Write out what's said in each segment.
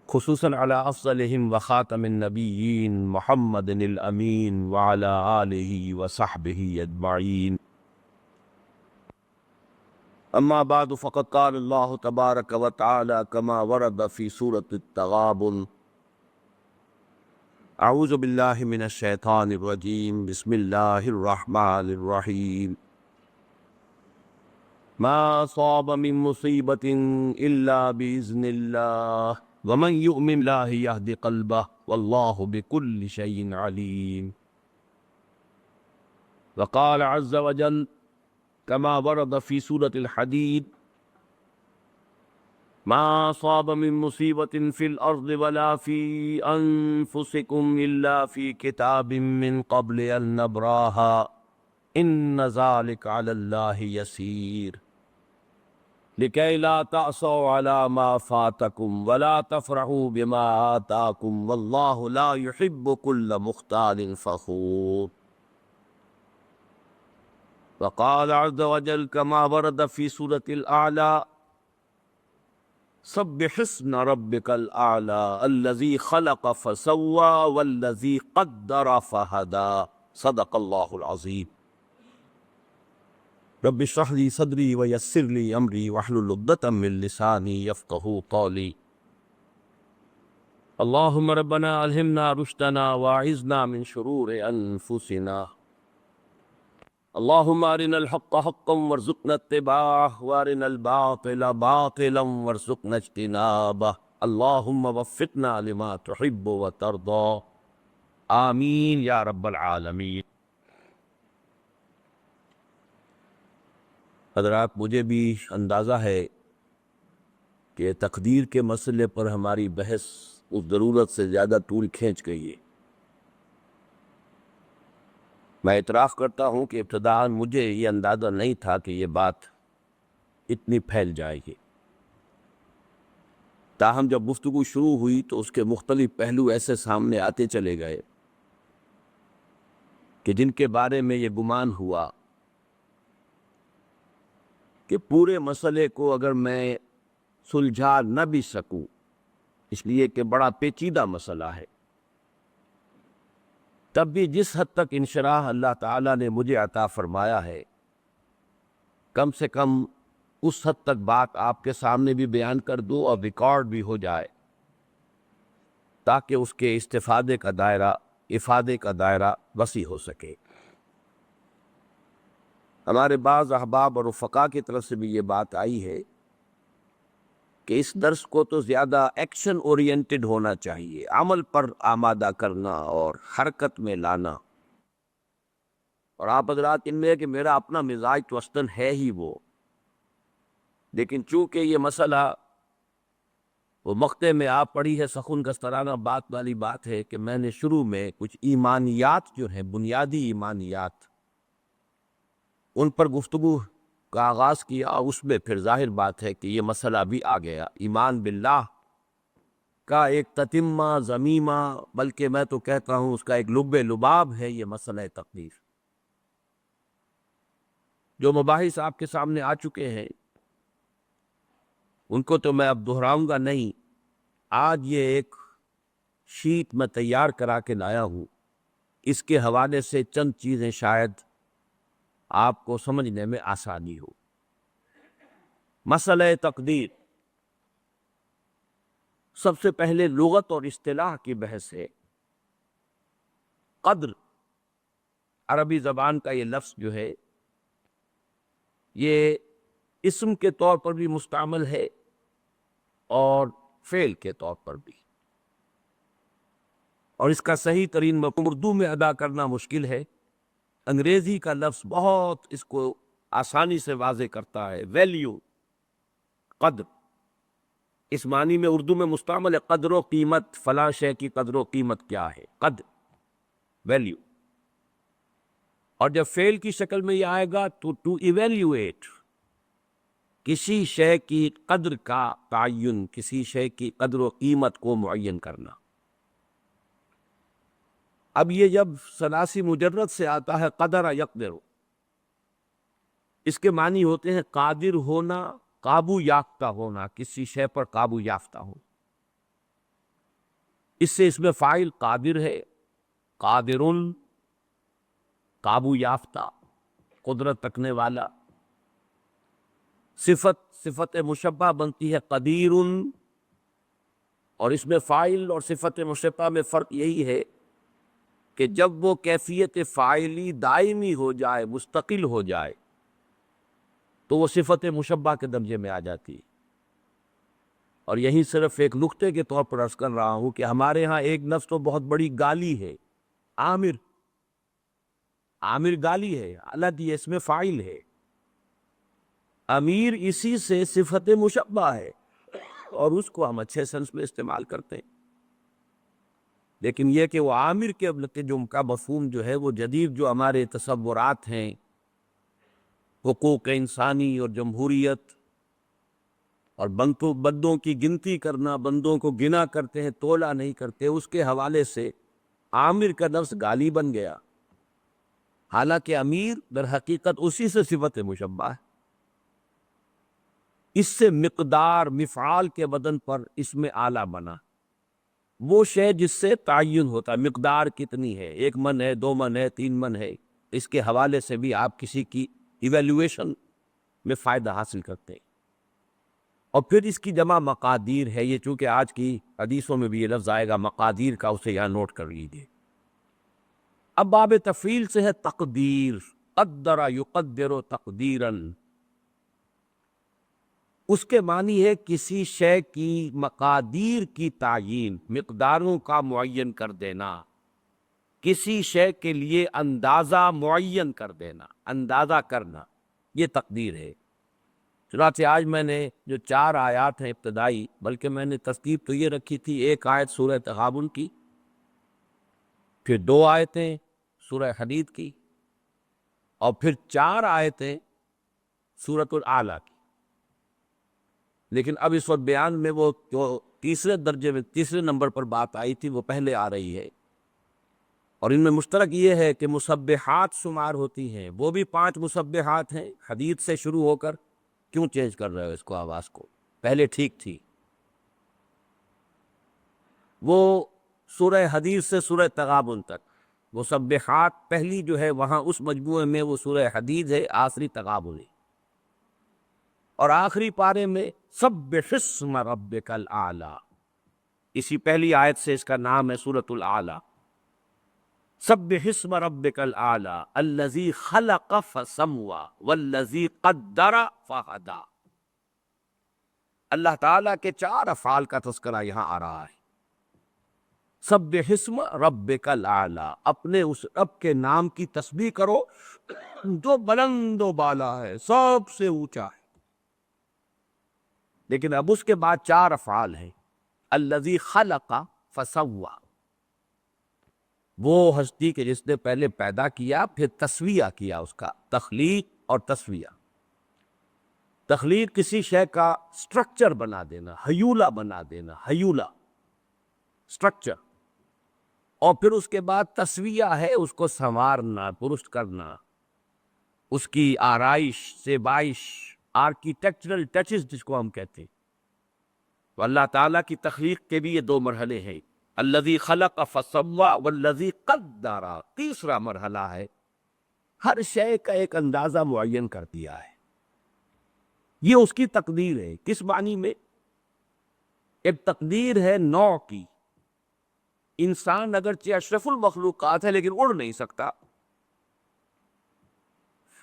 خصوصاً علی افضلہم وخاتم النبیین محمد الامین وعلی آلہ وصحبہ اجمعین. اما بعد فقد قال اللہ تبارک وتعالی کما ورد فی سورۃ التغابن. اعوذ باللہ من الشیطان الرجیم بسم اللہ الرحمن الرحیم. ما صاب من مصیبت الا باذن اللہ ومن یؤمن باللہ یہد قلبہ واللہ بکل شیء علیم. وقال عز وجل كما ورد في سورة الحديد ما صاب من مصيبة في الأرض ولا في أنفسكم إلا في كتاب من قبل أن نبراها إن ذلك على الله يسير لكي لا تأسوا على ما فاتكم ولا تفرحوا بما آتاكم والله لا يحب كل مختال فخور. وقال عز وجل كما ورد في سورة الأعلى سبح اسم ربك الأعلى الذي خلق فسوى والذي قدر فهدى صدق الله العظيم. رب اشرح لي صدري ويسر لي أمري واحلل عقدة من لساني يفقهوا قولي. اللهم ربنا ألهمنا رشدنا واعذنا من شرور أنفسنا. اللهم ارنا الحق حقا وارزقنا اتباعه وارنا الباطل باطلا وارزقنا اجتنابه. اللهم وفقنا لما تحب وترضى آمین یا رب العالمین. حضرات، مجھے بھی اندازہ ہے کہ تقدیر کے مسئلے پر ہماری بحث اس ضرورت سے زیادہ طول کھینچ گئی ہے. میں اعتراف کرتا ہوں کہ ابتداءً مجھے یہ اندازہ نہیں تھا کہ یہ بات اتنی پھیل جائے گی. تاہم جب گفتگو شروع ہوئی تو اس کے مختلف پہلو ایسے سامنے آتے چلے گئے کہ جن کے بارے میں یہ گمان ہوا کہ پورے مسئلے کو اگر میں سلجھا نہ بھی سکوں، اس لیے کہ بڑا پیچیدہ مسئلہ ہے، تب بھی جس حد تک انشراح اللہ تعالیٰ نے مجھے عطا فرمایا ہے، کم سے کم اس حد تک بات آپ کے سامنے بھی بیان کر دوں اور ریکارڈ بھی ہو جائے، تاکہ اس کے استفادے کا دائرہ، افادے کا دائرہ وسیع ہو سکے. ہمارے بعض احباب اور رفقا کی طرف سے بھی یہ بات آئی ہے کہ اس درس کو تو زیادہ ایکشن اورینٹڈ ہونا چاہیے، عمل پر آمادہ کرنا اور حرکت میں لانا. اور آپ حضرات ان میں ہے کہ میرا اپنا مزاج تو اصلاً ہے ہی وہ، لیکن چونکہ یہ مسئلہ وہ مقطع میں آپ پڑھی ہے سخن گسترانہ بات والی بات ہے کہ میں نے شروع میں کچھ ایمانیات جو ہیں، بنیادی ایمانیات، ان پر گفتگو کا آغاز کیا. اس میں پھر ظاہر بات ہے کہ یہ مسئلہ بھی آ گیا، ایمان باللہ کا ایک تتمہ ضمیمہ، بلکہ میں تو کہتا ہوں اس کا ایک لب لباب ہے یہ مسئلہ تقدیر. جو مباحث آپ کے سامنے آ چکے ہیں ان کو تو میں اب دہراؤں گا نہیں. آج یہ ایک شیٹ میں تیار کرا کے لایا ہوں، اس کے حوالے سے چند چیزیں شاید آپ کو سمجھنے میں آسانی ہو. مسئلہ تقدیر، سب سے پہلے لغت اور اصطلاح کی بحث ہے. قدر عربی زبان کا یہ لفظ جو ہے یہ اسم کے طور پر بھی مستعمل ہے اور فعل کے طور پر بھی، اور اس کا صحیح ترین مفہوم اردو میں ادا کرنا مشکل ہے. انگریزی کا لفظ بہت اس کو آسانی سے واضح کرتا ہے. ویلیو، قدر، اس معنی میں اردو میں مستعمل ہے. قدر و قیمت، فلاں شے کی قدر و قیمت کیا ہے، قدر، ویلیو. اور جب فعل کی شکل میں یہ آئے گا تو ٹو ایویلیویٹ، کسی شے کی قدر کا تعین، کسی شے کی قدر و قیمت کو معین کرنا. اب یہ جب ثلاثی مجرد سے آتا ہے قدر یقدر، اس کے معنی ہوتے ہیں قادر ہونا، قابو یافتہ ہونا، کسی شے پر قابو یافتہ ہو. اس سے اس میں فاعل قادر ہے، قادر، قابو یافتہ، قدرت رکھنے والا۔ صفت مشبہ بنتی ہے قدیر، اور اس میں فاعل اور صفت مشبہ میں فرق یہی ہے کہ جب وہ کیفیت فاعلی دائمی ہو جائے، مستقل ہو جائے، تو وہ صفت مشبہ کے درجے میں آ جاتی ہے۔ اور یہی صرف ایک نقطے کے طور پر عرض کر رہا ہوں کہ ہمارے ہاں ایک لفظ تو بہت بڑی گالی ہے، عامر۔ عامر گالی ہے، الگ اس میں فاعل ہے۔ امیر اسی سے صفت مشبہ ہے، اور اس کو ہم اچھے سنس میں استعمال کرتے ہیں۔ لیکن یہ کہ وہ عامر کے جو کا مفہوم جو ہے وہ جدید جو ہمارے تصورات ہیں، حقوق انسانی اور جمہوریت اور بندوں کی گنتی کرنا، بندوں کو گنا کرتے ہیں، تولا نہیں کرتے، اس کے حوالے سے عامر کا لفظ گالی بن گیا، حالانکہ امیر در حقیقت اسی سے صفت مشبہ ہے۔ اس سے مقدار مفعال کے بدن پر اس میں آلہ بنا، وہ شے جس سے تعین ہوتا ہے، مقدار کتنی ہے، 1 من ہے، 2 من ہے، 3 من ہے، اس کے حوالے سے بھی آپ کسی کی ایویلویشن میں فائدہ حاصل کرتے ہیں۔ اور پھر اس کی جمع مقادیر ہے، یہ چونکہ آج کی حدیثوں میں بھی یہ لفظ آئے گا مقادیر کا، اسے یہاں نوٹ کر لیجیے۔ اب باب تفعیل سے ہے تقدیر، قدر یقدر تقدیرا، اس کے معنی ہے کسی شے کی مقادیر کی تعیین، مقداروں کا معین کر دینا، کسی شے کے لیے اندازہ معین کر دینا، اندازہ کرنا، یہ تقدیر ہے۔ چنانچہ آج میں نے جو 4 آیات ہیں ابتدائی، بلکہ میں نے ترتیب تو یہ رکھی تھی، 1 آیت سورہ تغابن کی، پھر 2 آیتیں سورہ حدید کی، اور پھر 4 آیتیں سورۃ الاعلیٰ کی۔ لیکن اب اس وقت بیان میں وہ جو تیسرے نمبر پر بات آئی تھی وہ پہلے آ رہی ہے، اور ان میں مشترک یہ ہے کہ مسبحات شمار ہوتی ہیں، وہ بھی 5 مسبحات ہیں، حدید سے شروع ہو کر، کیوں چینج کر رہے ہو اس کو، آواز کو، پہلے ٹھیک تھی۔ وہ سورہ حدید سے سورہ تغابن تک مسبحات پہلی جو ہے وہاں اس مجموعے میں وہ سورہ حدید ہے، آخری تغابن ہے، اور آخری پارے میں سبح اسم ربک الاعلی، اسی پہلی آیت سے اس کا نام ہے سورۃ الاعلیٰ۔ سبح اسم ربک الاعلی الذی خلق فسوی والذی قدر فہدی۔ اللہ تعالیٰ کے 4 افعال کا تذکرہ یہاں آ رہا ہے۔ سبح اسم ربک الاعلی، اپنے اس رب کے نام کی تسبیح کرو جو بلند و بالا ہے، سب سے اونچا ہے۔ لیکن اب اس کے بعد 4 افعال ہیں۔ الذی خلق فسوی، وہ ہستی کے جس نے پہلے پیدا کیا، پھر تسویہ کیا، اس کا تخلیق اور تسویہ۔ تخلیق کسی شے کا سٹرکچر بنا دینا، ہیولہ بنا دینا، ہیولہ سٹرکچر، اور پھر اس کے بعد تسویہ ہے اس کو سنوارنا، درست کرنا، اس کی آرائش سے بائش، آرکیٹیکچرل ٹچز جس کو ہم کہتے ہیں۔ تو اللہ تعالیٰ کی تخلیق کے بھی یہ 2 مرحلے ہیں، الذی خلق فسوی والذی قدر، تیسرا مرحلہ ہے ہر شے کا ایک اندازہ معین کر دیا ہے، یہ اس کی تقدیر ہے۔ کس معنی میں؟ ایک تقدیر ہے نوع کی، انسان اگرچہ اشرف المخلوقات ہے لیکن اڑ نہیں سکتا،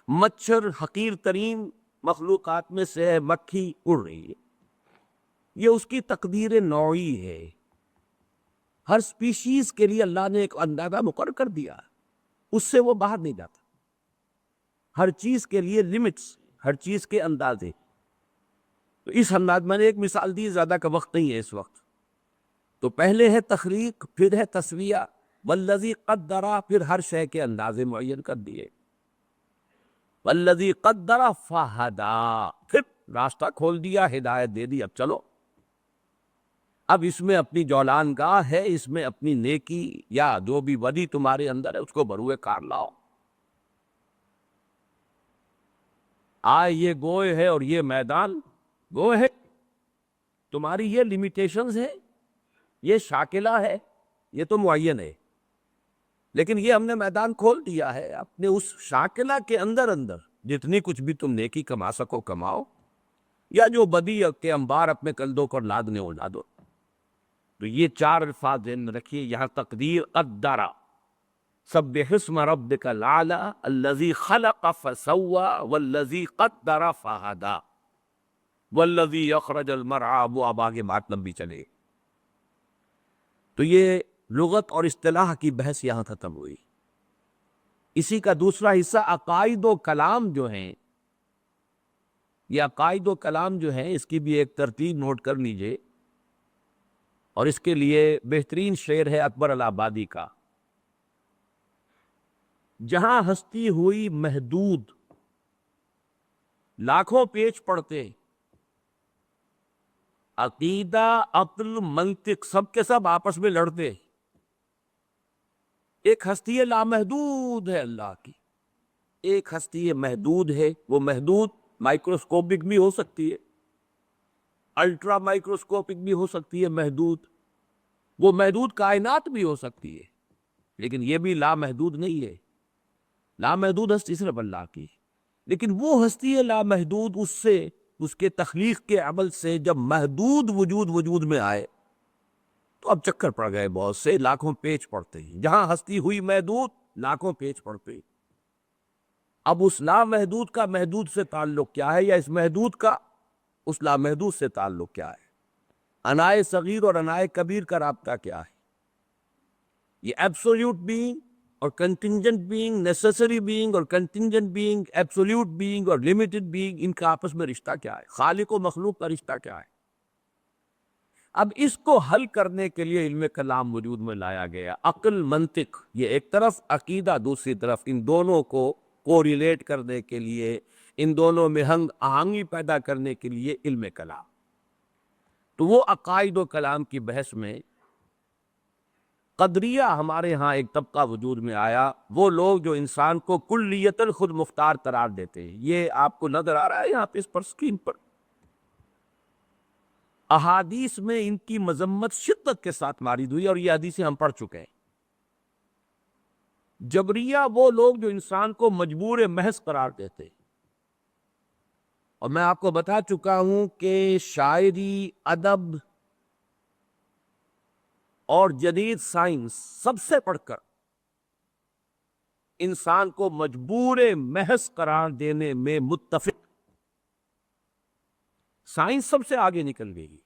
مچھر حقیر ترین مخلوقات میں سے ہے، مکھی اڑ رہی ہے، یہ اس کی تقدیر نوعی ہے۔ ہر سپیشیز کے لیے اللہ نے ایک اندازہ مقرر کر دیا، اس سے وہ باہر نہیں جاتا، ہر چیز کے لیے لمٹس، ہر چیز کے اندازے۔ تو اس انداز میں نے ایک مثال دی، زیادہ کا وقت نہیں ہے اس وقت۔ تو پہلے ہے تخلیق، پھر ہے تسویہ، والذی قدر، پھر ہر شے کے اندازے معین کر دیے، والذی قدر فہدی، پھر راستہ کھول دیا، ہدایت دے دی، اب چلو، اب اس میں اپنی جولان گاہ ہے، اس میں اپنی نیکی یا جو بھی ولی تمہارے اندر ہے اس کو بروئے کار لاؤ۔ یہ گوئے ہے اور یہ میدان گوئے ہے، تمہاری یہ لیمیٹیشنز ہے، یہ شاکلہ ہے، یہ تو معین ہے، لیکن یہ ہم نے میدان کھول دیا ہے، اپنے اس شاکلہ کے اندر اندر جتنی کچھ بھی تم نیکی کما سکو کماؤ، یا جو بدی کے انبار اپنے کندھوں پر لادنے اڑا دو۔ تو یہ چار الفاظ ذہن میں رکھیے، یہاں تقدیر قدرا، سبح اسم ربک الاعلی الذی خلق فسوی والذی قدر فہدی والذی اخرج المرعی، وہ اب آگے بات لمبی چلے۔ تو یہ لغت اور اصطلاح کی بحث یہاں ختم ہوئی۔ اسی کا دوسرا حصہ عقائد و کلام جو ہیں، یہ عقائد و کلام جو ہیں اس کی بھی ایک ترتیب نوٹ کر لیجئے، اور اس کے لیے بہترین شعر ہے اکبر الآبادی کا، جہاں ہستی ہوئی محدود، لاکھوں پیچ پڑتے، عقیدہ عقل منطق سب کے سب آپس میں لڑتے، ایک ہستی لامحدود ہے اللہ کی، ایک ہستی محدود ہے، وہ محدود مائکروسکوپک بھی ہو سکتی ہے، الٹرا مائکروسکوپک بھی ہو سکتی ہے محدود، وہ محدود کائنات بھی ہو سکتی ہے، لیکن یہ بھی لامحدود نہیں ہے۔ لامحدود ہستی صرف اللہ کی، لیکن وہ ہستی ہے لامحدود، اس سے، اس کے تخلیق کے عمل سے جب محدود وجود میں آئے تو اب چکر پڑ گئے، بہت سے لاکھوں پیچ پڑتے ہیں، جہاں ہستی ہوئی محدود لاکھوں پیچ پڑتے۔ اب اس لامحدود کا محدود سے تعلق کیا ہے، یا اس محدود کا اس لامحدود سے تعلق کیا ہے؟ انائے صغیر اور انائے کبیر کا رابطہ کیا ہے؟ یہ ایبسولوٹ بینگ اور کنٹینجنٹ بینگ، نیسیسری بینگ اور کنٹینجنٹ بینگ، ایبسولوٹ بینگ اور لمیٹڈ بینگ، ان کا آپس میں رشتہ کیا ہے؟ خالق و مخلوق کا رشتہ کیا ہے؟ اب اس کو حل کرنے کے لیے علم کلام وجود میں لایا گیا، عقل منطق یہ ایک طرف، عقیدہ دوسری طرف، ان دونوں کو کوریلیٹ کرنے کے لیے، ان دونوں میں ہنگ آہنگی پیدا کرنے کے لیے علم کلام۔ تو وہ عقائد و کلام کی بحث میں قدریہ ہمارے ہاں ایک طبقہ وجود میں آیا، وہ لوگ جو انسان کو کلیتاً خود مختار قرار دیتے ہیں۔ یہ آپ کو نظر آ رہا ہے یہاں پہ اس پر اسکرین پر، احادیث میں ان کی مذمت شدت کے ساتھ ماری ہوئی، اور یہ حدیثیں ہم پڑھ چکے ہیں۔ جبریہ وہ لوگ جو انسان کو مجبور محض قرار دیتے، اور میں آپ کو بتا چکا ہوں کہ شاعری، ادب اور جدید سائنس سب سے پڑھ کر انسان کو مجبور محض قرار دینے میں متفق، سائنس سب سے آگے نکل گئی۔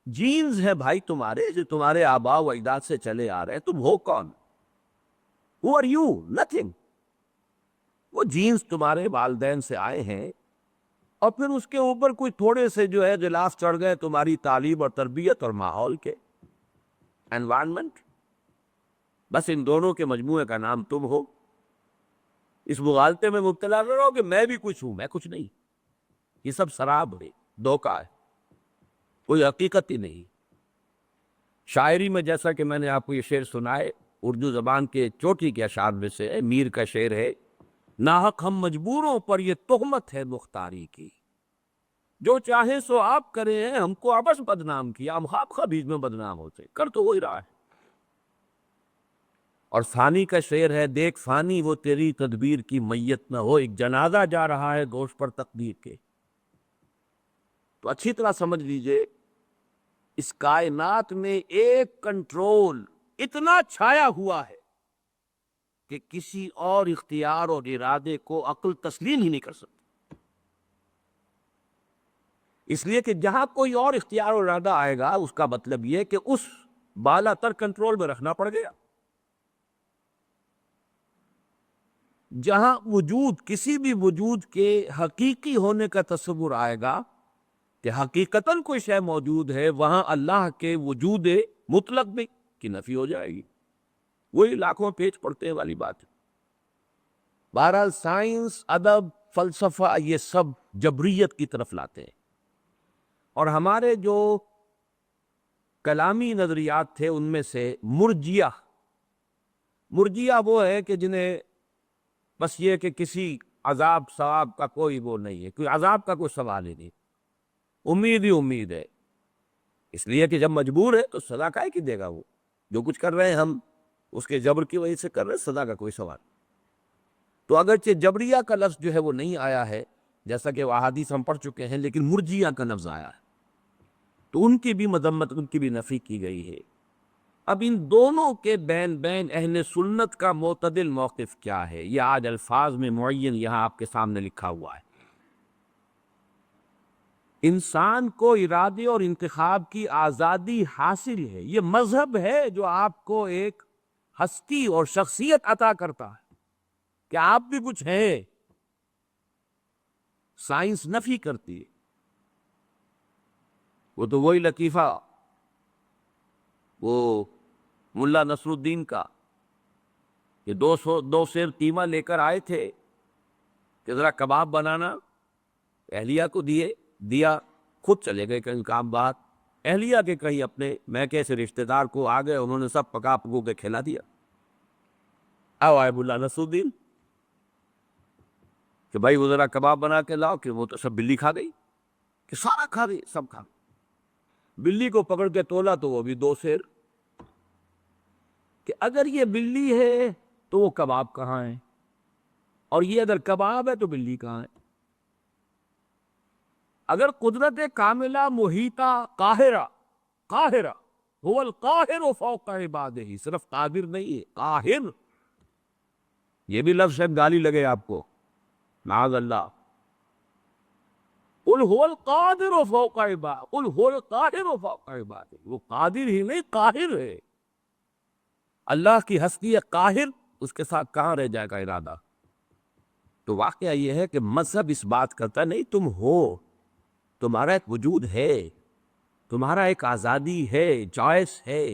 جینز ہے بھائی تمہارے، جو تمہارے آباء و اجداد سے چلے آ رہے ہیں، تم ہو کون؟ Who are you? Nothing۔ وہ جینز تمہارے والدین سے آئے ہیں، اور پھر اس کے اوپر کوئی تھوڑے سے جو ہے غلاف چڑھ گئے تمہاری تعلیم اور تربیت اور ماحول کے، انوائرمنٹ، بس ان دونوں کے مجموعے کا نام تم ہو۔ اس مغالطے میں مبتلا نہ رہو کہ میں بھی کچھ ہوں، میں کچھ نہیں، یہ سب سراب ہے، دھوکہ ہے، کوئی حقیقت ہی نہیں۔ شاعری میں جیسا کہ میں نے آپ کو یہ شعر سنائے، اردو زبان کے چوٹی کے اشعار میں سے ہے، میر کا شعر ہے، ناحق ہم مجبوروں پر یہ تہمت ہے مختاری کی، جو چاہے سو آپ کرے ہیں، ہم کو ابس بدنام کیا، ہم خواب خواہ بیچ میں بدنام ہوتے، کر تو وہی رہا ہے۔ اور فانی کا شعر ہے، دیکھ فانی وہ تیری تدبیر کی میت نہ ہو، ایک جنازہ جا رہا ہے گوش پر تقدیر کے۔ تو اچھی طرح سمجھ لیجئے، اس کائنات میں ایک کنٹرول اتنا چھایا ہوا ہے کہ کسی اور اختیار اور ارادے کو عقل تسلیم ہی نہیں کر سکتی، اس لیے کہ جہاں کوئی اور اختیار اور ارادہ آئے گا، اس کا مطلب یہ کہ اس بالا تر کنٹرول میں رکھنا پڑ گیا۔ جہاں وجود، کسی بھی وجود کے حقیقی ہونے کا تصور آئے گا کہ حقیقتاً کوئی شے موجود ہے، وہاں اللہ کے وجود مطلق بھی کی نفی ہو جائے گی، وہی لاکھوں پیچ پڑتے والی بات ہے۔ بہرحال سائنس، ادب، فلسفہ یہ سب جبریت کی طرف لاتے ہیں، اور ہمارے جو کلامی نظریات تھے ان میں سے مرجیہ وہ ہے کہ جنہیں بس یہ کہ کسی عذاب ثواب کا کوئی وہ نہیں ہے، کوئی عذاب کا کوئی سوال ہی نہیں، امید ہی امید ہے، اس لیے کہ جب مجبور ہے تو سزا کائے کی دے گا؟ وہ جو کچھ کر رہے ہیں ہم اس کے جبر کی وجہ سے کر رہے ہیں، سزا کا کوئی سوال۔ تو اگرچہ جبریہ کا لفظ جو ہے وہ نہیں آیا ہے جیسا کہ وہ احادیث ہم پڑھ چکے ہیں، لیکن مرجیہ کا لفظ آیا ہے، تو ان کی بھی مذمت، ان کی بھی نفی کی گئی ہے۔ اب ان دونوں کے بین اہل سنت کا معتدل موقف کیا ہے، یہ آج الفاظ میں معین یہاں آپ کے سامنے لکھا ہوا ہے۔ انسان کو ارادے اور انتخاب کی آزادی حاصل ہے، یہ مذہب ہے جو آپ کو ایک ہستی اور شخصیت عطا کرتا ہے کہ آپ بھی کچھ ہیں۔ سائنس نفی کرتی ہے، وہ تو وہی لطیفہ وہ ملا نصر الدین کا کہ دو سیر قیمہ لے کر آئے تھے کہ ذرا کباب بنانا، اہلیہ کو دیا، خود چلے گئے کہیں کام بات، اہلیہ کے کہیں اپنے میں کیسے رشتہ دار کو آ گئے، انہوں نے سب پکا پکو کے کھلا دیا۔ اب آئے ملا نصر الدین کہ بھائی وہ ذرا کباب بنا کے لاؤ، کہ وہ تو سب بلی کھا گئی، کہ سارا کھا گئی، سب کھا گئی۔ بلی کو پکڑ کے تولا تو وہ بھی 2 سیر، کہ اگر یہ بلی ہے تو وہ کباب کہاں ہے، اور یہ اگر کباب ہے تو بلی کہاں ہے؟ اگر قدرت کاملہ محیطہ قاہرہ هو القاہر فوق عبادہ، صرف قادر نہیں ہے، قاہر، یہ بھی لفظ شاید گالی لگے آپ کو، معاذ اللہ، قل هو القادر فوق عبادہ، قل هو القاہر فوق عبادہ، وہ قادر ہی نہیں قاہر ہے۔ اللہ کی ہستی ہے قاہر، اس کے ساتھ کہاں رہ جائے گا ارادہ؟ تو واقعہ یہ ہے کہ مذہب اس بات کرتا نہیں تم ہو، تمہارا ایک وجود ہے، تمہارا ایک آزادی ہے، چوائس ہے،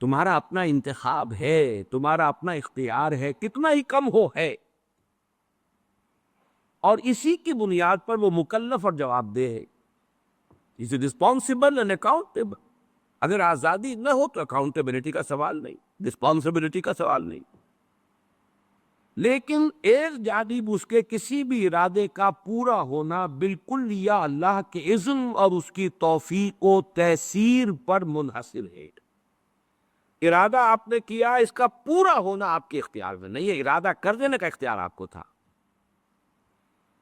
تمہارا اپنا انتخاب ہے، تمہارا اپنا اختیار ہے، کتنا ہی کم ہو ہے، اور اسی کی بنیاد پر وہ مکلف اور جواب دہ ہے، از رسپانسبل اینڈ اکاؤنٹیبل۔ اگر آزادی نہ ہو تو اکاؤنٹیبلٹی کا سوال نہیں، رسپانسبلٹی کا سوال نہیں۔ لیکن ایک جانب اس کے کسی بھی ارادے کا پورا ہونا بالکل یا اللہ کے اذن اور اس کی توفیق و تیسیر پر منحصر ہے۔ ارادہ آپ نے کیا، اس کا پورا ہونا آپ کے اختیار میں نہیں ہے، ارادہ کر دینے کا اختیار آپ کو تھا۔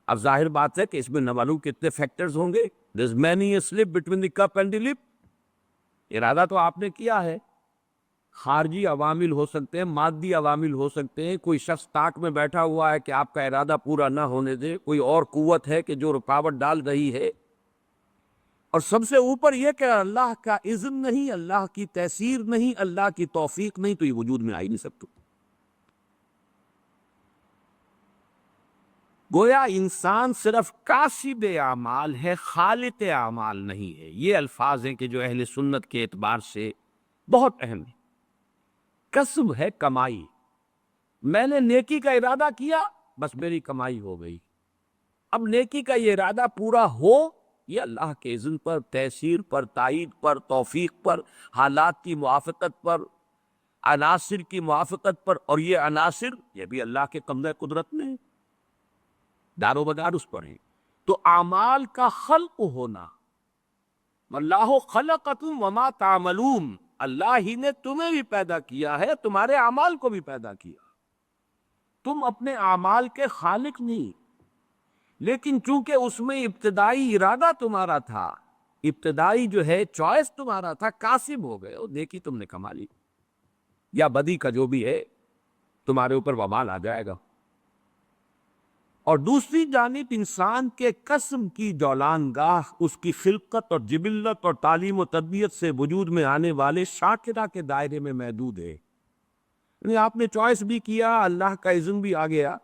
اب ظاہر بات ہے کہ اس میں نہ معلوم کتنے فیکٹرز ہوں گے، there's many a slip between the cup and the lip۔ ارادہ تو آپ نے کیا ہے، خارجی عوامل ہو سکتے ہیں، مادی عوامل ہو سکتے ہیں، کوئی شخص طاق میں بیٹھا ہوا ہے کہ آپ کا ارادہ پورا نہ ہونے دے، کوئی اور قوت ہے کہ جو رکاوٹ ڈال رہی ہے، اور سب سے اوپر یہ کہ اللہ کا اذن نہیں، اللہ کی تیسیر نہیں، اللہ کی توفیق نہیں، تو یہ وجود میں آ ہی نہیں سکتا۔ گویا انسان صرف کاسب اعمال ہے، خالق اعمال نہیں ہے۔ یہ الفاظ ہیں کہ جو اہل سنت کے اعتبار سے بہت اہم ہیں۔ کسب ہے کمائی، میں نے نیکی کا ارادہ کیا، بس میری کمائی ہو گئی۔ اب نیکی کا یہ ارادہ پورا ہو، یہ اللہ کے اذن پر، تیسیر پر، تائید پر، توفیق پر، حالات کی موافقت پر، عناصر کی موافقت پر، اور یہ عناصر یہ بھی اللہ کے قبضہ قدرت میں دار و مدار اس پر ہیں۔ تو اعمال کا خلق ہونا، واللہ خلقکم وما تعملون، اللہ ہی نے تمہیں بھی پیدا کیا ہے، تمہارے اعمال کو بھی پیدا کیا، تم اپنے اعمال کے خالق نہیں، لیکن چونکہ اس میں ابتدائی ارادہ تمہارا تھا، ابتدائی جو ہے چوائس تمہارا تھا، کاسب ہو گئے ہو، نیکی تم نے کما لی، یا بدی کا جو بھی ہے تمہارے اوپر وبال آ جائے گا۔ اور دوسری جانب انسان کے قسم کی جولان گاہ اس کی خلقت اور جبلت اور تعلیم و تربیت سے وجود میں آنے والے شاکرہ کے دائرے میں محدود ہے۔ یعنی آپ نے چوائس بھی کیا، اللہ کا اذن بھی آ گیا،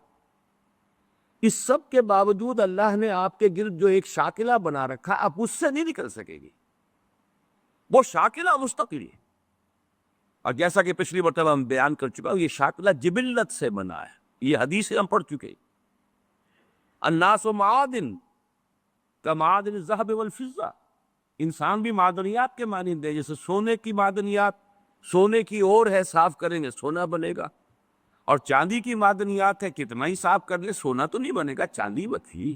اس سب کے باوجود اللہ نے آپ کے گرد جو ایک شاکلہ بنا رکھا، آپ اس سے نہیں نکل سکے گی، وہ شاکلہ مستقل ہے۔ اور جیسا کہ پچھلی مرتبہ ہم بیان کر چکا ہوں، یہ شاکلہ جبلت سے بنا ہے، یہ حدیث ہم پڑھ چکے۔ الناس معادن کمعادن الذهب والفضہ، انسان بھی معدنیات کے مانند ہے، جیسے سونے کی معدنیات، سونے کی اور ہے، صاف کریں گے سونا بنے گا، اور چاندی کی معدنیات ہے، کتنا ہی صاف کر لیں سونا تو نہیں بنے گا، چاندی بتی۔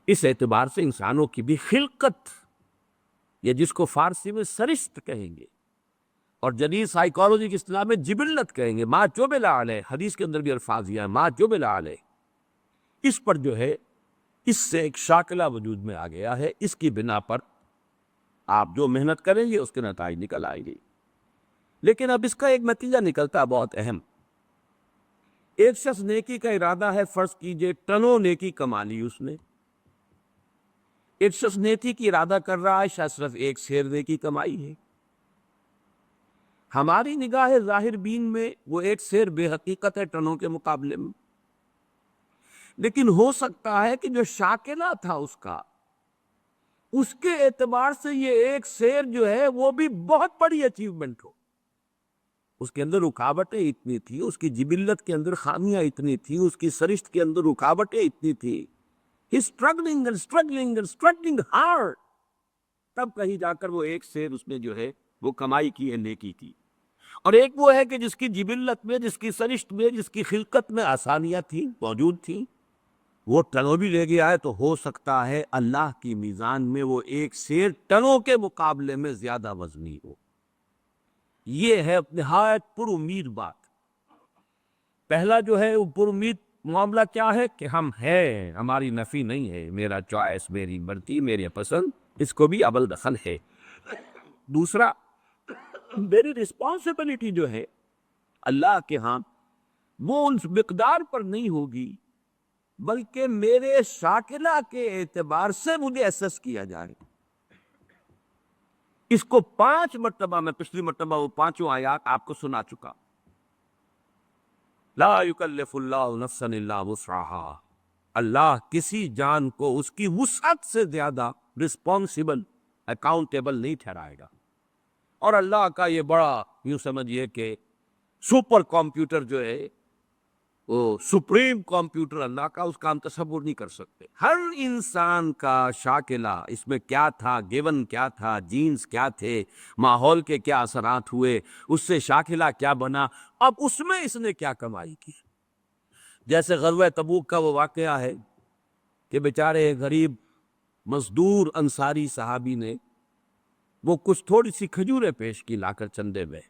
اس اعتبار سے انسانوں کی بھی خلقت یا جس کو فارسی میں سرشت کہیں گے اور جدید سائیکالوجی کی اصطلاح میں جبلت کہیں گے، ما جبل علیہ، حدیث کے اندر بھی الفاظ یہ ہیں ما جبل علیہ، اس پر جو ہے اس سے ایک شاکلہ وجود میں آ گیا ہے، اس کی بنا پر آپ جو محنت کریں گے اس کے نتائج نکل آئیں گے۔ لیکن اب اس کا ایک نتیجہ نکلتا ہے بہت اہم۔ ایک شخص نیکی کا ارادہ ہے، فرض کیجئے ٹنوں نیکی کما لی اس نے، ایک شخص نیکی کی ارادہ کر رہا ہے، شاید صرف ایک سیر نیکی کمائی ہے۔ ہماری نگاہ ظاہر بین میں وہ ایک سیر بے حقیقت ہے ٹنوں کے مقابلے میں، لیکن ہو سکتا ہے کہ جو شاکلہ تھا اس کے اعتبار سے یہ ایک سیر جو ہے وہ بھی بہت بڑی اچیومنٹ ہو۔ اس کے اندر رکاوٹیں اتنی تھی، اس کی جبلت کے اندر خامیاں اتنی تھی، اس کی سرشت کے اندر رکاوٹیں اتنی تھی، ہی struggling and struggling and struggling hard, تب کہیں جا کر وہ ایک سیر اس نے جو ہے وہ کمائی کی ہے نیکی کی۔ اور ایک وہ ہے کہ جس کی جبلت میں، جس کی سرشت میں، جس کی خلقت میں آسانیاں تھیں، موجود تھیں، وہ ٹنوں بھی لے گیا ہے، تو ہو سکتا ہے اللہ کی میزان میں وہ ایک سیر ٹنوں کے مقابلے میں زیادہ وزنی ہو۔ یہ ہے نہایت پر امید بات۔ پہلا جو ہے وہ پر امید معاملہ کیا ہے کہ ہم ہیں، ہماری نفی نہیں ہے، میرا چوائس، میری مرضی، میرے پسند، اس کو بھی اول دخل ہے۔ دوسرا، میری رسپانسبلٹی جو ہے اللہ کے ہاں وہ اس مقدار پر نہیں ہوگی، بلکہ میرے شاکلہ کے اعتبار سے مجھے ایسس کیا جائے۔ اس کو 5 مرتبہ، میں پچھلی مرتبہ وہ 5 آیات آپ کو سنا چکا۔ لا یکلف اللہ نفسا الا وسعها، اللہ کسی جان کو اس کی وسعت سے زیادہ رسپانسبل، اکاؤنٹیبل نہیں ٹھہرائے گا۔ اور اللہ کا یہ بڑا، یوں سمجھیے کہ سپر کمپیوٹر جو ہے، وہ سپریم کمپیوٹر اللہ کا، اس کا ہم تصور نہیں کر سکتے۔ ہر انسان کا شاکلہ، اس میں کیا تھا، گیون کیا تھا، جینز کیا تھے، ماحول کے کیا اثرات ہوئے، اس سے شاکلہ کیا بنا، اب اس میں اس نے کیا کمائی کی۔ جیسے غزوہ تبوک کا وہ واقعہ ہے کہ بیچارے غریب مزدور انصاری صحابی نے وہ کچھ تھوڑی سی کھجوریں پیش کی لا کر چندے میں،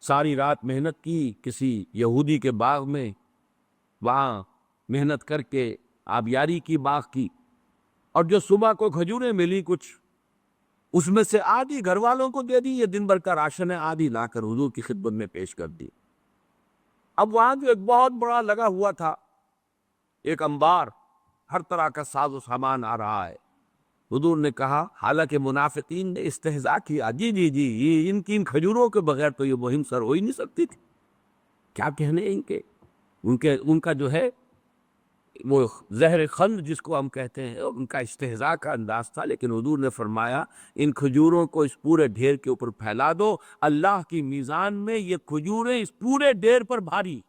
ساری رات محنت کی کسی یہودی کے باغ میں، وہاں محنت کر کے آبیاری کی باغ کی، اور جو صبح کو کھجوریں ملی کچھ، اس میں سے آدھی گھر والوں کو دے دی، یہ دن بھر کا راشن ہے، آدھی لا کر حضور کی خدمت میں پیش کر دی۔ اب وہاں جو ایک بہت بڑا لگا ہوا تھا ایک انبار، ہر طرح کا ساز و سامان آ رہا ہے، حضور نے کہا، حالانکہ منافقین نے استہزاء کیا، جی جی جی، یہ ان کھجوروں کے بغیر تو یہ مہم سر ہو ہی نہیں سکتی تھی، کیا کہنے ان کا جو ہے وہ زہر خند جس کو ہم کہتے ہیں، ان کا استہزاء کا انداز تھا۔ لیکن حضور نے فرمایا ان کھجوروں کو اس پورے ڈھیر کے اوپر پھیلا دو، اللہ کی میزان میں یہ کھجوریں اس پورے ڈھیر پر بھاری۔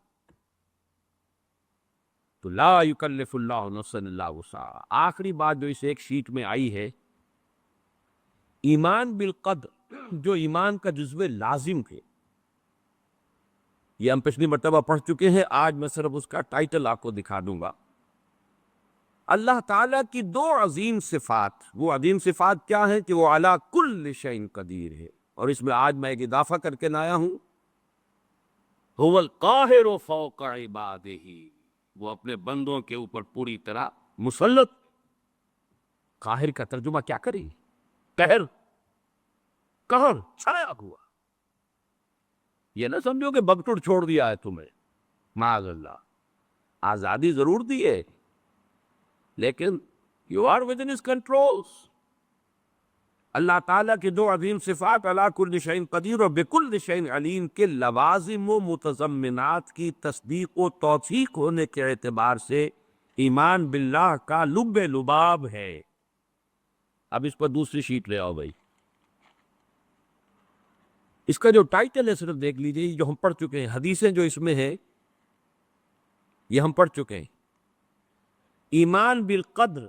تو لا یکلف اللہ نفسا الا وسعها۔ آخری بات جو اس ایک شیٹ میں آئی ہے، ایمان بالقدر، جو ایمان کا جزو لازم ہے، یہ ہم پچھلی مرتبہ پڑھ چکے ہیں، آج میں صرف اس کا ٹائٹل آپ کو دکھا دوں گا۔ اللہ تعالیٰ کی 2 عظیم صفات، وہ عظیم صفات کیا ہیں کہ وہ علی کل شیء قدیر ہے، اور اس میں آج میں ایک اضافہ کر کے لایا ہوں، هو القاہر فوق عبادہ، وہ اپنے بندوں کے اوپر پوری طرح مسلط۔ قاہر کا ترجمہ کیا کریں؟ قہر، چھایا ہوا۔ یہ نہ سمجھو کہ بگٹڑ چھوڑ دیا ہے تمہیں، معاذ اللہ، آزادی ضرور دی ہے، لیکن you are with in his controls. اللہ تعالیٰ کی 2 عظیم صفات، علی کل شیء قدیر اور بکل شیء علیم، کے لوازم و متضمنات کی تصدیق و توثیق ہونے کے اعتبار سے ایمان باللہ کا لب لباب ہے۔ اب اس پر دوسری شیٹ لے آؤ بھائی۔ اس کا جو ٹائٹل ہے صرف دیکھ لیجئے، جو ہم پڑھ چکے ہیں، حدیثیں جو اس میں ہیں یہ ہم پڑھ چکے ہیں۔ ایمان بالقدر،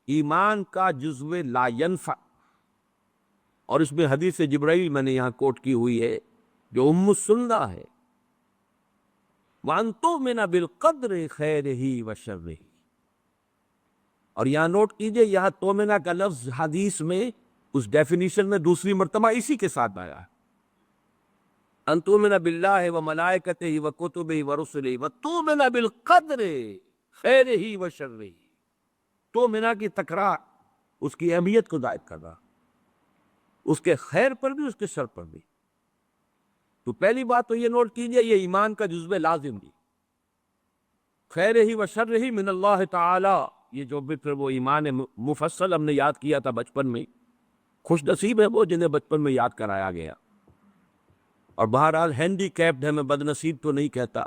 ایمان کا جزو لا ینفع، اور اس میں حدیث جبرائیل میں نے یہاں کوٹ کی ہوئی ہے جو ام السنہ ہے، وَأَن تُؤْمِنَ بِالْقَدْرِ خَيْرِهِ وَشَرِّهِ، اور یہاں نوٹ کیجئے، یہاں تومنا کا لفظ حدیث میں اس ڈیفینیشن میں دوسری مرتبہ اسی کے ساتھ آیا ہے، ان تؤمن باللہ و ملائکتہ و کتبہ و رسلہ و تؤمن بالقدر خیرہ و شرہ۔ تومنا کی تکرار اس کی اہمیت کو ظاہر کر رہا، اس کے خیر پر بھی اس کے شر پر بھی۔ تو پہلی بات تو یہ نوٹ کیجئے، یہ ایمان کا جزو لازم بھی، خیرہ و شرہ من اللہ تعالی، یہ جو بھی پھر وہ ایمان مفصل ہم نے یاد کیا تھا بچپن میں، خوش نصیب ہے وہ جنہیں بچپن میں یاد کرایا گیا۔ اور بہرحال ہینڈی کیپڈ ہے، میں بد نصیب تو نہیں کہتا،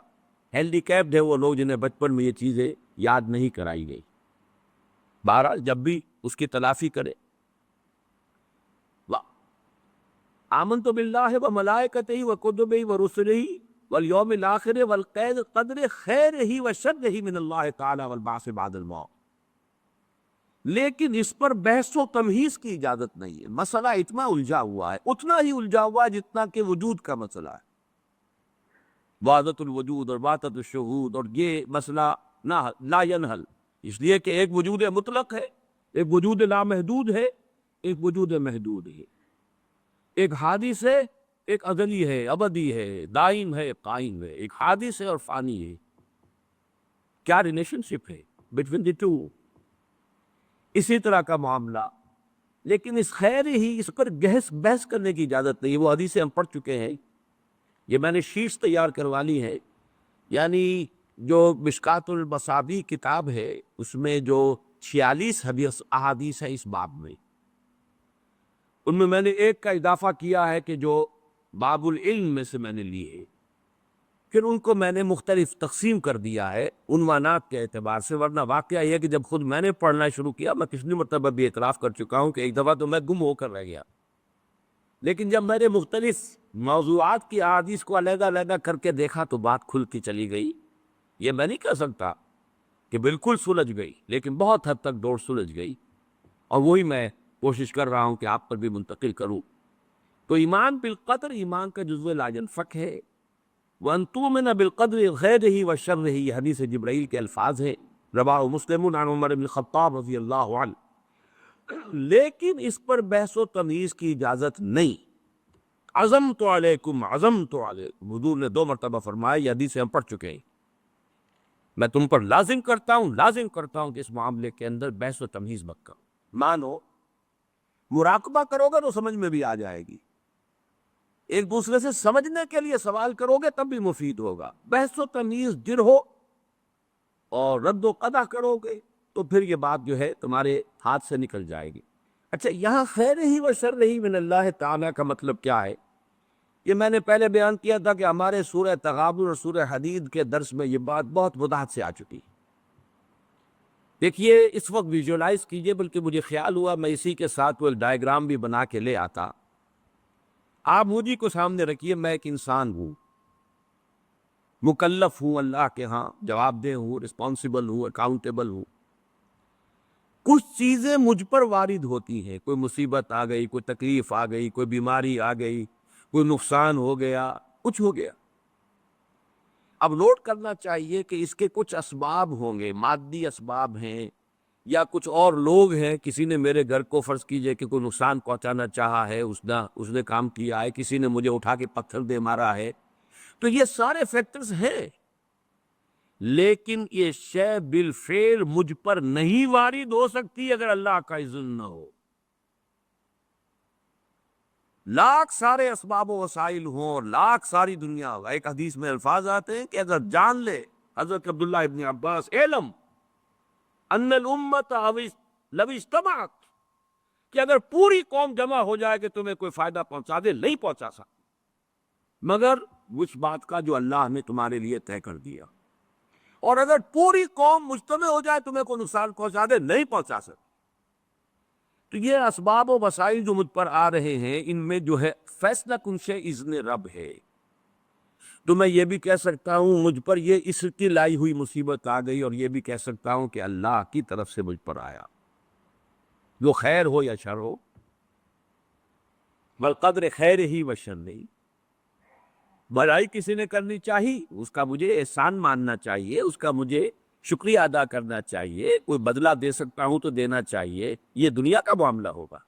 ہینڈی کیپڈ ہے وہ لوگ جنہیں بچپن میں یہ چیزیں یاد نہیں کرائی گئی۔ بہرحال جب بھی اس کی تلافی کرے۔ آمنت باللہ و ملائکتہ و کتبہ و رسلہ والیوم الآخر والقدر خیرہ و شرہ من اللہ تعالی والبعث بعد الموت۔ لیکن اس پر بحث و تمہیز کی اجازت نہیں ہے، مسئلہ اتنا الجھا ہوا ہے، اتنا ہی الجھا ہوا ہے جتنا کہ وجود کا مسئلہ ہے، وحدت الوجود اور وحدت الشہود، اور یہ مسئلہ لا ینحل، اس لیے کہ ایک وجود مطلق ہے، ایک وجود لامحدود ہے، ایک وجود محدود ہے، ایک حادث ہے، ایک ازلی ہے، ابدی ہے، دائم ہے، قائم ہے، ایک حادث ہے اور فانی ہے۔ کیا ریلیشن شپ ہے بٹوین دی ٹو؟ اسی طرح کا معاملہ، لیکن اس خیر ہی، اس پر بحث کرنے کی اجازت نہیں۔ وہ حدیثیں ہم پڑھ چکے ہیں، یہ میں نے شیٹس تیار کروا لی ہے، یعنی جو مشکات المصابیح کتاب ہے اس میں جو 46 احادیث ہیں اس باب میں، ان میں نے ایک کا اضافہ کیا ہے کہ جو باب العلم میں سے میں نے لی ہے، پھر ان کو میں نے مختلف تقسیم کر دیا ہے عنوانات کے اعتبار سے، ورنہ واقعہ یہ ہے کہ جب خود میں نے پڑھنا شروع کیا، میں پچھلی مرتبہ بھی اعتراف کر چکا ہوں کہ ایک دفعہ تو میں گم ہو کر رہ گیا، لیکن جب میں نے مختلف موضوعات کی احادیث کو علیحدہ علیحدہ کر کے دیکھا تو بات کھلتی چلی گئی۔ یہ میں نہیں کہہ سکتا کہ بالکل سلجھ گئی، لیکن بہت حد تک ڈور سلجھ گئی، اور وہی میں کوشش کر رہا ہوں کہ آپ پر بھی منتقل کروں۔ تو ایمان بالقدر ایمان کا جزو لا ينفك ہے، وَأَن تُؤْمِنَ بِالْقَدْرِ خَيْرِهِ وَشَرِّهِ، یہ حدیث جبرائیل کے الفاظ ہیں، رواه مسلم عن عمر بن الخطاب رضی اللہ عنہ۔ لیکن اس پر بحث و تمیز کی اجازت نہیں۔ عزمت علیکم، عزمت علیکم، حضور نے 2 مرتبہ فرمایا، یہ حدیثیں ہم پڑھ چکے ہیں، میں تم پر لازم کرتا ہوں کہ اس معاملے کے اندر بحث و تمیز مت کرو۔ مانو، مراقبہ کرو گے تو سمجھ میں بھی آ جائے گی، ایک دوسرے سے سمجھنے کے لیے سوال کرو گے تب بھی مفید ہوگا۔ بحث و تمیز جر ہو اور رد و قدع کرو گے تو پھر یہ بات جو ہے تمہارے ہاتھ سے نکل جائے گی۔ اچھا، یہاں خیر ہی و شر ہی من اللہ تعالیٰ کا مطلب کیا ہے؟ یہ میں نے پہلے بیان کیا تھا کہ ہمارے سورہ تغابن اور سورہ حدید کے درس میں یہ بات بہت وضاحت سے آ چکی۔ دیکھیے، اس وقت ویژولائز کیجئے، بلکہ مجھے خیال ہوا میں اسی کے ساتھ وہ ڈائیگرام بھی بنا کے لے آتا۔ آپ مجھے کو سامنے رکھیے، میں ایک انسان ہوں، مکلف ہوں، اللہ کے ہاں جواب دہ ہوں، رسپانسیبل ہوں، اکاؤنٹیبل ہوں۔ کچھ چیزیں مجھ پر وارد ہوتی ہیں، کوئی مصیبت آ گئی، کوئی تکلیف آ گئی، کوئی بیماری آ گئی، کوئی نقصان ہو گیا، کچھ ہو گیا۔ اب نوٹ کرنا چاہیے کہ اس کے کچھ اسباب ہوں گے، مادی اسباب ہیں، یا کچھ اور لوگ ہیں، کسی نے میرے گھر کو فرض کیجئے کہ کوئی نقصان پہنچانا چاہا ہے، اس نے کام کیا ہے، کسی نے مجھے اٹھا کے پتھر دے مارا ہے، تو یہ سارے فیکٹرز ہیں، لیکن یہ شے بالفعل مجھ پر نہیں وارد ہو سکتی اگر اللہ کا اذن نہ ہو۔ لاکھ سارے اسباب و وسائل ہوں اور لاکھ ساری دنیا ہو، ایک حدیث میں الفاظ آتے ہیں کہ اگر جان لے حضرت عبداللہ ابن عباس، علم ان الامت لو اجتمعت، کہ اگر پوری قوم جمع ہو جائے کہ تمہیں کوئی فائدہ پہنچا دے، نہیں پہنچا سکتا مگر اس بات کا جو اللہ نے تمہارے لیے طے کر دیا، اور اگر پوری قوم مجتمع ہو جائے تمہیں کوئی نقصان پہنچا دے، نہیں پہنچا سکتا۔ تو یہ اسباب و وسائل جو مجھ پر آ رہے ہیں، ان میں جو ہے فیصلہ کن سے اذن رب ہے۔ تو میں یہ بھی کہہ سکتا ہوں مجھ پر یہ اس کی لائی ہوئی مصیبت آ گئی، اور یہ بھی کہہ سکتا ہوں کہ اللہ کی طرف سے مجھ پر آیا، جو خیر ہو یا شر ہو، والقدر خیر ہی و شر نہیں۔ بھلائی کسی نے کرنی چاہی، اس کا مجھے احسان ماننا چاہیے، اس کا مجھے شکریہ ادا کرنا چاہیے، کوئی بدلہ دے سکتا ہوں تو دینا چاہیے، یہ دنیا کا معاملہ ہوگا۔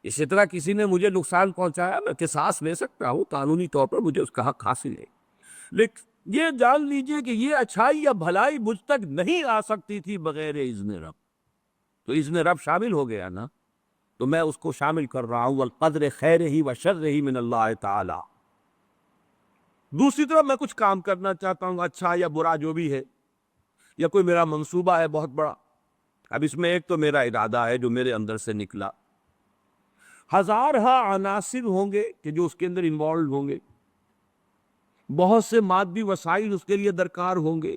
اسی طرح کسی نے مجھے نقصان پہنچایا، میں قصاص لے سکتا ہوں، قانونی طور پر مجھے اس کا حق حاصل ہے، لیکن یہ جان لیجئے کہ یہ اچھائی یا بھلائی مجھ تک نہیں آ سکتی تھی بغیر اذن رب۔ تو اذن رب شامل ہو گیا نا، تو میں اس کو شامل کر رہا ہوں، والقدر خیرہ و شرہ من اللہ تعالی۔ دوسری طرف میں کچھ کام کرنا چاہتا ہوں، اچھا یا برا جو بھی ہے، یا کوئی میرا منصوبہ ہے بہت بڑا، اب اس میں ایک تو میرا ارادہ ہے جو میرے اندر سے نکلا، ہزارہا عناصر ہوں گے کہ جو اس کے اندر انوالو ہوں گے، بہت سے مادی وسائل اس کے لیے درکار ہوں گے،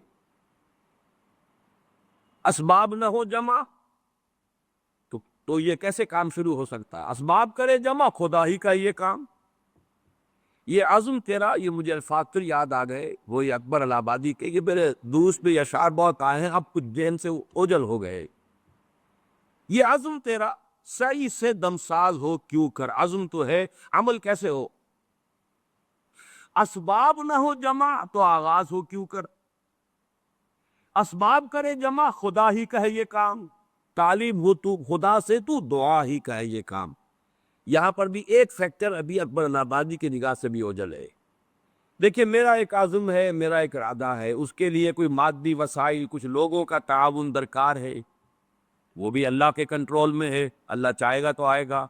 اسباب نہ ہو جمع تو یہ کیسے کام شروع ہو سکتا ہے؟ اسباب کرے جمع، خدا ہی کا یہ کام۔ یہ عزم تیرا، یہ مجھے الفاظ پھر یاد آ گئے، وہی اکبر الہ آبادی کے، یہ میرے دوست پہ اشعار بہت آئے ہیں، اب کچھ ذہن سے اوجل ہو گئے۔ یہ عزم تیرا سعی سے دمساز ہو کیوں کر، عزم تو ہے، عمل کیسے ہو؟ اسباب نہ ہو جمع تو آغاز ہو کیوں کر، اسباب کرے جمع، خدا ہی کا ہے یہ کام، تعلیم ہو تو خدا سے، تو دعا ہی کا ہے یہ کام۔ یہاں پر بھی ایک فیکٹر ابھی اکبر الہ آبادی کی نگاہ سے بھی اوجل ہے۔ دیکھیں میرا ایک عزم ہے، میرا ایک ارادہ ہے، اس کے لیے کوئی مادی وسائل، کچھ لوگوں کا تعاون درکار ہے، وہ بھی اللہ کے کنٹرول میں ہے، اللہ چاہے گا تو آئے گا۔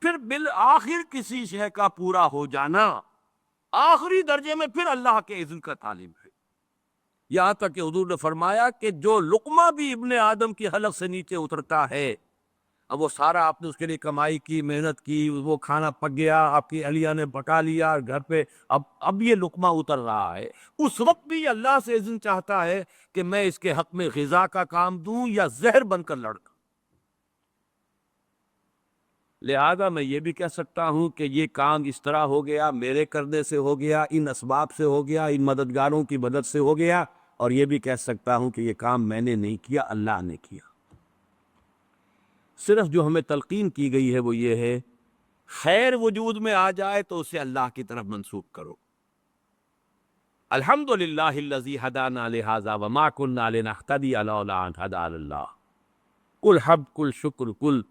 پھر بالآخر کسی شے کا پورا ہو جانا، آخری درجے میں پھر اللہ کے اذن کا تعلیم ہے۔ یہاں تک کہ حضور نے فرمایا کہ جو لقمہ بھی ابن آدم کی حلق سے نیچے اترتا ہے، اب وہ سارا آپ نے اس کے لیے کمائی کی، محنت کی، وہ کھانا پک گیا، آپ کی اہلیہ نے پکا لیا گھر پہ، اب یہ لقمہ اتر رہا ہے، اس وقت بھی اللہ سے اذن چاہتا ہے کہ میں اس کے حق میں غذا کا کام دوں یا زہر بن کر لڑکا۔ لہذا میں یہ بھی کہہ سکتا ہوں کہ یہ کام اس طرح ہو گیا، میرے کرنے سے ہو گیا، ان اسباب سے ہو گیا، ان مددگاروں کی مدد سے ہو گیا، اور یہ بھی کہہ سکتا ہوں کہ یہ کام میں نے نہیں کیا، اللہ نے کیا۔ صرف جو ہمیں تلقین کی گئی ہے وہ یہ ہے، خیر وجود میں آ جائے تو اسے اللہ کی طرف منسوب کرو۔ الحمدللہ الذی ہدانا لہذا وما کنا لنہتدی لولا ان ہدانا اللہ، کل حمد، کل شکر، کل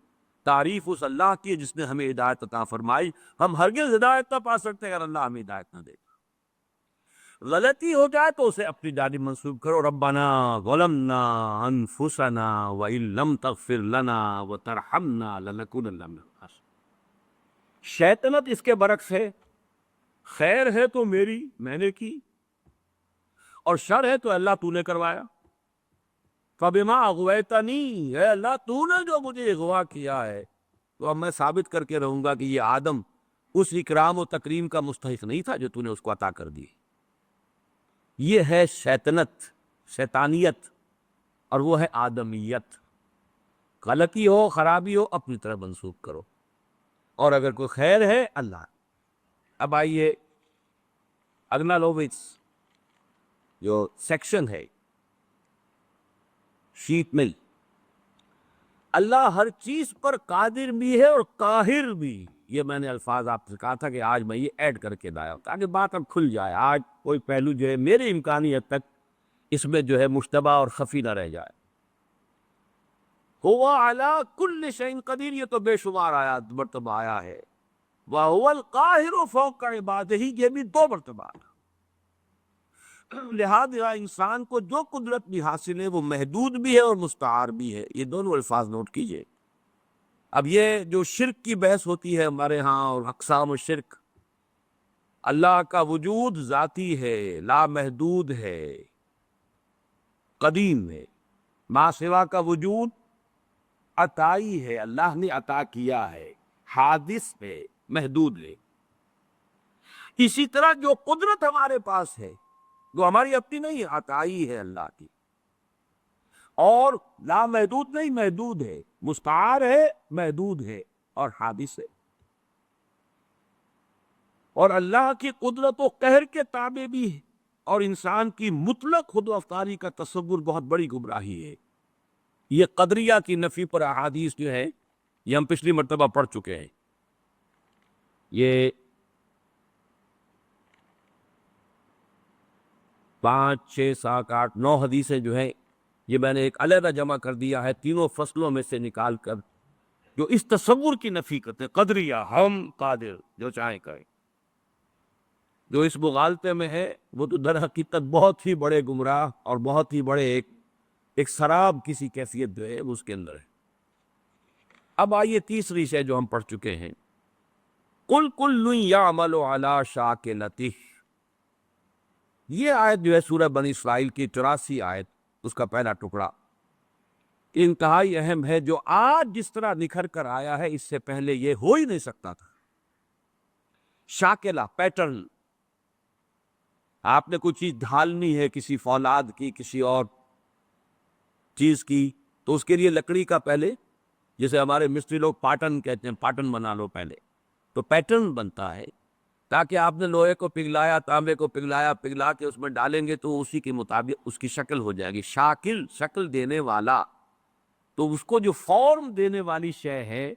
تعریف اس اللہ کی ہے جس نے ہمیں ہدایت عطا فرمائی۔ ہم ہرگز ہدایت نہ پا سکتے اگر اللہ ہمیں ہدایت نہ دے۔ غلطی ہو جائے تو اسے اپنی جانب منسوب کرو، ربنا ظلمنا انفسنا وان لم تغفر لنا وترحمنا لنکونن من الخاسرین۔ شیطنت اس کے برعکس ہے، خیر ہے تو میری، میں نے کی، اور شر ہے تو اللہ تو نے کروایا۔ فبما اغویتنی، اے اللہ تو نے جو مجھے اغوا کیا ہے، تو اب میں ثابت کر کے رہوں گا کہ یہ آدم اس اکرام و تکریم کا مستحق نہیں تھا جو تو نے اس کو عطا کر دی۔ یہ ہے شیطنت، شیطانیت، اور وہ ہے آدمیت۔ غلطی ہو، خرابی ہو، اپنی طرف منسوب کرو، اور اگر کوئی خیر ہے اللہ۔ اب آئیے اگلا لوبس جو سیکشن ہے، شیٹ مل۔ اللہ ہر چیز پر قادر بھی ہے اور قاہر بھی، یہ میں نے الفاظ آپ سے کہا تھا کہ آج میں یہ ایڈ کر کے لایا ہوں تاکہ بات اب کھل جائے، آج کوئی پہلو جو ہے میرے امکانی حد تک اس میں جو ہے مشتبہ اور خفی نہ رہ جائے۔ ہوا علی کل شیء قدیر، یہ تو بے شمار آیات مرتبہ آیا ہے، وَهُوَ الْقَاهِرُ فَوْقَ عِبَادِهِ، یہ بھی 2 مرتبہ آیا۔ لہذا انسان کو جو قدرت بھی حاصل ہے وہ محدود بھی ہے اور مستعار بھی ہے، یہ دونوں الفاظ نوٹ کیجئے۔ اب یہ جو شرک کی بحث ہوتی ہے ہمارے ہاں اور اقسام الشرک، اللہ کا وجود ذاتی ہے، لامحدود ہے، قدیم ہے، ما سوا کا وجود عطائی ہے، اللہ نے عطا کیا ہے، حادث ہے، محدود ہے۔ اسی طرح جو قدرت ہمارے پاس ہے وہ ہماری اپنی نہیں ہے، عطائی ہے اللہ کی، اور لامحدود نہیں، محدود ہے، مستعار ہے، محدود ہے، اور حادث ہے۔ اور اللہ کی قدرت و قہر کے تابع بھی ہے، اور انسان کی مطلق خود و افطاری کا تصور بہت بڑی گمراہی ہے۔ یہ قدریہ کی نفی پر احادیث جو ہے یہ ہم پچھلی مرتبہ پڑھ چکے ہیں، یہ 5 6 7 8 9 حدیثیں جو ہیں یہ میں نے ایک علیحدہ جمع کر دیا ہے تینوں فصلوں میں سے نکال کر، جو اس تصور کی نفی کرتے قدریہ، ہم قادر جو چاہیں کریں. جو اس مغالطے میں ہے وہ تو در حقیقت بہت ہی بڑے گمراہ اور بہت ہی بڑے ایک سراب کسی کیفیت جو ہے اس کے اندر ہے. اب آئیے تیسری شے جو ہم پڑھ چکے ہیں، قُلْ كُلٌّ يَعْمَلُ عَلَىٰ شَاكِلَتِهِ. یہ آیت جو ہے سورہ بنی اسرائیل کی 84 آیت، اس کا پہلا ٹکڑا انتہائی اہم ہے. جو آج جس طرح نکھر کر آیا ہے اس سے پہلے یہ ہو ہی نہیں سکتا تھا. شاکلہ، پیٹرن. آپ نے کوئی چیز ڈھالنی ہے کسی فولاد کی، کسی اور چیز کی، تو اس کے لیے لکڑی کا پہلے، جسے ہمارے مستری لوگ پاٹن کہتے ہیں، پاٹن بنا لو پہلے، تو پیٹرن بنتا ہے. تاکہ آپ نے لوہے کو پگھلایا، تانبے کو پگھلا کے اس میں ڈالیں گے تو اسی کے مطابق اس کی شکل ہو جائے گی. شاکل، شکل دینے والا. تو اس کو جو فارم دینے والی شے ہے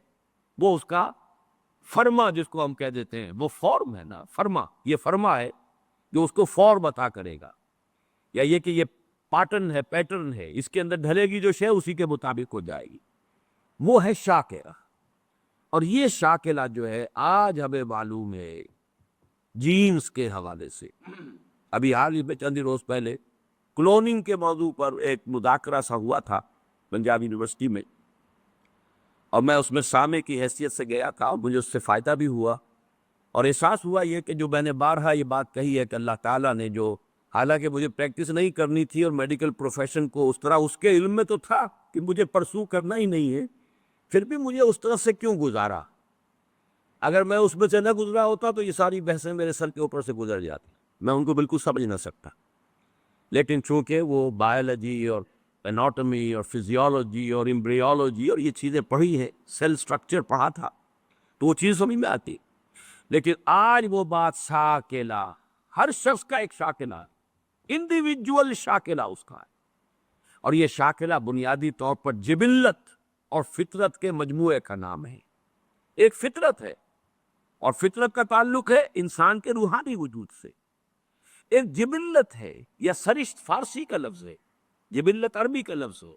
وہ اس کا فرما، جس کو ہم کہہ دیتے ہیں، وہ فارم ہے نا. فرما، یہ فرما ہے جو اس کو فارم عطا کرے گا. یا یہ کہ یہ پاٹن ہے، پیٹرن ہے، اس کے اندر ڈھلے گی جو شے اسی کے مطابق ہو جائے گی. وہ ہے شاکلہ. اور یہ شاکلہ جو ہے آج ہمیں معلوم ہے جینز کے حوالے سے. ابھی حال ہی میں چند روز پہلے کلوننگ کے موضوع پر ایک مذاکرہ سا ہوا تھا پنجاب یونیورسٹی میں، اور میں اس میں سامع کی حیثیت سے گیا تھا، اور مجھے اس سے فائدہ بھی ہوا. اور احساس ہوا یہ کہ جو میں نے بارہا یہ بات کہی ہے کہ اللہ تعالیٰ نے جو، حالانکہ مجھے پریکٹس نہیں کرنی تھی اور میڈیکل پروفیشن کو اس طرح اس کے علم میں تو تھا کہ مجھے پرسو کرنا ہی نہیں ہے، پھر بھی مجھے اس طرح سے کیوں گزارا. اگر میں اس میں سے نہ گزرا ہوتا تو یہ ساری بحثیں میرے سر کے اوپر سے گزر جاتی، میں ان کو بالکل سمجھ نہ سکتا. لیکن چونکہ وہ بایولوجی اور اناٹمی اور فزیولوجی اور امبریولوجی اور یہ چیزیں پڑھی ہیں، سیل سٹرکچر پڑھا تھا، تو وہ چیز سمجھ میں آتی. لیکن آج وہ بات شاکلہ، ہر شخص کا ایک شاکلہ، انڈیویجول شاکلہ اس کا ہے. اور یہ شاکلہ بنیادی طور پر جبلت اور فطرت کے مجموعے کا نام ہے. ایک فطرت ہے، اور فطرت کا تعلق ہے انسان کے روحانی وجود سے. ایک جبلت ہے یا سرشت، فارسی کا لفظ ہے، جبلت عربی کا لفظ ہو،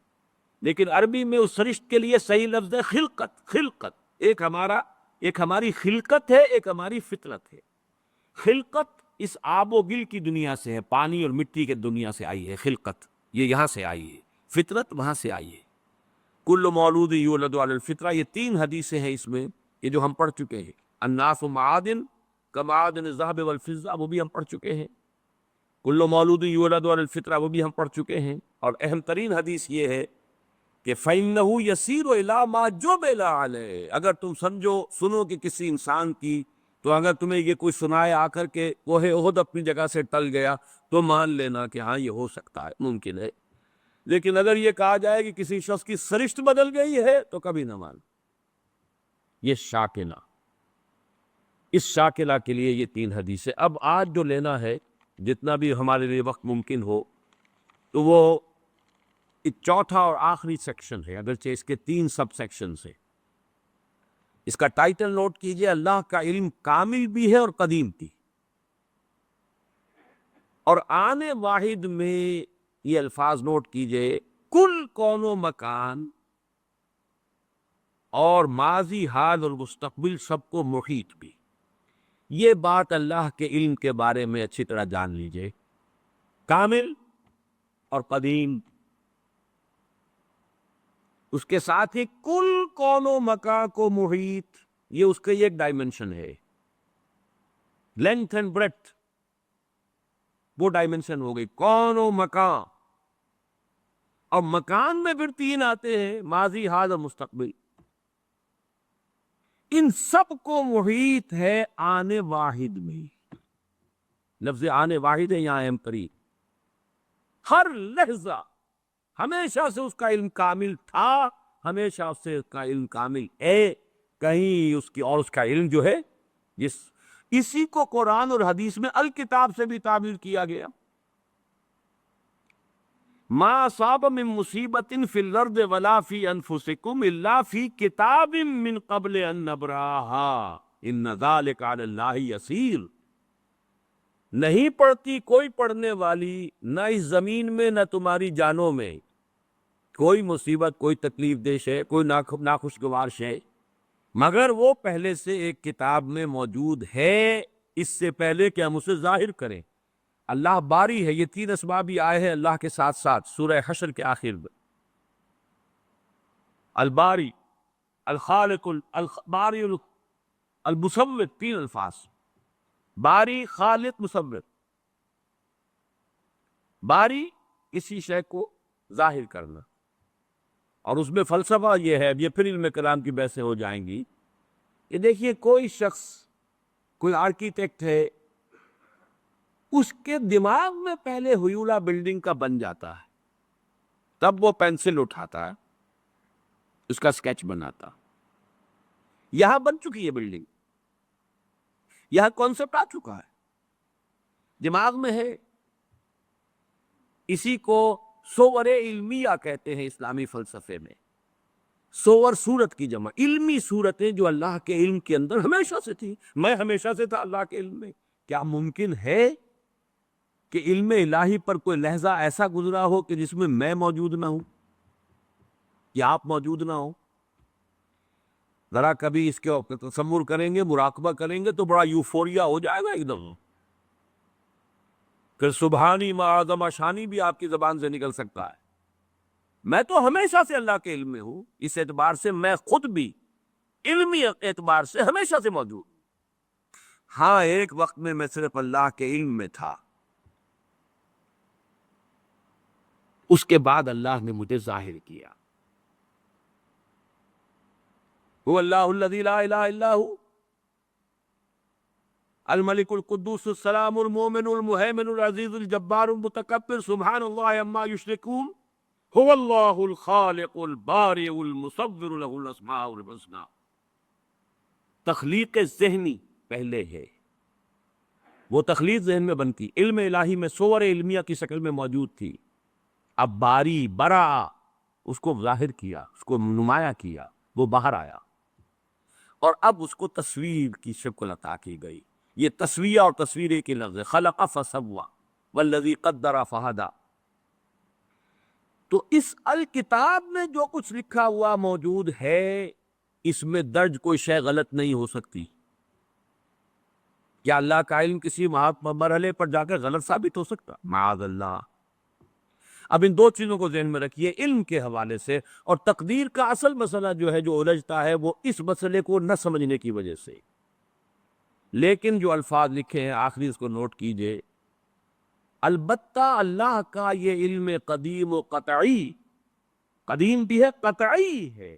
لیکن عربی میں اس سرشت کے لیے صحیح لفظ ہے خلقت. خلقت ایک ہماری خلقت ہے، ایک ہماری فطرت ہے. خلقت اس آب و گل کی دنیا سے ہے، پانی اور مٹی کے دنیا سے آئی ہے. خلقت یہ یہاں سے آئی ہے، فطرت وہاں سے آئی ہے. کل مولود یولد علی الفطرہ، یہ 3 حدیثیں ہیں اس میں، یہ جو ہم پڑھ چکے ہیں. الناس معادن کمعادن الذهب والفضہ، وہ بھی ہم پڑھ چکے ہیں. کل مولود یولد علی الفطرہ، وہ بھی ہم پڑھ چکے ہیں. اور اہم ترین حدیث یہ ہے کہ فَإِنَّهُ يَسِيرُ إِلَىٰ مَا جُبِلَ عَلَيْهِ. اگر تم سنو کہ کسی انسان کی، تو اگر تمہیں یہ کوئی سنائے آ کر کے کوہ احد اپنی جگہ سے ٹل گیا تو مان لینا کہ ہاں یہ ہو سکتا ہے، ممکن ہے. لیکن اگر یہ کہا جائے کہ کسی شخص کی سرشت بدل گئی ہے تو کبھی نہ مان. یہ شاکلہ، اس شاکلہ کے لیے یہ 3 حدیثیں. اب آج جو لینا ہے، جتنا بھی ہمارے لیے وقت ممکن ہو، تو وہ ایک چوتھا اور آخری سیکشن ہے، اگرچہ اس کے 3 سب سیکشنز ہیں. اس کا ٹائٹل نوٹ کیجئے، اللہ کا علم کامل بھی ہے اور قدیم بھی. اور آنے واحد میں یہ الفاظ نوٹ کیجئے، کل کون و مکان اور ماضی، حال اور مستقبل سب کو محیط بھی. یہ بات اللہ کے علم کے بارے میں اچھی طرح جان لیجئے، کامل اور قدیم. اس کے ساتھ ہی کل کون و مکان کو محیط، یہ اس کا ایک ڈائمنشن ہے. لینتھ اینڈ بریتھ، وہ ڈائمنشن ہو گئی کون و مکان. اور مکان میں پھر 3 آتے ہیں، ماضی، حال اور مستقبل. ان سب کو محیط ہے آنے واحد میں. لفظ آنے واحد ہے یہاں اہم ترین. ہر لحظہ ہمیشہ سے اس کا علم کامل تھا، ہمیشہ اس سے اس کا علم کامل ہے. کہیں اس کی، اور اس کا علم جو ہے اسی کو قرآن اور حدیث میں الکتاب سے بھی تعبیر کیا گیا. ما اصاب من مصیبت فی الارض ولا فی انفسکم الا فی کتاب من قبل ان نبرأها ان ذلک علی اللہ یسیر. نہیں پڑتی کوئی پڑھنے والی، نہ اس زمین میں نہ تمہاری جانوں میں، کوئی مصیبت، کوئی تکلیف دہ شے، کوئی ناخوشگوار شے، مگر وہ پہلے سے ایک کتاب میں موجود ہے، اس سے پہلے کہ ہم اسے ظاہر کریں۔ اللہ باری ہے، یہ تین اسباب بھی آئے ہیں اللہ کے ساتھ ساتھ سورہ حشر کے آخر میں۔ الباری، الخالق، الباری، المصور، تین الفاظ، باری، خالق، مصور۔ باری کسی شے کو ظاہر کرنا، اور اس میں فلسفہ یہ ہے، یہ پھر علم کلام کی بحثیں ہو جائیں گی، کہ دیکھیے کوئی شخص، کوئی آرکیٹیکٹ ہے، اس کے دماغ میں پہلے ہیولہ بلڈنگ کا بن جاتا ہے، تب وہ پینسل اٹھاتا ہے، اس کا سکیچ بناتا۔ یہاں بن چکی ہے بلڈنگ، یہاں کانسیپٹ آ چکا ہے، دماغ میں ہے۔ اسی کو صور علمیہ کہتے ہیں اسلامی فلسفے میں۔ صور صورت کی جمع، علمی صورتیں جو اللہ کے علم کے اندر ہمیشہ سے تھی۔ میں ہمیشہ سے تھا اللہ کے علم میں۔ کیا ممکن ہے کہ علم الہی پر کوئی لحظہ ایسا گزرا ہو کہ جس میں میں موجود نہ ہوں یا آپ موجود نہ ہوں؟ ذرا کبھی اس کے تصور کریں گے، مراقبہ کریں گے تو بڑا یوفوریا ہو جائے گا ایک دم، پھر سبحانی معظم شانی بھی آپ کی زبان سے نکل سکتا ہے۔ میں تو ہمیشہ سے اللہ کے علم میں ہوں، اس اعتبار سے میں خود بھی علمی اعتبار سے ہمیشہ سے موجود ہوں۔ ہاں، ایک وقت میں صرف اللہ کے علم میں تھا، اس کے بعد اللہ نے مجھے ظاہر کیا۔ هو اللہ الذی لا الہ الا هو الملک القدوس السلام المؤمن المہیمن العزیز الجبار المتکبر سبحان اللہ عما یشرکون هو اللہ الخالق البارئ المصور له الاسماء الحسنی۔ تخلیق ذہنی پہلے ہے، وہ تخلیق ذہن میں بنتی، علم الہی میں صور علمیہ کی شکل میں موجود تھی، اب باری برا اس کو ظاہر کیا، اس کو نمایاں کیا، وہ باہر آیا، اور اب اس کو تصویر کی شکل عطا کی گئی۔ یہ تصویہ اور تصویر ایک ہی لفظ ہے، خلق فسوی والذی قدر فہدی۔ تو اس الکتاب میں جو کچھ لکھا ہوا موجود ہے، اس میں درج کوئی شے غلط نہیں ہو سکتی۔ کیا اللہ کا علم کسی مرحلے پر جا کر غلط ثابت ہو سکتا؟ معاذ اللہ۔ اب ان دو چیزوں کو ذہن میں رکھیے علم کے حوالے سے، اور تقدیر کا اصل مسئلہ جو ہے جو الجھتا ہے وہ اس مسئلے کو نہ سمجھنے کی وجہ سے۔ لیکن جو الفاظ لکھے ہیں آخری اس کو نوٹ کیجئے، البتہ اللہ کا یہ علم قدیم و قطعی، قدیم بھی ہے، قطعی ہے،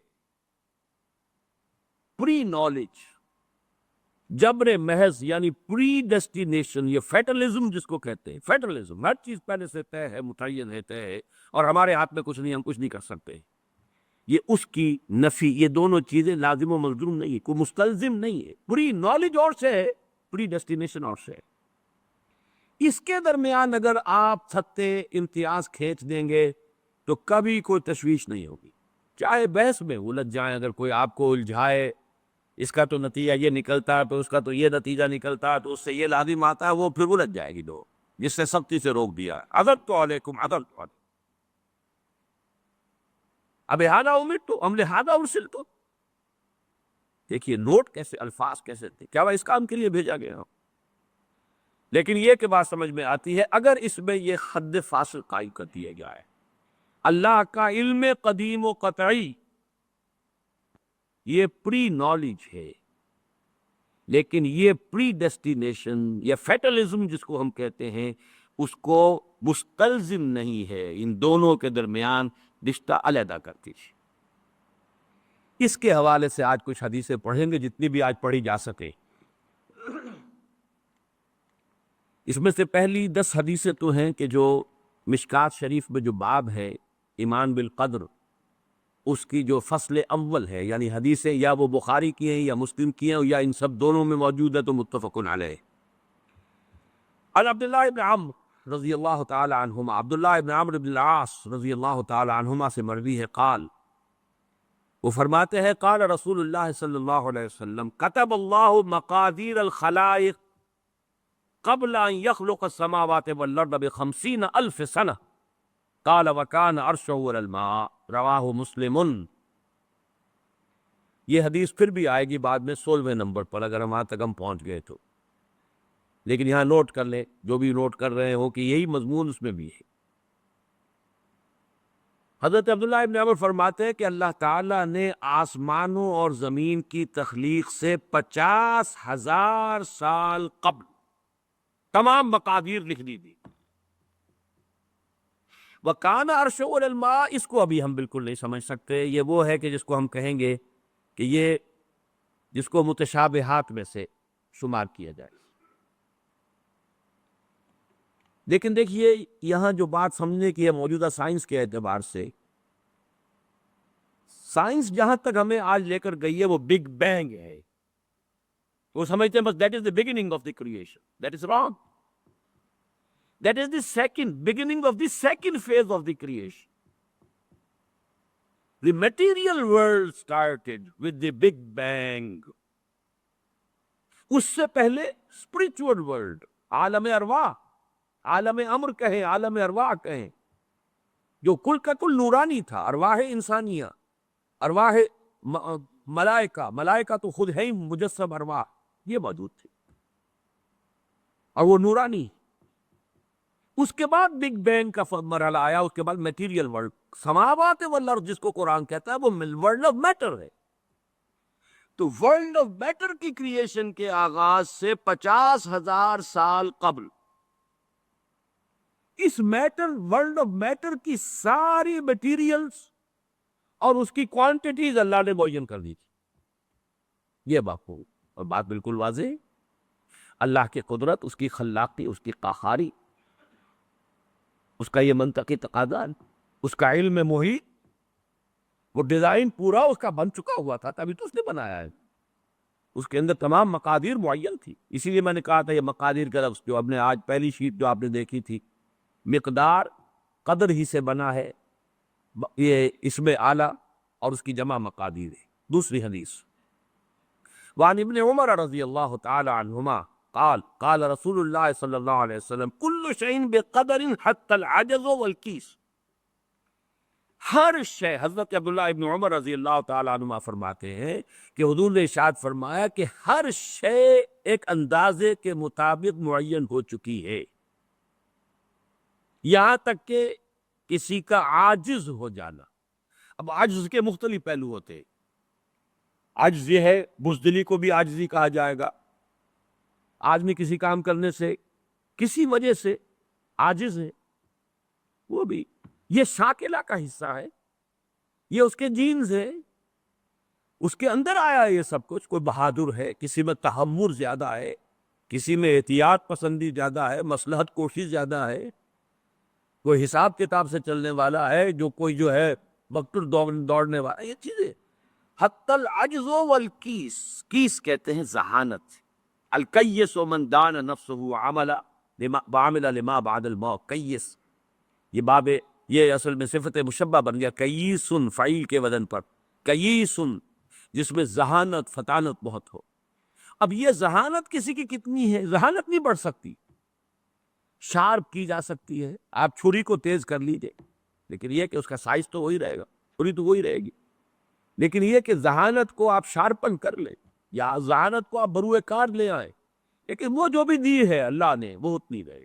پری نالج، جبر محض، یعنی پری ڈیسٹینیشن، یہ فیٹلزم جس کو کہتے ہیں، فیٹلزم، ہر چیز پہلے سے طے ہے، متعین ہے، طے ہے، اور ہمارے ہاتھ میں کچھ نہیں، ہم کچھ نہیں کر سکتے، یہ اس کی نفی، یہ دونوں چیزیں لازم و ملزوم نہیں ہے، کوئی مستلزم نہیں ہے۔ پری نالج اور سے ہے، پری ڈیسٹینیشن اور سے ہے۔ اس کے درمیان اگر آپ ستے امتیاز کھینچ دیں گے تو کبھی کوئی تشویش نہیں ہوگی، چاہے بحث میں الجھ جائیں، اگر کوئی آپ کو الجھائے، اس کا تو نتیجہ یہ نکلتا ہے، تو اس کا تو یہ نتیجہ نکلتا ہے، تو اس سے یہ لازم آتا ہے، وہ پھر الجھ جائے گی دو، جس سے سختی سے روک دیا، عذرت علیکم، عذرت علیکم، اب ہذا امرت ام لہذا ارسلت۔ دیکھیے نوٹ کیسے، الفاظ کیسے تھے، کیا وہ اس کام کے لیے بھیجا گیا ہو؟ لیکن یہ کہ بات سمجھ میں آتی ہے اگر اس میں یہ حد فاصل قائم کر دیا جائے، اللہ کا علم قدیم و قطعی یہ پری نالج ہے، لیکن یہ پری ڈیسٹینیشن یا فیٹلزم جس کو ہم کہتے ہیں اس کو مستلزم نہیں ہے، ان دونوں کے درمیان رشتہ علیحدہ کرتی ہے۔ اس کے حوالے سے آج کچھ حدیثیں پڑھیں گے، جتنی بھی آج پڑھی جا سکے۔ اس میں سے پہلی 10 حدیثیں تو ہیں کہ جو مشکات شریف میں جو باب ہے ایمان بالقدر، اس کی جو فصل اول ہے، یعنی حدیثیں یا وہ بخاری کی ہیں یا مسلم کی ہیں یا ان سب دونوں میں موجود ہے، تو متفق علیہ۔ عن عبداللہ ابن عمرو رضی اللہ تعالی عنہما، عبداللہ ابن عمرو بن العاص رضی اللہ تعالی عنہما سے مروی ہے، قال، وہ فرماتے ہیں قال رسول اللہ صلی اللہ علیہ وسلم کتب اللہ مقادیر الخلائق قبل ان يخلق السماوات والارض ب50,000 سنہ۔ قال وکان عرشہ علی الماء رواہ مسلم. یہ حدیث پھر بھی آئے گی بعد میں 16ویں نمبر پر اگر وہاں تک ہم پہنچ گئے تو، لیکن یہاں نوٹ کر لیں جو بھی نوٹ کر رہے ہو کہ یہی مضمون اس میں بھی ہے. حضرت عبداللہ ابن عمر فرماتے ہیں کہ اللہ تعالیٰ نے آسمانوں اور زمین کی تخلیق سے 50,000 سال قبل تمام مقادیر لکھ دی تھی. وَكَانَ عَرْشُهُ عَلَى الْمَاءِ، اس کو ابھی ہم بالکل نہیں سمجھ سکتے. یہ وہ ہے کہ جس کو ہم کہیں گے کہ یہ جس کو متشابہات میں سے شمار کیا جائے. لیکن دیکھیے یہاں جو بات سمجھنے کی ہے موجودہ سائنس کے اعتبار سے، سائنس جہاں تک ہمیں آج لے کر گئی ہے وہ بگ بینگ ہے. وہ سمجھتے ہیں بس that is the beginning of the creation. That is wrong. That is the second beginning of the second phase of the creation. The material world started with the Big Bang. اس سے پہلے spiritual world، عالم ارواح، عالم امر کہیں، عالم ارواح کہیں، جو کل کا کل نورانی تھا. ارواح انسانیہ، ارواح ملائکہ، ملائکہ تو خود ہے ہی مجسم ارواح، یہ موجود تھی اور وہ نورانی. اس کے بعد بگ بینگ کا مرحلہ آیا. اس کے بعد میٹیریل ورلڈ، سماوات والارض جس کو قرآن کہتا ہے وہ ورلڈ آف میٹر ہے. تو ورلڈ آف میٹر کی کریشن کے آغاز سے 50,000 سال قبل اس میٹر، ورلڈ آف میٹر کی ساری میٹیریلز اور اس کی کوانٹیٹیز اللہ نے معین کر دی تھی. یہ باپو اور بات بالکل واضح ہے. اللہ کی قدرت، اس کی خلاقی، اس کی قہاری، اس کا یہ منطقی تقاضا، اس کا علم محیط، وہ ڈیزائن پورا اس کا بن چکا ہوا تھا تبھی تو اس نے بنایا ہے. اس کے اندر تمام مقادیر معین تھی. اسی لیے میں نے کہا تھا یہ مقادیر کا لفظ جو اب نے آج پہلی شیٹ جو آپ نے دیکھی تھی، مقدار قدر ہی سے بنا ہے، یہ اسم اعلیٰ اور اس کی جمع مقادیر ہے. دوسری حدیث وعن ابن عمر رضی اللہ تعالی عنہما قال قال رسول اللہ صلی اللہ علیہ وسلم کل شیء بقدر حتی العجز والکیس. ہر شے، حضرت عبداللہ ابن عمر رضی اللہ تعالیٰ عنہما فرماتے ہیں کہ حضور نے ارشاد فرمایا کہ ہر شے ایک اندازے کے مطابق معین ہو چکی ہے، یہاں تک کہ کسی کا عاجز ہو جانا. اب عجز کے مختلف پہلو ہوتے ہیں. عجز یہ ہے، بزدلی کو بھی عاجزی کہا جائے گا. آدمی کسی کام کرنے سے کسی وجہ سے عاجز ہے، وہ بھی یہ شاکلہ کا حصہ ہے، یہ اس کے جینز ہے، اس کے اندر آیا ہے یہ سب کچھ. کوئی بہادر ہے، کسی میں تحمل زیادہ ہے، کسی میں احتیاط پسندی زیادہ ہے، مصلحت کوشش زیادہ ہے، کوئی حساب کتاب سے چلنے والا ہے، جو کوئی جو ہے مقتل دوڑنے والا. یہ چیزیں حتی العجز والکیس، کیس کہتے ہیں ذہانت. الکیس من دان نفسه وعمل لما بعد الموت. کیس یہ باب، یہ اصل میں صفت مشبہ بن گیا. کیسن فعیل کے وزن پر، کیسن جس میں ذہانت، فطانت بہت ہو. اب یہ ذہانت کسی کی کتنی ہے؟ ذہانت نہیں بڑھ سکتی، شارپ کی جا سکتی ہے. آپ چھری کو تیز کر لیجئے لیکن یہ کہ اس کا سائز تو وہی رہے گا، چھری تو وہی رہے گی. لیکن یہ کہ ذہانت کو آپ شارپن کر لیں یا ذہانت کو آپ بروئے کار لے آئیں، لیکن وہ جو بھی دی ہے اللہ نے وہ اتنی رہے گی،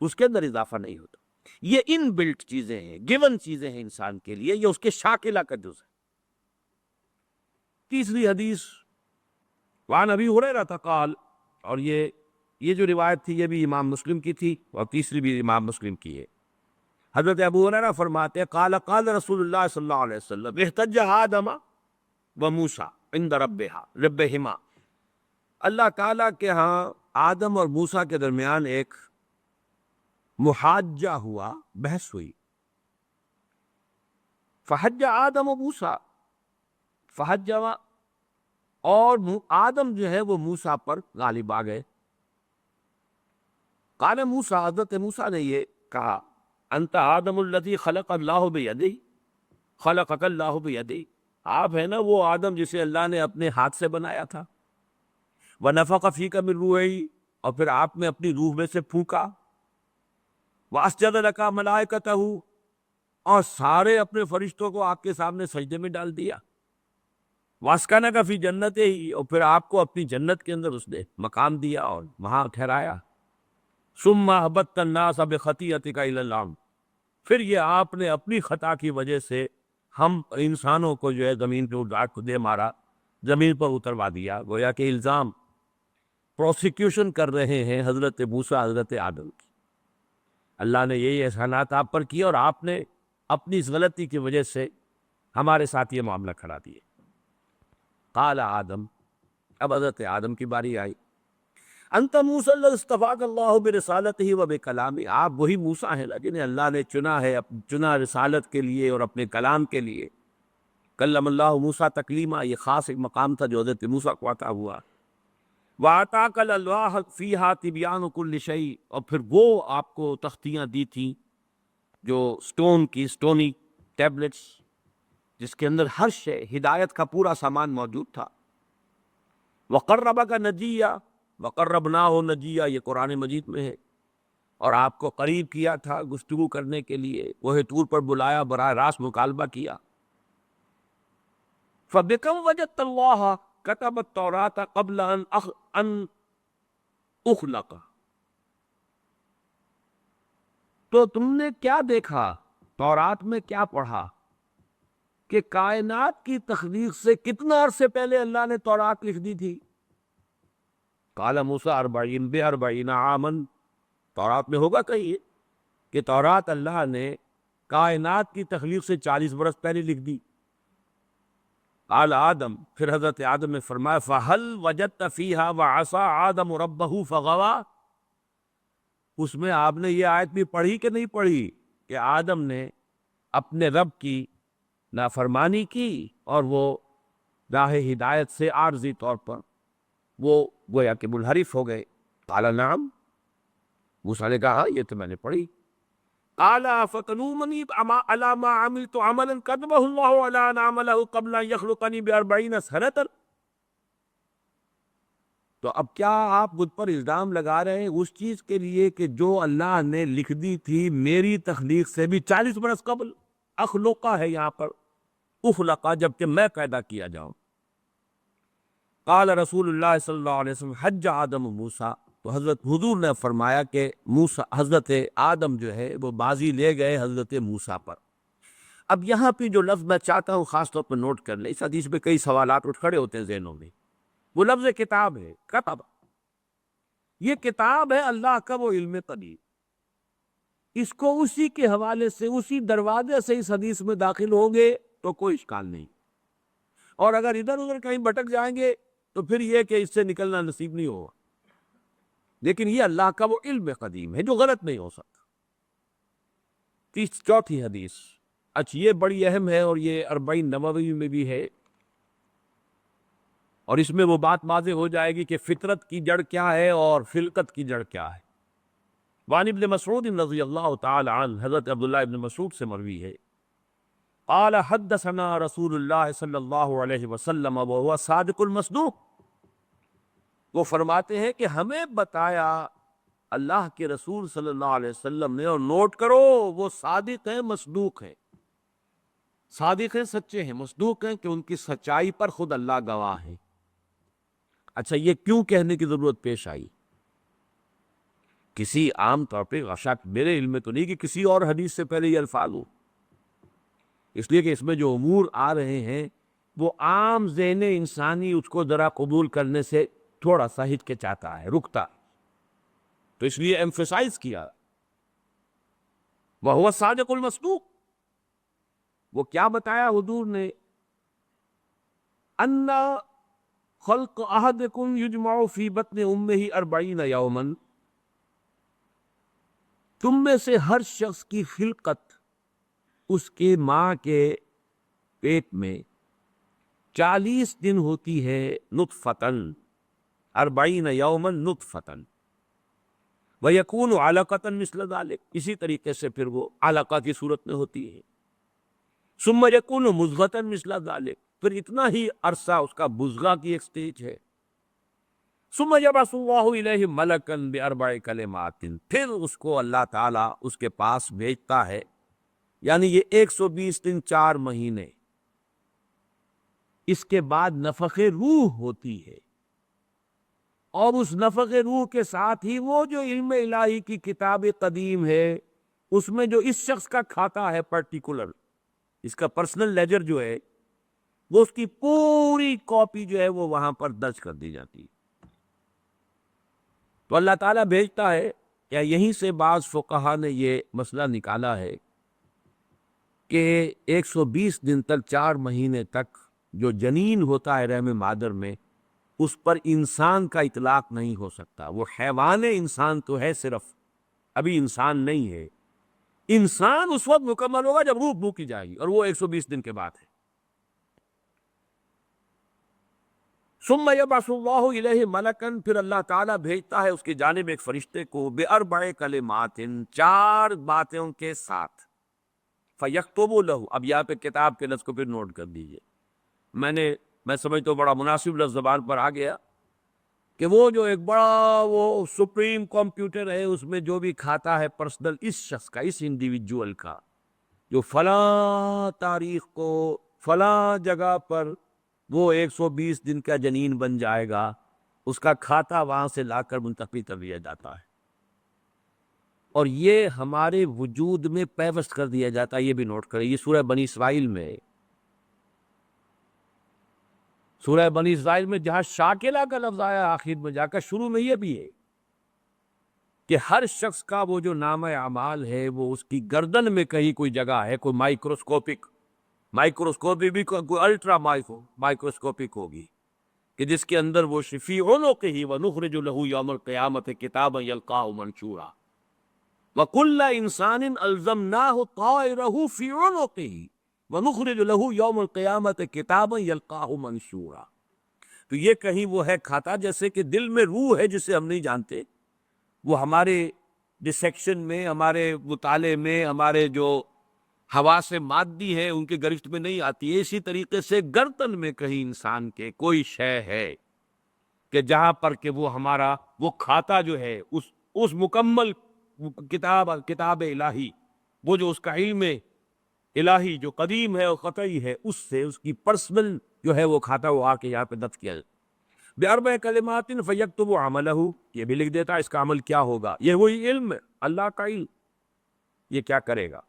اس کے اندر اضافہ نہیں ہوتا. یہ ان بلٹ چیزیں ہیں، گیون چیزیں ہیں انسان کے لیے، یہ اس کے شاکلہ کا جز ہے. تیسری حدیث وعن ابی ہریرہ قال، اور یہ جو روایت تھی یہ بھی امام مسلم کی تھی اور تیسری بھی امام مسلم کی ہے. حضرت ابو ہریرہ فرماتے ہیں قال قال رسول اللہ صلی اللہ علیہ وسلم احتج آدم و موسیٰ عند ربہما. اللہ تعالیٰ کے ہاں آدم اور موسیٰ کے درمیان ایک محاجہ ہوا، بحث ہوئی. فحج آدم و موسیٰ، فحج، اور آدم جو ہے وہ موسیٰ پر غالب آ گئے. قال موسیٰ، حضرت موسیٰ نے یہ کہا انت آدم الذی خلق اللہ بیدہ، خلقک اللہ بیدہ، آپ ہیں نا وہ آدم جسے اللہ نے اپنے ہاتھ سے بنایا تھا. وَنَفَخَ فِيكَ مِن رُوحِهِ، اور پھر آپ میں اپنی روح میں سے پھونکا. وَأَسْجَدَ لَكَ مَلَائِكَتَهُ، اور سارے اپنے فرشتوں کو آپ کے سامنے سجدے میں ڈال دیا۔ وَأَسْكَنَكَ فِي جَنَّتِهِ، اور پھر آپ کو اپنی جنت کے اندر اس نے مقام دیا اور وہاں ٹھہرایا۔ ثُمَّ أَهْبَطْتَ النَّاسَ بِخَطِيئَتِكَ إِلَى الْأَرْضِ، پھر یہ آپ نے اپنی خطا کی وجہ سے ہم انسانوں کو جو ہے زمین پہ اٹھا دے مارا، زمین پر اتروا دیا۔ گویا کہ الزام پروسیکیوشن کر رہے ہیں حضرت موسیٰ حضرت آدم کی۔ اللہ نے یہی احسانات آپ پر کیے اور آپ نے اپنی اس غلطی کی وجہ سے ہمارے ساتھ یہ معاملہ کھڑا دیے۔ قال آدم، اب حضرت آدم کی باری آئی۔ انت موسیٰ الذی اصطفاک اللہ برسالتہ و بکلامہ، آپ وہی موسیٰ ہیں جنہیں اللہ نے چنا ہے، چنا رسالت کے لیے اور اپنے کلام کے لیے۔ کلم اللہ موسیٰ تکلیما، یہ خاص ایک مقام تھا جو حضرت موسیٰ کو عطا ہوا۔ وَآتَاكَ الْأَلْوَاحَ فِيهَا تِبْيَانُ كُلِّ شَيْءٍ، اور پھر وہ آپ کو تختیاں دی تھیں جو سٹون کی، سٹونی ٹیبلٹس، جس کے اندر ہر شے، ہدایت کا پورا سامان موجود تھا۔ وَقَرَّبَكَ نَجِيًّا وَقَرَّبْنَاهُ نَجِيًّا، یہ قرآن مجید میں ہے، اور آپ کو قریب کیا تھا گفتگو کرنے کے لیے، کوہ طور پر بلایا، براہ راست مکالمہ کیا۔ فَبِكَمْ وَجَدْتَ اللَّهَ كَتَبَ التَّوْرَاةَ قَبْلَ أَنْ أُخْلَقَ، تو تم نے کیا دیکھا، تورات میں کیا پڑھا کہ کائنات کی تخلیق سے کتنا عرصے پہلے اللہ نے تورات لکھ دی تھی؟ قال موسیٰ 40 ب40 عاما، تورات میں ہوگا کہیں کہ تورات اللہ نے کائنات کی تخلیق سے 40 برس پہلے لکھ دی۔ قال آدم، پھر حضرت آدم نے فرمایا فَهَلْ وَجَدْتَ فِيهَا وَعَصَىٰ آدَمُ رَبَّهُ فَغَوَىٰ، اس میں آپ نے یہ آیت بھی پڑھی کہ نہیں پڑھی کہ آدم نے اپنے رب کی نافرمانی کی اور وہ راہ ہدایت سے عارضی طور پر وہ گویا کہ منحرف ہو گئے؟ قال نعم، موسیٰ نے کہا یہ تو میں نے پڑھی۔ قال فَتَلُومُنِي عَلَىٰ مَا عَمِلْتُ عَمَلًا كَتَبَهُ اللَّهُ عَلَىٰ أَنْ أَعْمَلَهُ قَبْلَ أَنْ يَخْلُقَنِي ب40 سَنَةً، تو اب کیا آپ مجھ پر الزام لگا رہے ہیں اس چیز کے لیے کہ جو اللہ نے لکھ دی تھی میری تخلیق سے بھی 40 برس قبل؟ اخلقہ ہے یہاں پر، اخلقہ، جبکہ میں پیدا کیا جاؤں۔ قال رسول اللہ صلی اللہ علیہ وسلم حج آدم موسیٰ، تو حضرت حضور نے فرمایا کہ حضرت آدم جو ہے وہ بازی لے گئے حضرت موسیٰ پر۔ اب یہاں پہ جو لفظ میں چاہتا ہوں خاص طور پر نوٹ کر لیں، اس حدیث پہ کئی سوالات اٹھ کھڑے ہوتے ہیں ذہنوں میں۔ وہ لفظ کتاب ہے، کتب، یہ کتاب ہے اللہ کا وہ علم قدیم، اس کو اسی کے حوالے سے، اسی دروازے سے اس حدیث میں داخل ہوں گے تو کوئی اشکال نہیں، اور اگر ادھر ادھر کہیں بھٹک جائیں گے تو پھر یہ کہ اس سے نکلنا نصیب نہیں ہوگا۔ لیکن یہ اللہ کا وہ علم قدیم ہے جو غلط نہیں ہو سکتا۔ چوتھی حدیث، اچھا یہ بڑی اہم ہے اور یہ 40 نووی میں بھی ہے، اور اس میں وہ بات واضح ہو جائے گی کہ فطرت کی جڑ کیا ہے اور خلقت کی جڑ کیا ہے۔ وعن ابن مسعود رضی اللہ تعالی عنہ، حضرت عبداللہ ابن مسعود سے مروی ہے، قال حدثنا رسول اللہ صلی اللہ علیہ وسلم وهو صادق المصدوق، وہ فرماتے ہیں کہ ہمیں بتایا اللہ کے رسول صلی اللہ علیہ وسلم نے، اور نوٹ کرو وہ صادق ہیں، مصدوق ہیں، صادق ہیں سچے ہیں، مصدوق ہیں کہ ان کی سچائی پر خود اللہ گواہ ہے۔ اچھا یہ کیوں کہنے کی ضرورت پیش آئی؟ کسی عام طور پہ شاید میرے علم میں تو نہیں کہ کسی اور حدیث سے پہلے یہ الفاظ ہو، اس لیے کہ اس میں جو امور آ رہے ہیں وہ عام ذہن انسانی اس کو ذرا قبول کرنے سے تھوڑا سا ہچکچاتا ہے، رکتا، تو اس لیے ایمفیسائز کیا وَهُوَ الصَّادِقُ الْمَصْدُوقُ۔ وہ کیا بتایا حضور نے؟ أَنَّ خلق احدکم یجمع فی بطن امہ 40 یوما، تم میں سے ہر شخص کی خلقت اس کے ماں کے پیٹ میں 40 دن ہوتی ہے، نطفتن، 40 یوما نطفتن، ویکون علقۃ مثل ذلک، اسی طریقے سے پھر وہ علقہ کی صورت میں ہوتی ہے، ثم یکون مضغۃ مثل ذلک، پھر اتنا ہی عرصہ اس کا مضغہ کی ایک سٹیج ہے، ثم یبعث اللہ الیہ ملکا باربع کلمات، پھر اس کو اللہ تعالیٰ اس کے پاس بھیجتا ہے، یعنی یہ 120 دن 4 مہینے، اس کے بعد نفخ روح ہوتی ہے، اور اس نفخ روح کے ساتھ ہی وہ جو علم الہی کی کتاب قدیم ہے اس میں جو اس شخص کا کھاتا ہے پرٹیکولر، اس کا پرسنل لیجر جو ہے، وہ اس کی پوری کاپی جو ہے وہ وہاں پر درج کر دی جاتی ہے۔ تو اللہ تعالیٰ بھیجتا ہے، یا یہیں سے بعض فقہا نے یہ مسئلہ نکالا ہے کہ 120 دن تک 4 مہینے تک جو جنین ہوتا ہے رحم مادر میں، اس پر انسان کا اطلاق نہیں ہو سکتا۔ وہ حیوان انسان تو ہے صرف، ابھی انسان نہیں ہے۔ انسان اس وقت مکمل ہوگا جب روح پھونکی جائے گی، اور وہ 120 دن کے بعد ہے۔ ثم یبعث اللہ الیہ ملکا، پھر اللہ تعالیٰ بھیجتا ہے اس کی جانب ایک فرشتے کو، باربع کلمات، 4 باتوں کے ساتھ، فیکتب لہ، اب یہاں پہ کتاب کے لفظ کو پھر نوٹ کر دیجئے، میں سمجھتا ہوں بڑا مناسب لفظ زبان پر آ گیا کہ وہ جو ایک بڑا وہ سپریم کمپیوٹر ہے، اس میں جو بھی کھاتا ہے پرسنل اس شخص کا، اس انڈیویجول کا، جو فلاں تاریخ کو فلاں جگہ پر وہ 120 دن کا جنین بن جائے گا، اس کا کھاتا وہاں سے لا کر منتقل کر دیا جاتا ہے، اور یہ ہمارے وجود میں پیوست کر دیا جاتا ہے۔ یہ بھی نوٹ کریں، یہ سورہ بنی اسرائیل میں، سورہ بنی اسرائیل میں جہاں شاکلہ کا لفظ آیا آخر میں جا کر، شروع میں یہ بھی ہے کہ ہر شخص کا وہ جو نامہ اعمال ہے وہ اس کی گردن میں کہیں کوئی جگہ ہے، کوئی مائکروسکوپی بھی کوئی الٹرا مائکروسکوپک ہوگی، کہ جس کے اندر وہ فی عنقہ ونخرج لہ یوم القیامۃ کتابا یلقاہ منشورا وکل انسان الزمناہ طائرہ فی عنقہ وَنُخْرِجُ لَهُ يَوْمَ الْقِيَامَةِ كِتَابًا يَلْقَاهُ مَنشُورًا۔ تو یہ کہیں وہ ہے کھاتا، جیسے کہ دل میں روح ہے جسے ہم نہیں جانتے، وہ ہمارے ڈسیکشن میں، ہمارے مطالعے میں، ہمارے جو حواس مادی ہے ان کے گرفت میں نہیں آتی ہے۔ اسی طریقے سے گردن میں کہیں انسان کے کوئی شے ہے کہ جہاں پر کہ وہ ہمارا وہ کھاتا جو ہے اس مکمل کتاب الہی، وہ جو اس کا علم الہی جو قدیم ہے اور قطعی ہے، اس سے اس کی پرسنل جو ہے وہ کھاتا وہ آ کے یہاں پہ دفن کیا جائے۔ باربع کلمات فیکتب عملہ، یہ بھی لکھ دیتا ہے اس کا عمل کیا ہوگا، یہ وہی علم ہے، اللہ کا علم، یہ کیا کرے گا،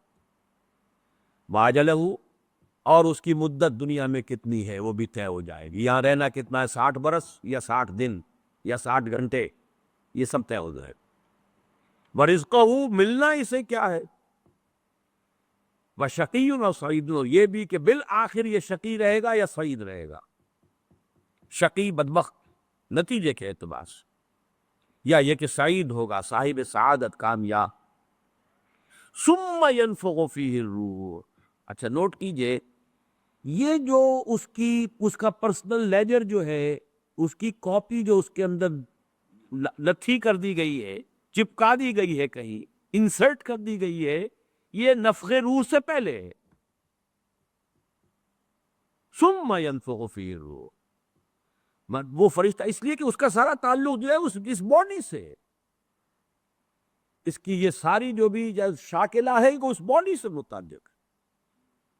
واجلہ، اور اس کی مدت دنیا میں کتنی ہے وہ بھی طے ہو جائے گی، یہاں رہنا کتنا ہے، 60 برس یا 60 دن یا 60 گھنٹے، یہ سب طے ہو جائے گا۔ ورزقہ، ملنا اسے کیا ہے، وشقی و سعید، یہ بھی کہ بالآخر یہ شقی رہے گا یا سعید رہے گا، شقی بدبخت نتیجے کے اعتبار سے، یا یہ کہ سعید ہوگا صاحب سعادت کامیاب۔ ثم ينفخ فیہ الروح، اچھا نوٹ کیجئے، یہ جو اس کا پرسنل لیجر جو ہے، اس کی کاپی جو اس کے اندر لتھی کر دی گئی ہے، چپکا دی گئی ہے، کہیں انسرٹ کر دی گئی ہے، یہ نفخ روح سے پہلے ہے۔ ثم ينفخ فیہ الروح، وہ فرشتہ اس لیے کہ اس کا سارا تعلق جو ہے اس باڈی سے، اس کی یہ ساری جو بھی شاکلہ ہے وہ اس باڈی سے متعلق ہے۔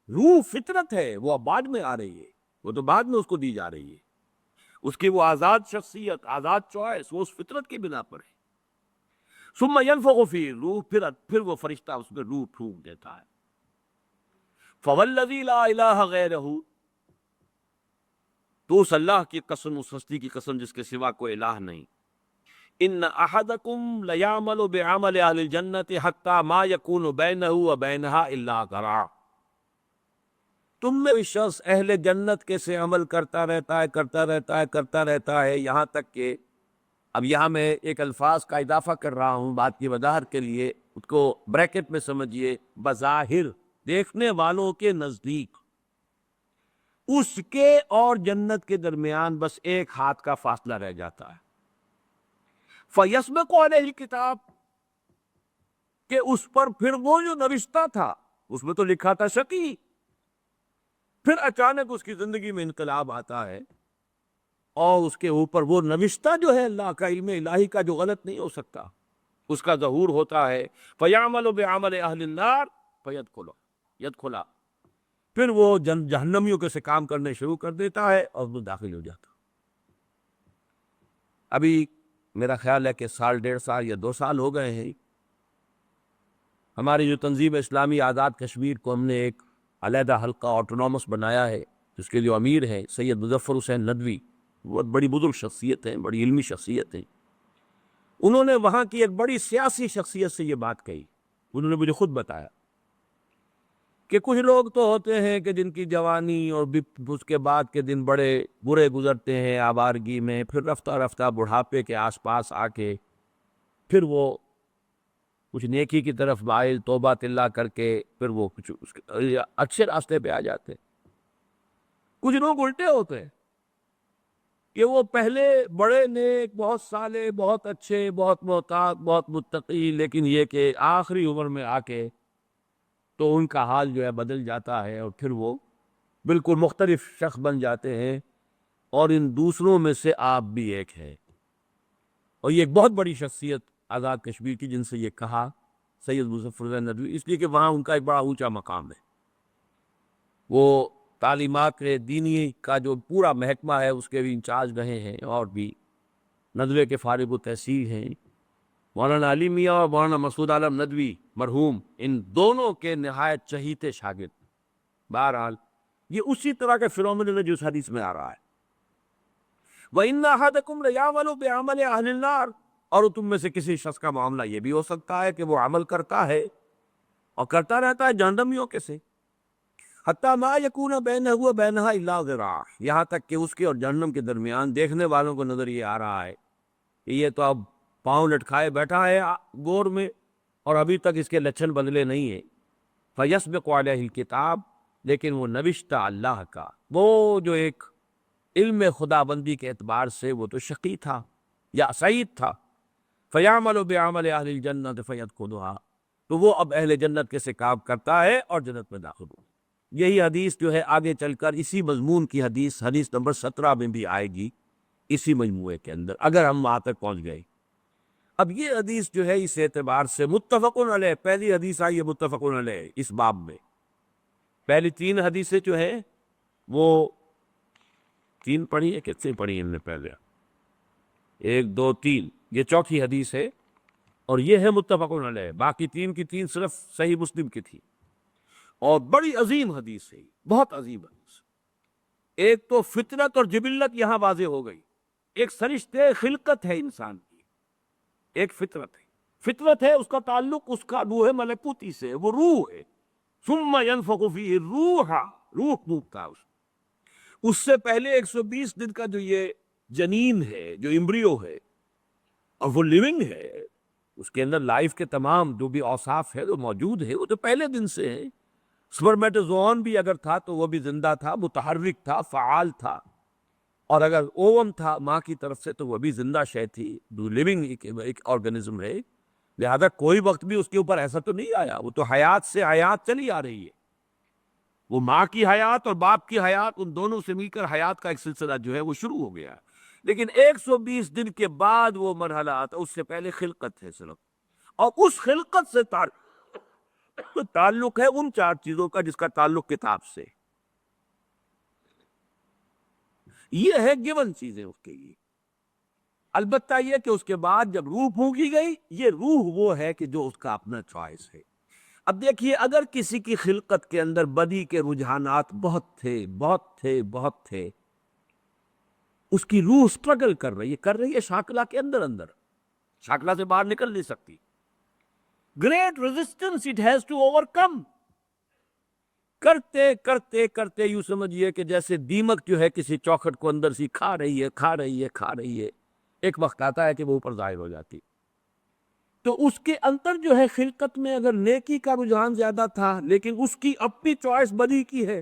روح فطرت ہے، وہ بعد میں آ رہی ہے، وہ تو بعد میں اس کو دی جا رہی ہے، اس کی وہ آزاد شخصیت، آزاد چوائس، وہ اس فطرت کی بنا پر ہے۔ ثم ينفخ فیہ الروح، پھر وہ فرشتہ اس میں روح پھونک دیتا ہے۔ فوالذی لا الہ غیرہ، تو اس اللہ کی قسم، اس ہستی کی قسم جس کے سوا کوئی الہ نہیں، ان احدکم لیعمل بعمل اہل الجنۃ حتی ما یکون بینہ وبینہا الا ذراع، تم میں شخص اہل جنت کے سے عمل کرتا رہتا ہے یہاں تک کہ، اب یہاں میں ایک الفاظ کا اضافہ کر رہا ہوں بات کی وضاحت کے لیے، اس کو بریکٹ میں سمجھیے، بظاہر دیکھنے والوں کے نزدیک اس کے اور جنت کے درمیان بس ایک ہاتھ کا فاصلہ رہ جاتا ہے۔ فَيَسْبِقُ عَلَيْهِ الْكِتَابُ، کہ اس پر پھر وہ جو نوشتہ تھا، اس میں تو لکھا تھا شقی، پھر اچانک اس کی زندگی میں انقلاب آتا ہے اور اس کے اوپر وہ نوشتہ جو ہے اللہ کا علم الہی کا جو غلط نہیں ہو سکتا، اس کا ظہور ہوتا ہے۔ فَيَعْمَلُ بِعَمَلِ أَهْلِ النَّارِ يَدْخُلَ، پھر وہ جہنمیوں کے سے کام کرنے شروع کر دیتا ہے اور وہ داخل ہو جاتا۔ ابھی میرا خیال ہے کہ سال 1.5 یا 2 سال ہو گئے ہیں، ہماری جو تنظیم اسلامی آزاد کشمیر کو ہم نے ایک علیحدہ حلقہ آٹونومس بنایا ہے، جس کے جو امیر ہیں سید مظفر حسین ندوی، بہت بڑی بزرگ شخصیت ہیں، بڑی علمی شخصیت ہیں۔ انہوں نے وہاں کی ایک بڑی سیاسی شخصیت سے یہ بات کہی، انہوں نے مجھے خود بتایا کہ کچھ لوگ تو ہوتے ہیں کہ جن کی جوانی اور اس کے بعد کے دن بڑے برے گزرتے ہیں آوارگی میں، پھر رفتہ رفتہ بڑھاپے کے آس پاس آ کے پھر وہ کچھ نیکی کی طرف مائل، توبہ اللہ کر کے پھر وہ کچھ اچھے راستے پہ آ جاتے ہیں۔ کچھ لوگ الٹے ہوتے ہیں کہ وہ پہلے بڑے نیک، بہت صالح، بہت اچھے، بہت محتاط، بہت متقی، لیکن یہ کہ آخری عمر میں آ کے تو ان کا حال جو ہے بدل جاتا ہے اور پھر وہ بالکل مختلف شخص بن جاتے ہیں، اور ان دوسروں میں سے آپ بھی ایک ہیں۔ اور یہ ایک بہت بڑی شخصیت آزاد کشمیر کی، جن سے یہ کہا سید مظفر حسین ندوی، اس لیے کہ وہاں ان کا ایک بڑا اونچا مقام ہے۔ وہ تعلیمات دینی کا جو پورا محکمہ ہے اس کے بھی انچارج رہے ہیں، اور بھی ندوے کے فارغ التحصیل ہیں۔ مولانا علی میاں اور مولانا مسعود عالم ندوی مرحوم، ان دونوں کے نہایت چہیتے شاگرد۔ بہرحال یہ اسی طرح کے فنومینن ہے جو اس حدیث میں آ رہا ہے۔ وَإِنَّ أَحَدَكُمْ لَيَعْمَلُ بِعَمَلِ أَهْلِ النَّارِ، اور تم میں سے کسی شخص کا معاملہ یہ بھی ہو سکتا ہے کہ وہ عمل کرتا ہے اور کرتا رہتا ہے جہنمیوں کے سے، حتیٰ ما یکون بینہ و بینہا الا ذراع، یہاں تک کہ اس کے اور جہنم کے درمیان دیکھنے والوں کو نظر یہ آ رہا ہے کہ یہ تو اب پاؤں لٹکائے بیٹھا ہے گور میں، اور ابھی تک اس کے لچھن بدلے نہیں ہیں۔ فیسبق علیہ الکتاب، لیکن وہ نوشتہ اللہ کا، وہ جو ایک علم خدا بندی کے اعتبار سے وہ تو شقی تھا یا سعید تھا۔ فیعمل بعمل اہل الجنۃ فیدخلھا، تو وہ اب اہل جنت کے سے کام کرتا ہے اور جنت میں داخل ہو۔ یہی حدیث جو ہے آگے چل کر اسی مضمون کی حدیث نمبر 17 میں بھی آئے گی، اسی مجموعے کے اندر، اگر ہم وہاں تک پہنچ گئے۔ اب یہ حدیث جو ہے اس اعتبار سے متفق علیہ، پہلی حدیث آئی ہے متفق علیہ اس باب میں۔ پہلی 3 حدیثیں جو ہیں وہ 3 پڑھی ہے، کتنی پڑھی ہم نے پہلے؟ 1 2 3، یہ چوتھی حدیث ہے، اور یہ ہے متفق علیہ۔ باقی 3 کی 3 صرف صحیح مسلم کی تھی، اور بڑی عظیم حدیث ہے، بہت عظیم حدیث۔ ایک تو فطرت اور جبلت یہاں واضح ہو گئی، ایک سرشتے خلقت ہے انسان کی، ایک فطرت ہے۔ فطرت ہے، اس کا تعلق اس کا روح ملکوتی سے، وہ روح ہے۔ ثم ينفخ فیہ الروح، روح پھونکتا ہے اس سے پہلے 120 دن کا جو یہ جنین ہے، جو امبریو ہے، اور وہ لیونگ ہے، اس کے اندر لائف کے تمام جو بھی اوصاف ہے وہ موجود ہے، وہ تو پہلے دن سے ہے۔ سپرمیٹوزوون بھی اگر تھا تو وہ بھی زندہ تھا، متحرک تھا، فعال تھا، اور اگر اوم تھا ماں کی طرف سے تو وہ بھی زندہ شے تھی، جو لیونگ ایک آرگنزم ہے۔ لہذا کوئی وقت بھی اس کے اوپر ایسا تو نہیں آیا، وہ تو حیات سے حیات چلی آ رہی ہے۔ وہ ماں کی حیات اور باپ کی حیات، ان دونوں سے مل کر حیات کا ایک سلسلہ جو ہے وہ شروع ہو گیا، لیکن 120 دن کے بعد وہ مرحلہ آتا، اس سے پہلے خلقت ہے صرف، اور اس خلقت سے تعلق ہے ان 4 چیزوں کا جس کا تعلق کتاب سے۔ یہ ہے گیون چیزیں اس کے لیے۔ البتہ یہ کہ اس کے بعد جب روح پھونکی گئی، یہ روح وہ ہے کہ جو اس کا اپنا چوائس ہے۔ اب دیکھیے، اگر کسی کی خلقت کے اندر بدی کے رجحانات بہت تھے، اس کی روح سٹرگل کر رہی ہے شاکلہ کے اندر شاکلہ سے باہر نکل نہیں سکتی۔ Great resistance it has to overcome, کرتے یوں سمجھیے کہ جیسے دیمک جو ہے کسی چوکھٹ کو اندر سے کھا رہی ہے، ایک وقت آتا ہے کہ وہ اوپر ظاہر ہو جاتی۔ تو اس کے اندر جو ہے خلقت میں اگر نیکی کا رجحان زیادہ تھا، لیکن اس کی اپنی چوائس بدی کی ہے،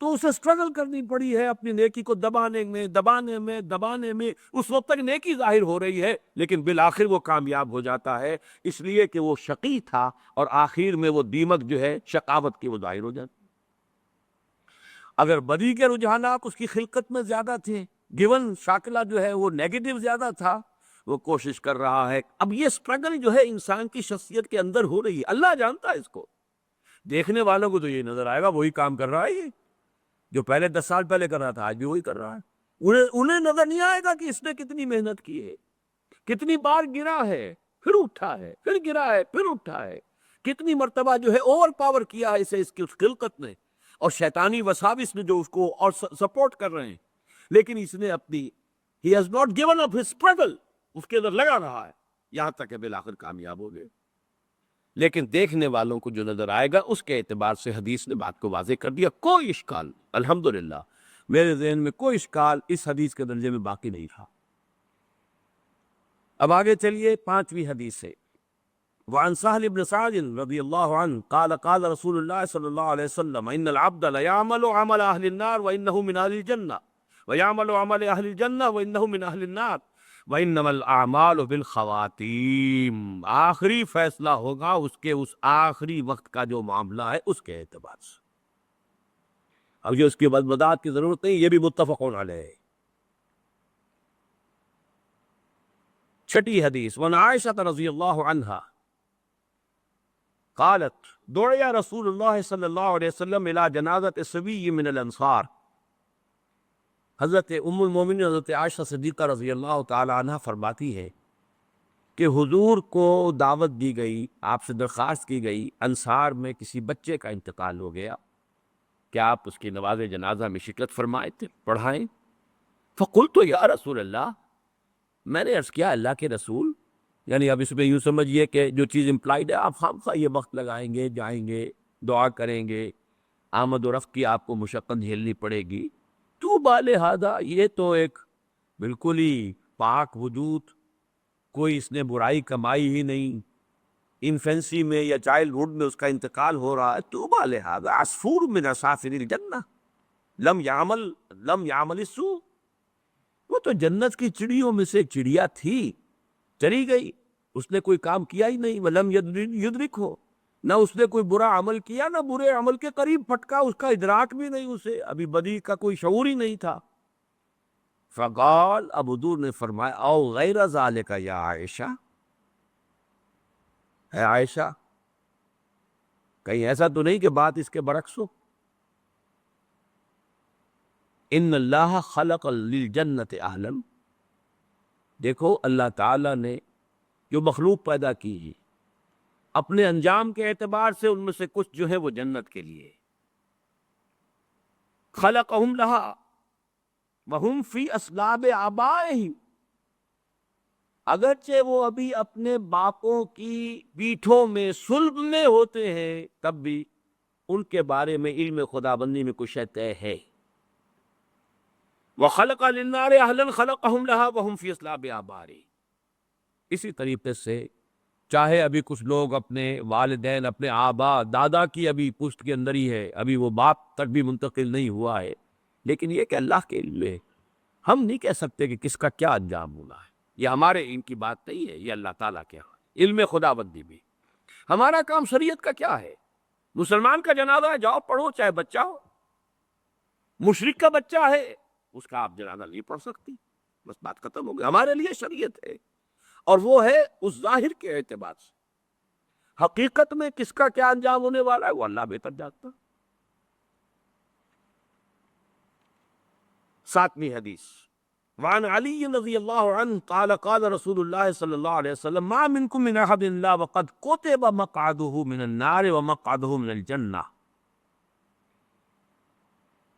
تو اسے سٹرگل کرنی پڑی ہے اپنی نیکی کو دبانے میں، اس وقت تک نیکی ظاہر ہو رہی ہے، لیکن بالآخر وہ کامیاب ہو جاتا ہے، اس لیے کہ وہ شقی تھا، اور آخر میں وہ دیمک جو ہے شقاوت کی وہ ظاہر ہو جاتی۔ اگر بدی کے رجحانات اس کی خلقت میں زیادہ تھے، گیون شاکلہ جو ہے وہ نیگیٹو زیادہ تھا، وہ کوشش کر رہا ہے. اب یہ سٹرگل جو ہے انسان کی شخصیت کے اندر ہو رہی ہے، اللہ جانتا ہے اس کو. دیکھنے والوں کو تو یہ نظر آئے گا وہی کام کر رہا ہے، یہ جو پہلے 10 سال پہلے کر رہا تھا آج بھی وہی کر رہا ہے. انہیں نظر نہیں آئے گا کہ اس نے کتنی محنت کی ہے، کتنی بار گرا ہے پھر اٹھا ہے، پھر گرا ہے پھر اٹھا ہے، کتنی مرتبہ جو ہے اوور پاور کیا ہے اسے اس کی خلقت نے اور شیطانی وساوس نے جو اس کو اور سپورٹ کر رہے ہیں، لیکن اس نے اپنی he has not given up his struggle، اس کے اندر لگا رہا ہے یہاں تک کہ بالآخر کامیاب ہو گئے. لیکن دیکھنے والوں کو جو نظر آئے گا اس کے اعتبار سے حدیث نے بات کو واضح کر دیا. کوئی اشکال الحمدللہ میرے ذہن میں کوئی اشکال اس حدیث کے درجے میں باقی نہیں رہا. اب آگے چلیے 5ویں حدیث سے. وعن سهل بن سعد رضی اللہ عنہ قال قال رسول اللہ صلی اللہ علیہ وسلم ان العبد لیعمل عمل اہل النار وانه من اہل الجنہ ویعمل عمل اہل الجنہ وانه من اہل النار وانما الاعمال بالخواتیم. آخری فیصلہ ہوگا اس کے اس آخری وقت کا جو معاملہ ہے اس کے اعتبار سے. اب یہ اس کی بدمدات کی ضرورت نہیں، یہ بھی متفق علیہ. چھٹی حدیث وعن عائشہ رضی اللہ عنہا قالت دعی رسول اللہ صلی اللہ علیہ وسلم الى جنازت صبی من الانصار. حضرت ام المومنین حضرت عائشہ صدیقہ رضی اللہ تعالی عنہ فرماتی ہے کہ حضور کو دعوت دی گئی، آپ سے درخواست کی گئی، انصار میں کسی بچے کا انتقال ہو گیا، کیا آپ اس کی نماز جنازہ میں شرکت فرمائے تھے، پڑھائیں؟ فقلت یا رسول اللہ، میں نے عرض کیا اللہ کے رسول. یعنی اب اس میں یوں سمجھیے کہ جو چیز امپلائڈ ہے، آپ خامخواہ یہ وقت لگائیں گے، جائیں گے، دعا کریں گے، آمد و رفت کی آپ کو مشقت جھیلنی پڑے گی. تو بالہذا یہ تو ایک بالکل ہی پاک وجود، کوئی اس نے برائی کمائی ہی نہیں، انفینسی میں یا چائلڈ ہوڈ میں اس کا انتقال ہو رہا ہے. تو بالہذا عصفور من عصافر الجنہ لم یعمل السوء. وہ تو جنت کی چڑیوں میں سے ایک چڑیا تھی، چلی گئی، اس نے کوئی کام کیا ہی نہیں. ولم یدرکہ، نہ اس نے کوئی برا عمل کیا، نہ برے عمل کے قریب پھٹکا، اس کا ادراک بھی نہیں، اسے ابھی بدی کا کوئی شعور ہی نہیں تھا. فقال، اب حضور نے فرمایا او غیر ذالک یا عائشہ، اے عائشہ کہیں ایسا تو نہیں کہ بات اس کے برعکس ہو. ان اللہ خلق للجنت اہلا، دیکھو اللہ تعالیٰ نے جو مخلوق پیدا کی ہے اپنے انجام کے اعتبار سے ان میں سے کچھ جو ہے وہ جنت کے لیے. خلقہم لہا وہم فی اصلاب آبائہم، اگرچہ وہ ابھی اپنے باپوں کی پیٹھوں میں صلب میں ہوتے ہیں تب بھی ان کے بارے میں علم خدابندی میں کچھ طے ہے. وَخَلَقَ لِلنَّارِ أَهْلًا خَلَقَهُمْ لَهَا وَهُمْ فِي أَصْلَابِ آبَائِهِمْ. اسی طریقے سے چاہے ابھی کچھ لوگ اپنے والدین، اپنے آبا دادا کی ابھی پشت کے اندر ہی ہے، ابھی وہ باپ تک بھی منتقل نہیں ہوا ہے، لیکن یہ کہ اللہ کے علم ہے، ہم نہیں کہہ سکتے کہ کس کا کیا انجام ہونا ہے. یہ ہمارے ان کی بات نہیں ہے، یہ اللہ تعالیٰ کے ہاں علم خداوندی بھی. ہمارا کام شریعت کا کیا ہے؟ مسلمان کا جنازہ ہے، جاؤ پڑھو، چاہے بچہ ہو. مشرک کا بچہ ہے، اس کا آپ جنازہ نہیں پڑھ سکتی، بس بات ختم ہو گئی. ہمارے لیے شریعت ہے اور وہ ہے اس ظاہر کے اعتبار سے. حقیقت میں کس کا کیا انجام ہونے والا ہے وہ اللہ بہتر جانتا. 7ویں حدیث وعن علی رضی اللہ عنہ قال قال رسول اللہ صلی اللہ علیہ وسلم ما منکم من احد الا وقد کتب مقعده من النار ومقعده من الجنہ.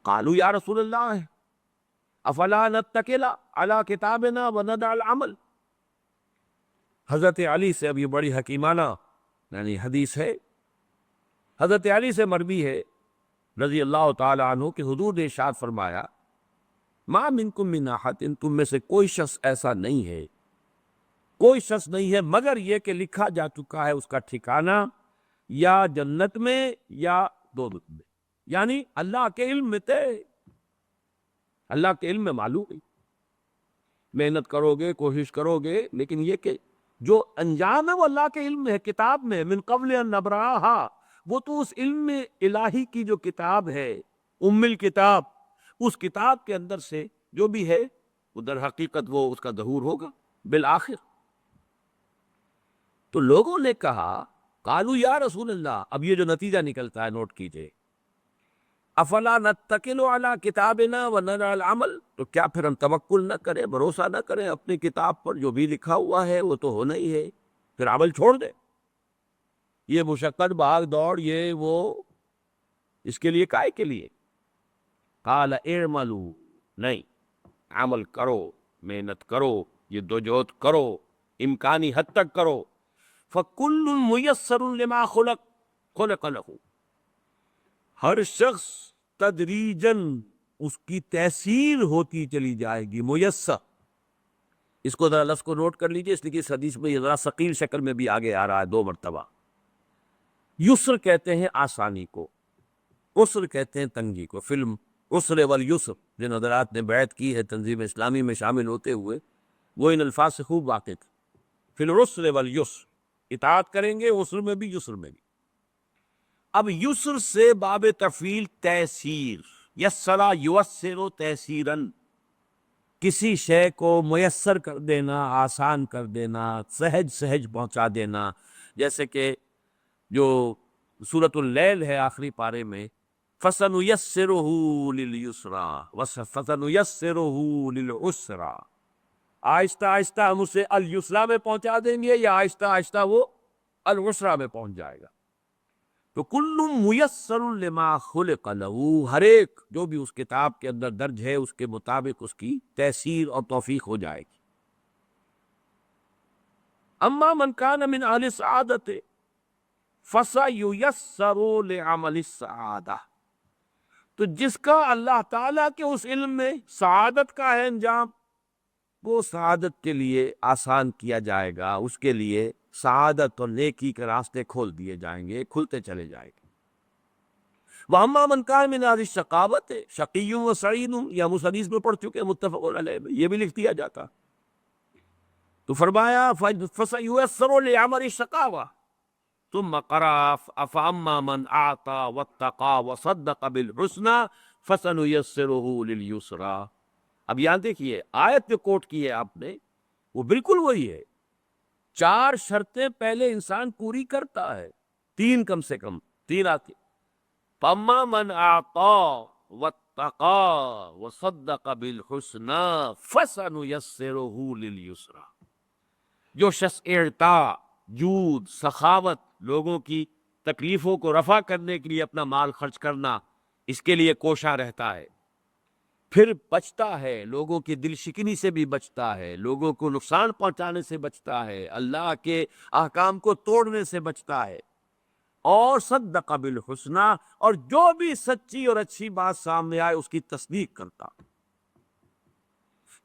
قالوا یا رسول اللہ افلا نتکل علی کتابنا وندع العمل. حضرت علی سے اب یہ بڑی حکیمانہ یعنی حدیث ہے، حضرت علی سے مروی ہے رضی اللہ تعالی عنہ کہ حضور نے ارشاد فرمایا ما منکم من احد، تم میں سے کوئی شخص ایسا نہیں ہے، کوئی شخص نہیں ہے مگر یہ کہ لکھا جا چکا ہے اس کا ٹھکانہ یا جنت میں یا دوزخ میں. یعنی اللہ کے علم میں تھے، اللہ کے علم میں معلوم ہے. محنت کرو گے، کوشش کرو گے، لیکن یہ کہ جو انجام ہے وہ اللہ کے علم میں ہے، کتاب میں من قبل ان نبرہا. وہ تو اس علم الہی کی جو کتاب ہے ام الکتاب، اس کتاب کے اندر سے جو بھی ہے وہ در حقیقت وہ اس کا ظہور ہوگا بالآخر۔ تو لوگوں نے کہا قالوا یا رسول اللہ، اب یہ جو نتیجہ نکلتا ہے نوٹ کیجئے، افلا نتکل علی کتابنا ونرى العمل، تو کیا پھر ہم توکل نہ کریں، بھروسہ نہ کریں اپنی کتاب پر، جو بھی لکھا ہوا ہے وہ تو ہونا ہی ہے، پھر عمل چھوڑ دیں؟ یہ مشقت بھاگ دوڑ یہ وہ، اس کے لیے کائے کے لیے؟ قال اعملوا، نہیں، عمل کرو، محنت کرو، یہ دوجہد کرو، امکانی حد تک کرو۔ فَكُلٌّ مُيَسَّرٌ لِمَا خُلِقَ لَهُ، ہر شخص تدریجاً اس کی تیسیر ہوتی چلی جائے گی، میسر۔ اس کو ذرا لفظ کو نوٹ کر لیجئے، اس لیے کہ اس حدیث میں یہ ذرا ثقیل شکل میں بھی آگے آ رہا ہے 2 مرتبہ۔ یسر کہتے ہیں آسانی کو، عسر کہتے ہیں تنگی کو۔ فلم عسر والیسر جن حضرات نے بیعت کی ہے تنظیم اسلامی میں شامل ہوتے ہوئے، وہ ان الفاظ سے خوب واقف۔ فی العسر والیسر، اطاعت کریں گے عسر میں بھی یسر میں بھی۔ اب یسر سے باب تفعیل تیسیر، یسرا یوسر تیسیرن، کسی شے کو میسر کر دینا، آسان کر دینا، سہج سہج پہنچا دینا۔ جیسے کہ جو سورۃ اللیل ہے آخری پارے میں، فَسَنُيَسِّرُهُ لِلْيُسْرَىٰ فَسَنُيَسِّرُهُ لِلْعُسْرَىٰ، آہستہ آہستہ ہم اسے اليسرا میں پہنچا دیں گے، یا آہستہ آہستہ وہ العسرا میں پہنچ جائے گا۔ تو کل میسر لما خلق لہ، ہر ایک جو بھی اس کتاب کے اندر درج ہے اس کے مطابق اس کی تیسیر اور توفیق ہو جائے گی۔ اما من کان من اہل السعادۃ فسیسر لعمل السعادہ، تو جس کا اللہ تعالیٰ کے اس علم میں سعادت کا ہے انجام، وہ سعادت کے لیے آسان کیا جائے گا، اس کے لیے سعادت اور نیکی کے راستے کھول دیے جائیں گے، کھلتے چلے جائیں گے۔ وَأَمَّا مَنْ كَانَ مِنْ أَهْلِ الشَّقَاوَةِ شَقِيٌّ وَسَعِيدٌ، یا ہم اس حدیث میں پڑھ چکے ہیں متفق علیہ میں، یہ بھی لکھ دیا جاتا۔ تو فرمایا فَسَيُيَسَّرُ لِعَمَلِ الشَّقَاوَةِ، ثم قرأ فَأَمَّا مَنْ أَعْطَى وَاتَّقَى وَصَدَّقَ بِالْحُسْنَى فَسَنُيَسِّرُهُ لِلْيُسْرَىٰ۔ اب یہاں دیکھیے آیت جو کوٹ کی ہے آپ نے، وہ بالکل وہی ہے۔ 4 شرطیں پہلے انسان پوری کرتا ہے، 3 کم سے کم 3 آتی۔ فَأَمَّا مَنْ أَعْطَى وَاتَّقَى وَصَدَّقَ بِالْحُسْنَىٰ فَسَنُيَسِّرُهُ لِلْيُسْرَىٰ، جو شخص اعطاء، جود، سخاوت، لوگوں کی تکلیفوں کو رفع کرنے کے لیے اپنا مال خرچ کرنا، اس کے لیے کوشاں رہتا ہے، پھر بچتا ہے، لوگوں کی دل شکنی سے بھی بچتا ہے، لوگوں کو نقصان پہنچانے سے بچتا ہے، اللہ کے احکام کو توڑنے سے بچتا ہے، اور صدق بالحسنى، اور جو بھی سچی اور اچھی بات سامنے آئے اس کی تصدیق کرتا۔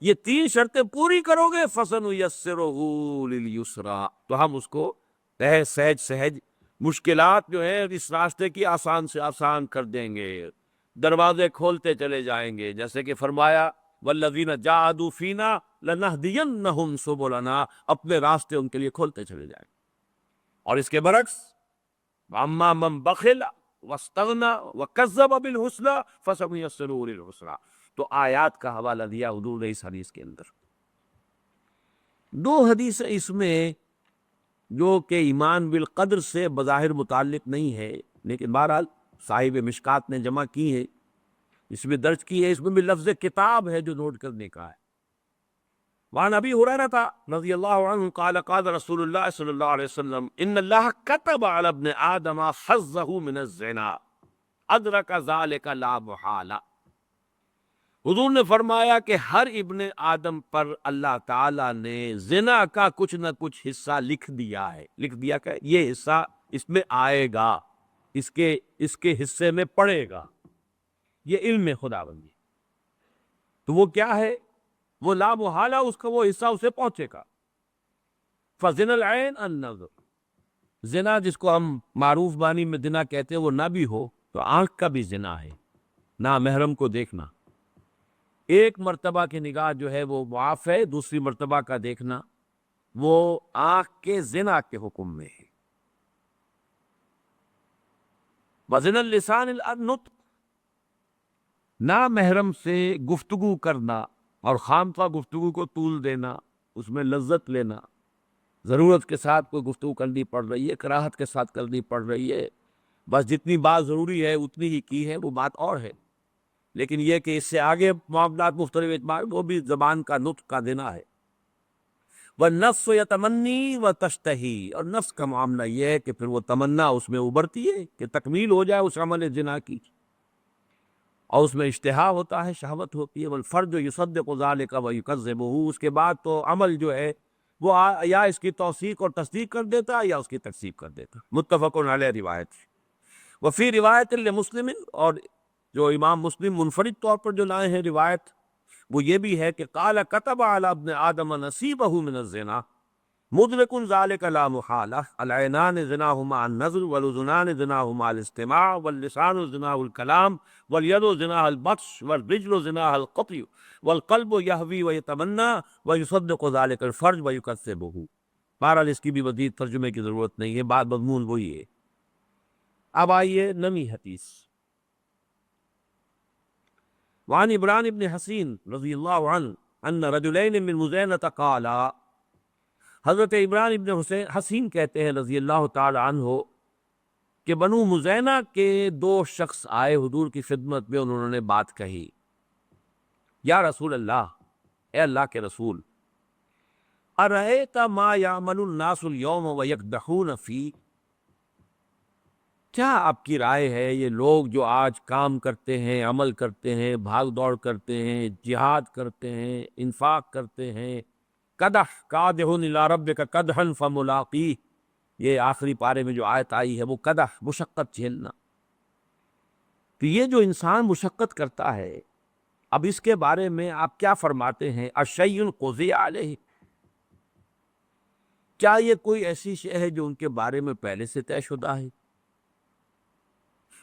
یہ 3 شرطیں پوری کرو گے فَسَنُيَسِّرُهُ لِلْيُسْرَىٰ، تو ہم اس کو سہج سہج مشکلات جو ہیں اس راستے کی آسان سے آسان کر دیں گے، دروازے کھولتے چلے جائیں گے۔ جیسے کہ فرمایا وَالَّذِينَ جَاهَدُوا فِينَا لَنَهْدِيَنَّهُمْ سُبُلَنَا، اپنے راستے ان کے لیے کھولتے چلے جائیں گے۔ اور اس کے برعکس وَأَمَّا مَن بَخِلَ وَاسْتَغْنَىٰ وَكَذَّبَ بِالْحُسْنَىٰ فَسَنُيَسِّرُهُ لِلْعُسْرَىٰ۔ تو آیات کا حوالہ دیا حضور نے اس حدیث کے اندر۔ 2 حدیث اس میں جو کہ ایمان بالقدر سے بظاہر متعلق نہیں ہے، لیکن بہرحال صاحب مشکات نے جمع کی ہے، اس میں درج کی ہے، اس میں بھی لفظ کتاب ہے جو نوٹ کرنے کا ہے۔ وعن ابی ہریرہ رضی اللہ عنہ قال قال رسول اللہ صلی اللہ علیہ وسلم ان اللہ كتب علی ابن آدم حظه من الزنا ادرک ذلک لا محالہ۔ حضور نے فرمایا کہ ہر ابن آدم پر اللہ تعالیٰ نے زنا کا کچھ نہ کچھ حصہ لکھ دیا ہے۔ لکھ دیا کہ یہ حصہ اس میں آئے گا، اس کے حصے میں پڑے گا، یہ علم خداوندی۔ تو وہ کیا ہے؟ وہ لا محالہ اس کا وہ حصہ اسے پہنچے گا۔ فَزِنَا الْعَيْنِ النَّظْرُ، زنا جس کو ہم معروف بانی میں زنا کہتے ہیں، وہ نہ بھی ہو تو آنکھ کا بھی زنا ہے، نامحرم کو دیکھنا۔ ایک مرتبہ کی نگاہ جو ہے وہ معاف ہے، دوسری مرتبہ کا دیکھنا وہ آنکھ کے زنا کے حکم میں ہے۔ وَزِنَا اللِّسَانِ النُّطْقُ، نامحرم سے گفتگو کرنا، اور خامخواہ گفتگو کو طول دینا، اس میں لذت لینا، ضرورت کے ساتھ کوئی گفتگو کرنی پڑ رہی ہے، کراہت کے ساتھ کرنی پڑ رہی ہے، بس جتنی بات ضروری ہے اتنی ہی کی ہے، وہ بات اور ہے، لیکن یہ کہ اس سے آگے معاملات مختلف اعتبار وہ بھی زبان کا نطق کا دینا ہے۔ والنفس یتمنی و تشتہی، اور نفس کا معاملہ یہ ہے کہ پھر وہ تمنا اس میں ابھرتی ہے کہ تکمیل ہو جائے اس عمل زنا کی، اور اس میں اشتہا ہوتا ہے، شہوت ہوتی ہے۔ والفرج یصدق ذلک و یکذبہ، اس کے بعد تو عمل جو ہے وہ یا اس کی توثیق اور تصدیق کر دیتا ہے یا اس کی تکذیب کر دیتا ہے۔ متفق علیہ روایت۔ وفی روایت لمسلم، اور جو امام مسلم منفرد طور پر جو لائے ہیں روایت، وہ یہ بھی ہے کہ قال كتب على ابن آدم نصیبہ من الزنا مدرک ذلك لا محالہ، العینان زناہما النظر، والاذنان زناہما الاستماع، واللسان زناہ الکلام، والید زناہ البطش، والرجل زناہ القطع، والقلب یہوی ویتمنی ویصدق ذلك الفرج ویکذبہ۔ بہرحال اس کی بھی مزید ترجمے کی ضرورت نہیں ہے، بات مضمون وہی ہے۔ اب آئیے نویں حدیث۔ وعن عمران بن حسین رضی اللہ عنہ ان رجلین من مزینۃ قالا، حضرت عمران بن حسین کہتے ہیں رضی اللہ تعالی عنہ کہ بنو مزینہ کے دو شخص آئے حضور کی خدمت میں، انہوں نے بات کہی، یا رسول اللہ، اے اللہ کے رسول، ارأیت ما یعمل الناس اليوم ویکدحون فی، کیا آپ کی رائے ہے یہ لوگ جو آج کام کرتے ہیں، عمل کرتے ہیں، بھاگ دوڑ کرتے ہیں، جہاد کرتے ہیں، انفاق کرتے ہیں، قدح قادح الی ربک قدحا فملاقیہ، یہ آخری پارے میں جو آیت آئی ہے وہ قدح، مشقت جھیلنا، تو یہ جو انسان مشقت کرتا ہے، اب اس کے بارے میں آپ کیا فرماتے ہیں؟ اشیء قضی علیہ، کیا یہ کوئی ایسی شے ہے جو ان کے بارے میں پہلے سے طے شدہ ہے؟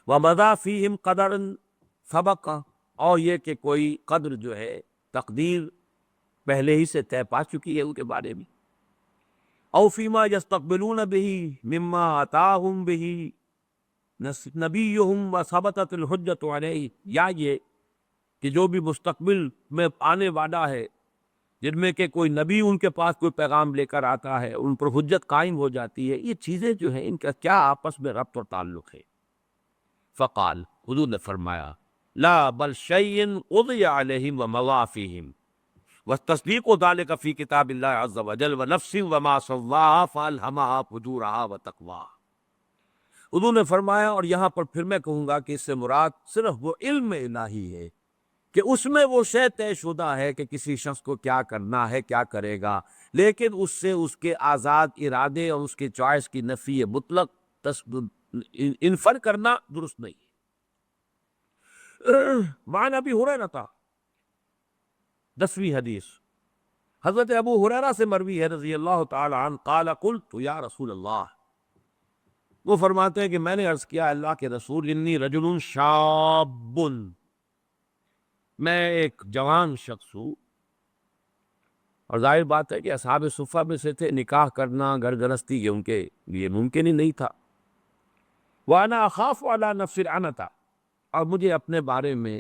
وَمَضَىٰ فِيهِمْ قَدَرٌ سَبَقَ، اور یہ کہ کوئی قدر جو ہے، تقدیر پہلے ہی سے طے پا چکی ہے ان کے بارے میں۔ أَوْ فِيمَا يَسْتَقْبِلُونَ بِهِ مِمَّا آتَاهُمْ بِهِ نَبِيُّهُمْ وَثَبَتَتِ الْحُجَّةُ عَلَيْهِ، یا یہ کہ جو بھی مستقبل میں آنے والا ہے، جن میں کہ کوئی نبی ان کے پاس کوئی پیغام لے کر آتا ہے، ان پر حجت قائم ہو جاتی ہے، یہ چیزیں جو ہیں ان کا کیا آپس میں ربط اور تعلق ہے؟ فقال، حضور نے فرمایا، لا بل شیء قضی علیہم ومضی فیہم والتصدیق ذلک فی کتاب اللہ عز وجل ونفس وما سواها فالہمها فجورها وتقواها۔ حضور نے فرمایا، اور یہاں پر پھر میں کہوں گا کہ اس سے مراد صرف وہ علم الہی ہے کہ اس میں وہ شے طے شدہ ہے کہ کسی شخص کو کیا کرنا ہے، کیا کرے گا، لیکن اس سے اس کے آزاد ارادے اور اس کے چوائس کی نفی مطلق انفر کرنا درست نہیں ہے۔ وعن ابی ہریرہ، 10ویں حدیث، حضرت ابو ہریرہ سے مروی ہے رضی اللہ تعالی عنہ، قال قلت یا رسول اللہ، وہ فرماتے ہیں کہ میں نے عرض کیا اللہ کے رسول، انی رجل شاب، میں ایک جوان شخص ہوں، اور ظاہر بات ہے کہ اصحاب صفہ میں سے تھے، نکاح کرنا، گھر گرہستی یہ ان کے لیے ممکن ہی نہیں تھا۔ وَأَنَا أَخَافُ عَلَى نَفْسِ الْعَنَةَ، اور مجھے اپنے بارے میں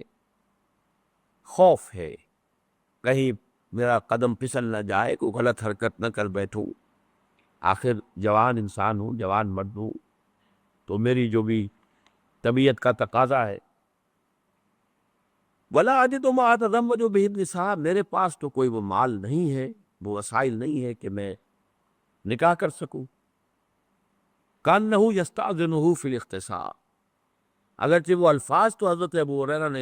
خوف ہے، کہیں میرا قدم پھسل نہ جائے، کوئی غلط حرکت نہ کر بیٹھوں، آخر جوان انسان ہوں، جوان مرد ہوں، تو میری جو بھی طبیعت کا تقاضا ہے۔ وَلَا أَجِدُ مَا أَتَزَوَّجُ بِهِ النِّسَاءَ، میرے پاس تو کوئی وہ مال نہیں ہے، وہ وسائل نہیں ہے کہ میں نکاح کر سکوں۔ كَأَنَّهُ يَسْتَأْذِنُهُ فِي الِاخْتِصَاصِ، اگرچہ وہ الفاظ تو حضرت ابو ہریرہ نے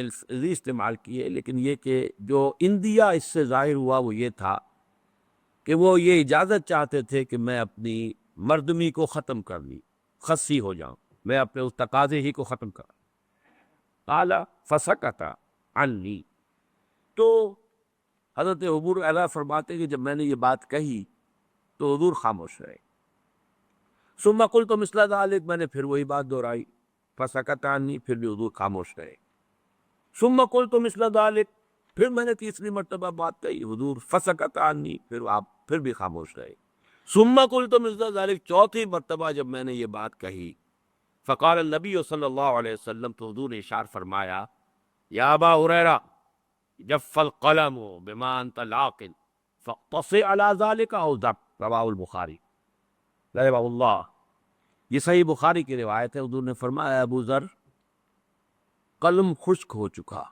استعمال کیے، لیکن یہ کہ جو اندیا اس سے ظاہر ہوا وہ یہ تھا کہ وہ یہ اجازت چاہتے تھے کہ میں اپنی مردمی کو ختم کر لی، خصی ہو جاؤں، میں اپنے اس تقاضے ہی کو ختم کر۔ قال فسکت عنی، تو حضرت ابو ہریرہ فرماتے ہیں کہ جب میں نے یہ بات کہی تو حضور خاموش رہے۔ ثم قلت مثل ذلك، میں نے پھر وہی بات دہرائی، فسکت عنی، پھر بھی حضور خاموش رہے۔ ثم قلت مثل ذلك، پھر میں نے تیسری مرتبہ بات کہی، حضور فسکت عنی، پھر آپ پھر بھی خاموش رہے۔ ثم قلت مثل ذلك، چوتھی مرتبہ جب میں نے یہ بات کہی، فقال النبی صلی اللہ علیہ وسلم، تو حضور نے ارشاد فرمایا، یا ابا ہریرہ، جف القلم بما انت لاقن فاقتص على ذلك او ذب، رواہ البخاری رحمہ اللہ۔ یہ صحیح بخاری کی روایت ہے، حضور نے فرمایا ابو ذر قلم خشک ہو چکا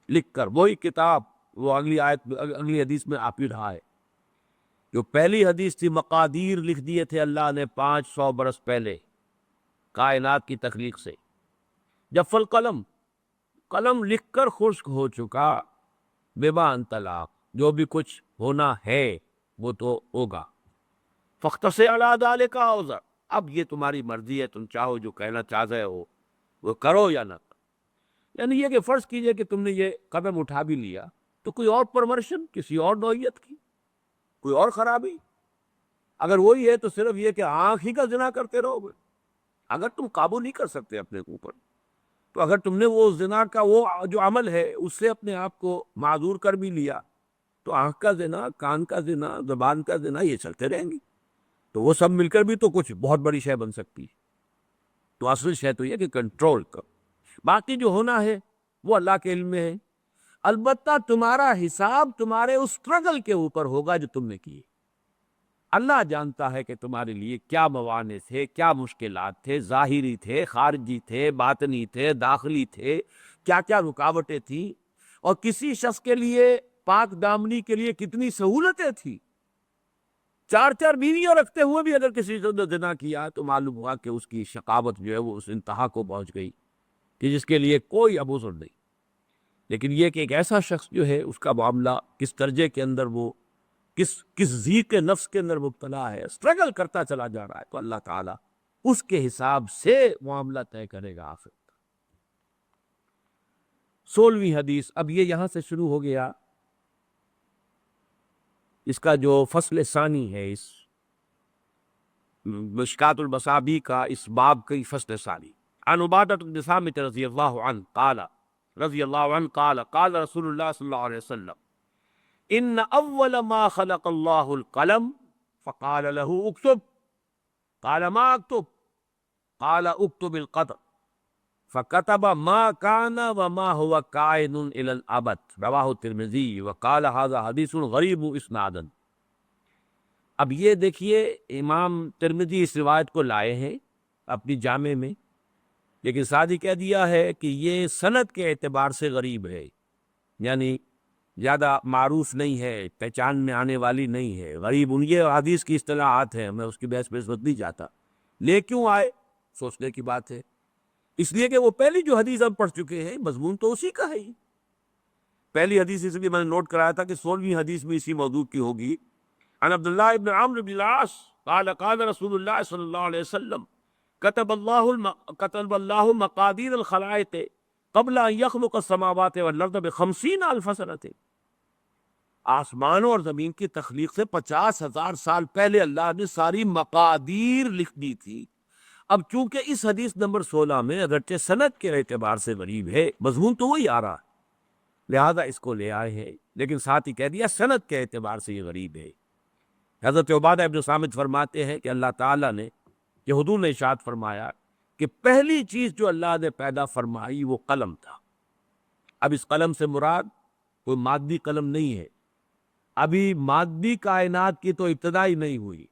لکھ کر، وہی کتاب وہ اگلی آیت اگلی حدیث میں آپ ہی رہا ہے جو پہلی حدیث تھی، مقادیر لکھ دیے تھے اللہ نے 500 برس پہلے کائنات کی تخلیق سے۔ جف القلم، قلم لکھ کر خشک ہو چکا، بما انت لاق، جو بھی کچھ ہونا ہے وہ تو ہوگا، فاختص علی ذلک اوزر، اب یہ تمہاری مرضی ہے، تم چاہو جو کہنا چاہتے ہو وہ کرو یا نہ کرو۔ یعنی یہ کہ فرض کیجئے کہ تم نے یہ قدم اٹھا بھی لیا تو کوئی اور پرورشن کسی اور نوعیت کی، کوئی اور خرابی، اگر وہی ہے تو صرف یہ کہ آنکھ ہی کا زنا کرتے رہو گے۔ اگر تم قابو نہیں کر سکتے اپنے اوپر، تو اگر تم نے وہ زنا کا وہ جو عمل ہے اس سے اپنے آپ کو معذور کر بھی لیا، تو آنکھ کا زنا، کان کا زنا، زبان کا زنا، یہ چلتے رہیں گی، تو وہ سب مل کر بھی تو کچھ بہت بڑی شے بن سکتی ہے۔ تو اصل شے تو یہ کہ کنٹرول کرو، باقی جو ہونا ہے وہ اللہ کے علم میں ہے۔ البتہ تمہارا حساب تمہارے اس اسٹرگل کے اوپر ہوگا جو تم نے کیے۔ اللہ جانتا ہے کہ تمہارے لیے کیا موانع تھے، کیا مشکلات تھے، ظاہری تھے، خارجی تھے، باطنی تھے، داخلی تھے، کیا کیا رکاوٹیں تھیں، اور کسی شخص کے لیے پاک دامنی کے لیے کتنی سہولتیں تھیں۔ 4 بیویاں رکھتے ہوئے بھی اگر کسی نے زنا کیا تو معلوم ہوا کہ اس کی شقاوت جو ہے وہ اس انتہا کو پہنچ گئی کہ جس کے لیے کوئی اب عذر نہیں۔ لیکن یہ کہ ایک ایسا شخص جو ہے اس کا معاملہ کس درجے کے اندر وہ کس ضیق نفس کے اندر مبتلا ہے، اسٹرگل کرتا چلا جا رہا ہے، تو اللہ تعالیٰ اس کے حساب سے معاملہ طے کرے گا آخر۔ 16ویں حدیث، اب یہ یہاں سے شروع ہو گیا، اس کا جو فصل ثانی ہے، اس مشکات المصابیح کا اس باب کی فصل ثانی۔ عن عبادۃ بن صامت رضی اللہ عنہ قال قال رسول اللہ صلی اللہ علیہ وسلم ان اول ما خلق اللہ القلم فقال له اکتب قال ما اکتب قال اکتب القدر فكتب ما كان وما هو كائن الى الابد، رواه الترمذی وقال هذا حدیث غریب اسنادا۔ اب یہ دیکھیے امام ترمذی اس روایت کو لائے ہیں اپنی جامع میں، لیکن ساتھ ہی کہہ دیا ہے کہ یہ سند کے اعتبار سے غریب ہے، یعنی زیادہ معروف نہیں ہے، پہچان میں آنے والی نہیں ہے۔ غریب ان یہ حدیث کی اصطلاحات ہیں، میں اس کی بحث پہ اس وقت نہیں جاتا، لے کیوں آئے سوچنے کی بات ہے۔ اس لیے کہ وہ پہلی جو حدیث ہم پڑھ چکے ہیں مضمون تو اسی کا ہے ہی۔ پہلی حدیث اس لیے میں نے نوٹ کرایا تھا کہ 16ویں حدیث میں اسی موضوع کی ہوگی۔ عن عبداللہ ابن عمرو بن العاص قال قال رسول اللہ صلی اللہ علیہ وسلم كتب اللہ مقادیر الخلائق قبل ان يخلق السماوات والارض ب50,000 سنة۔ آسمانوں اور زمین کی تخلیق سے 50,000 سال پہلے اللہ نے ساری مقادیر لکھ دی تھی۔ اب چونکہ اس حدیث نمبر 16 میں اگرچہ سند کے اعتبار سے غریب ہے، مضمون تو وہی آ رہا ہے، لہذا اس کو لے آئے ہیں، لیکن ساتھ ہی کہہ دیا سند کے اعتبار سے یہ غریب ہے۔ حضرت عبادہ ابن صامت فرماتے ہیں کہ اللہ تعالیٰ نے، کہ حضور نے ارشاد فرمایا کہ پہلی چیز جو اللہ نے پیدا فرمائی وہ قلم تھا۔ اب اس قلم سے مراد کوئی مادی قلم نہیں ہے، ابھی مادی کائنات کی تو ابتدا ہی نہیں ہوئی،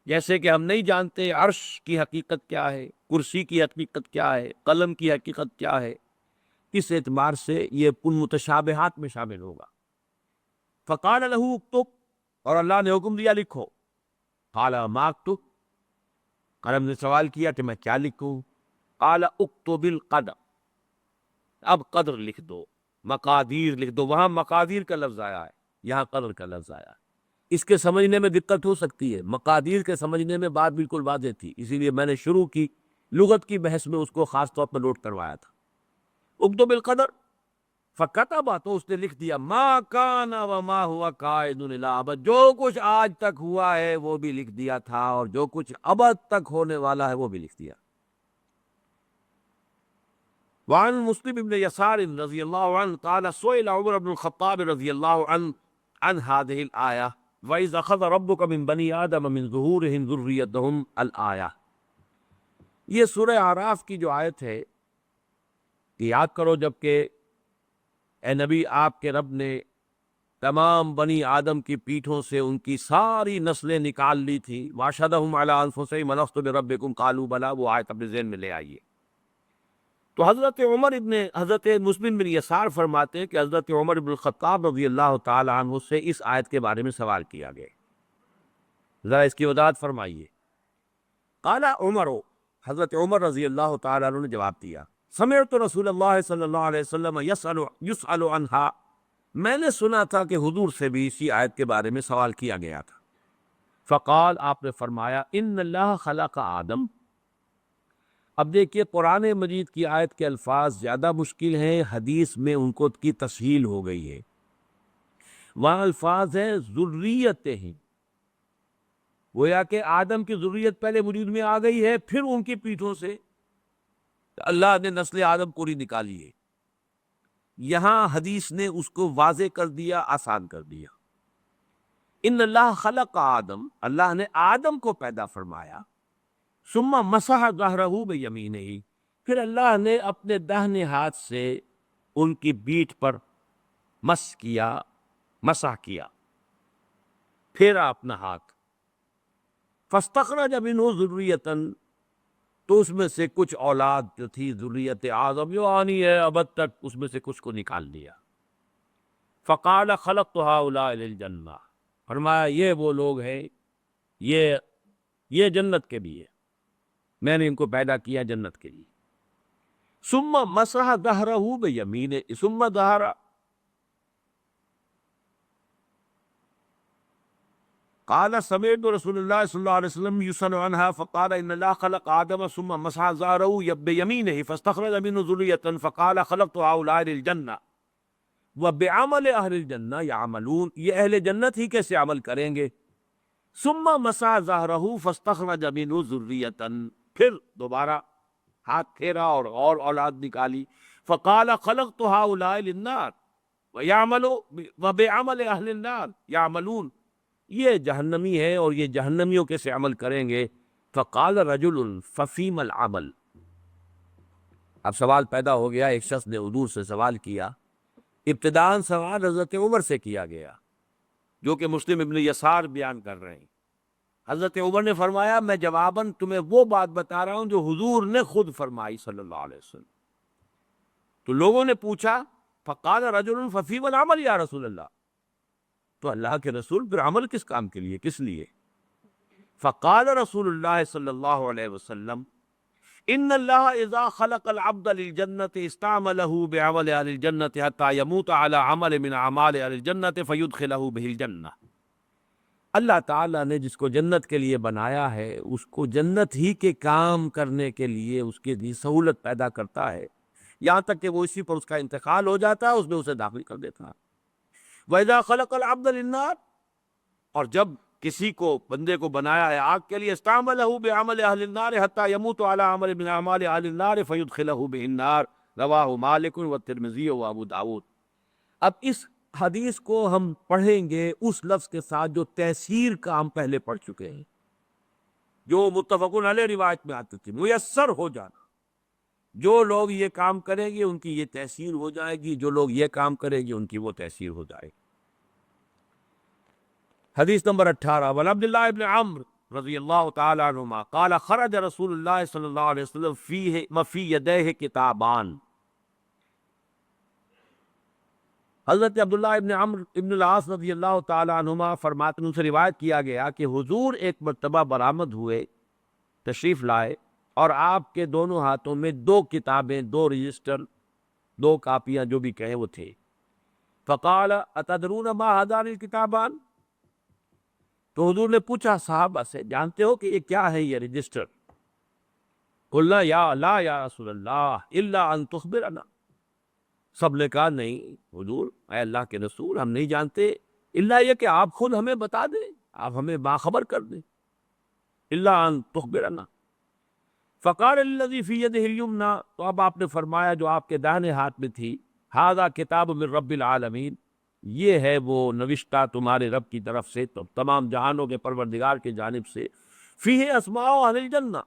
جیسے کہ ہم نہیں جانتے عرش کی حقیقت کیا ہے، کرسی کی حقیقت کیا ہے، قلم کی حقیقت کیا ہے، اس اعتبار سے یہ ان متشابہات میں شامل ہوگا۔ فقال له اکتب، اور اللہ نے حکم دیا لکھو۔ قال ما اکتب، قلم نے سوال کیا کہ میں کیا لکھوں؟ قال اکتب القدر، اب قدر لکھ دو، مقادیر لکھ دو۔ وہاں مقادیر کا لفظ آیا ہے، یہاں قدر کا لفظ آیا ہے۔ اس کے سمجھنے میں دقت ہو سکتی ہے، مقادیر کے سمجھنے میں بات بالکل واضح تھی، اسی لیے میں نے شروع کی لغت کی بحث میں اس کو خاص طور پر نوٹ کروایا تھا۔ اکتب القدر فکتبا، تو اس نے لکھ دیا، ما کان وما ہوا کائن الی ابد، جو کچھ آج تک ہوا ہے وہ بھی لکھ دیا تھا، اور جو کچھ ابد تک ہونے والا ہے وہ بھی لکھ دیا۔ وعن مسلم بن یسار رضی اللہ عنہ قال سئل عمر بن الخطاب رضی اللہ عنہ عن هذه الآیہ وَإِذْ أَخَذَ رَبُّكَ مِنْ بَنِي آدَمَ مِنْ ظُهُورِهِمْ ذُرِّيَّتَهُمْ الآیہ۔ یہ سورہ اعراف کی جو آیت ہے کہ یاد کرو جب کہ اے نبی آپ کے رب نے تمام بنی آدم کی پیٹھوں سے ان کی ساری نسلیں نکال لی تھی. واشہدہم علی انفسہم الست بربکم قالوا بلی. وہ آیت اپنے ذہن میں لے آئیے. تو حضرت مسلم بن یسار فرماتے ہیں کہ حضرت عمر بن الخطاب رضی اللہ تعالی عنہ سے اس آیت کے بارے میں سوال کیا گیا. ذرا اس کی وضاحت فرمائیے. قال عمر، حضرت عمر رضی اللہ تعالی عنہ نے جواب دیا، سمعت رسول اللہ صلی اللہ علیہ وسلم یسأل عنہا، میں نے سنا تھا کہ حضور سے بھی اسی آیت کے بارے میں سوال کیا گیا تھا. فقال، آپ نے فرمایا، ان اللہ خلق آدم. اب دیکھیے قرآن مجید کی آیت کے الفاظ زیادہ مشکل ہیں، حدیث میں ان کو کی تسہیل ہو گئی ہے. وہاں الفاظ ہیں ذریت ہیں، گویا کہ آدم کی ذریت پہلے وجود میں آ گئی ہے، پھر ان کی پیٹھوں سے اللہ نے نسل آدم پوری نکالی ہے. یہاں حدیث نے اس کو واضح کر دیا، آسان کر دیا. ان اللہ خلق آدم، اللہ نے آدم کو پیدا فرمایا. ثم مسح ظہرہ بیمینہ، پھر اللہ نے اپنے داہنے ہاتھ سے ان کی پیٹھ پر مسح کیا، پھیرا اپنا ہاتھ. فاستخرج منہ ذریۃ، تو اس میں سے کچھ اولاد جو تھی ذریت آدم جو آنی ہے ابد تک، اس میں سے کچھ کو نکال لیا. فقال خلقت ہؤلاء للجنہ، فرمایا یہ وہ لوگ ہیں، یہ جنت کے لیے، میں نے ان کو پیدا کیا جنت کے لیے. ثم مسح ظہرہ بیمینہ، ثم ظہر، قال سمعت رسول اللہ صلی اللہ علیہ وسلم یسأل عنہا فقال ان اللہ خلق آدم ثم مسح ظہرہ بیمینہ فاستخرج منہ ذریۃ فقال خلقت ہؤلاء للجنہ وبعمل اہل الجنہ یعملون، یہ اہل جنت ہی کیسے عمل کریں گے. ثم مسح ظہرہ فاستخرج منہ ذریۃ، پھر دوبارہ ہاتھ پھیرا اور اولاد نکالی. فقال خلقت ہؤلاء للنار وبعمل اہل النار یعملون، یہ جہنمی ہے اور یہ جہنمیوں کیسے عمل کریں گے. فقال رجل ففیم العمل، اب سوال پیدا ہو گیا، ایک شخص نے حضور سے سوال کیا. ابتداءً سوال حضرت عمر سے کیا گیا، جو کہ مسلم ابن یسار بیان کر رہے ہیں. حضرت عمر نے فرمایا، میں جواباً تمہیں وہ بات بتا رہا ہوں جو حضور نے خود فرمائی صلی اللہ علیہ وسلم. تو لوگوں نے پوچھا، فقال رجل ففیم العمل یا رسول اللہ، تو اللہ کے رسول پھر عمل کس کام کے لیے، کس لیے؟ فقال رسول اللہ صلی اللہ علیہ وسلم ان اللہ اذا خلق العبد للجنت استعملہ بعمل اہل الجنت حتی یموت علی عمل من اعمال اہل الجنت فیدخلہ بہ الجنہ. اللہ تعالیٰ نے جس کو جنت کے لیے بنایا ہے، اس کو جنت ہی کے کام کرنے کے لیے اس کے لیے سہولت پیدا کرتا ہے، یہاں تک کہ وہ اسی پر اس کا انتقال ہو جاتا ہے، اس میں اسے داخل کر دیتا ہے. وَإِذَا خَلَقَ الْعَبْدَ لِلنَّارِ، اور جب کسی کو بندے کو بنایا ہے آگ کے لیے، استعملہ بعمل اہل النار حتی یموت علی عمل من اعمال اہل النار فیدخلہ بہ النار. رواہ مالک والترمذی وابو داؤد. اب اس حدیث کو ہم پڑھیں گے اس لفظ کے ساتھ جو تیسیر کا ہم پہلے پڑھ چکے ہیں، جو متفقن علیہ روایت میں آتی تھی، میسر ہو جانا. جو لوگ یہ کام کریں گے ان کی یہ تیسیر ہو جائے گی، جو لوگ یہ کام کریں گے ان کی وہ تیسیر ہو جائے گی. حدیث نمبر 18، وعن عبداللہ ابن عمرو رضی اللہ تعالی عنہما قال خرج رسول اللہ صلی اللہ علیہ وسلم فی یدیہ کتابان. حضرت عبداللہ ابن عمرو ابن العاص رضی اللہ تعالی عنہما فرماتے ہیں، ان سے روایت کیا گیا کہ حضور ایک مرتبہ برآمد ہوئے، تشریف لائے، اور آپ کے دونوں ہاتھوں میں 2 کتابیں، 2 رجسٹر، 2 کاپیاں جو بھی کہیں وہ تھے. فقال اتدرون ما هذان الکتابان، تو حضور نے پوچھا صحابہ سے، جانتے ہو کہ یہ کیا ہے یہ رجسٹر؟ قلنا لا یا رسول اللہ الا ان تخبرنا، سب نے کہا نہیں حضور، اے اللہ کے رسول، ہم نہیں جانتے الا یہ کہ آپ خود ہمیں بتا دیں، آپ ہمیں باخبر کر دیں. الا ان تخبرنا. فقال الذی فی یدہ الیمنی، تو اب آپ نے فرمایا جو آپ کے داہنے ہاتھ میں تھی، ھذا کتاب من رب العالمین، یہ ہے وہ نوشتہ تمہارے رب کی طرف سے، تو تمام جہانوں کے پروردگار کی جانب سے. فیہ اسماء اہل الجنہ،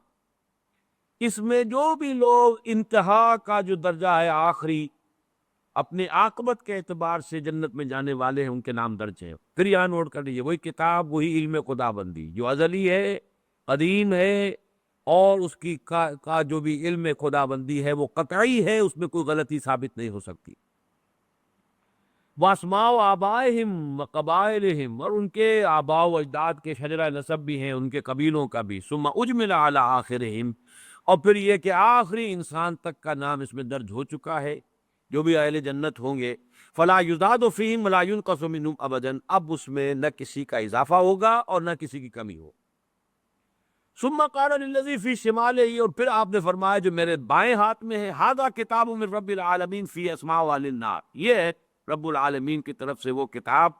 اس میں جو بھی لوگ انتہا کا جو درجہ ہے، آخری اپنے عاقبت کے اعتبار سے جنت میں جانے والے ہیں ان کے نام درج ہیں۔ پھر یہاں نوٹ کر لیجیے، وہی کتاب، وہی علم خدا بندی جو ازلی ہے، قدیم ہے، اور اس کی کا جو بھی علم خدا بندی ہے وہ قطعی ہے، اس میں کوئی غلطی ثابت نہیں ہو سکتی۔ واسماء و آبائہم و قبائلہم، اور ان کے آباء و اجداد کے شجرہ نسب بھی ہیں، ان کے قبیلوں کا بھی۔ ثم اجمل علی آخرہم، اور پھر یہ کہ آخری انسان تک کا نام اس میں درج ہو چکا ہے، جو بھی اہل جنت ہوں گے۔ فلا یزاد فیہم ولا ینقص منہم ابدا، اب اس میں نہ کسی کا اضافہ ہوگا اور نہ کسی کی کمی ہو۔ ثم قال للذی فی شمالہ، اور پھر آپ نے فرمایا جو میرے بائیں ہاتھ میں ہے، ھذا کتاب من رب العالمین فی اسماء اہل النار، یہ ہے رب العالمین کی طرف سے وہ کتاب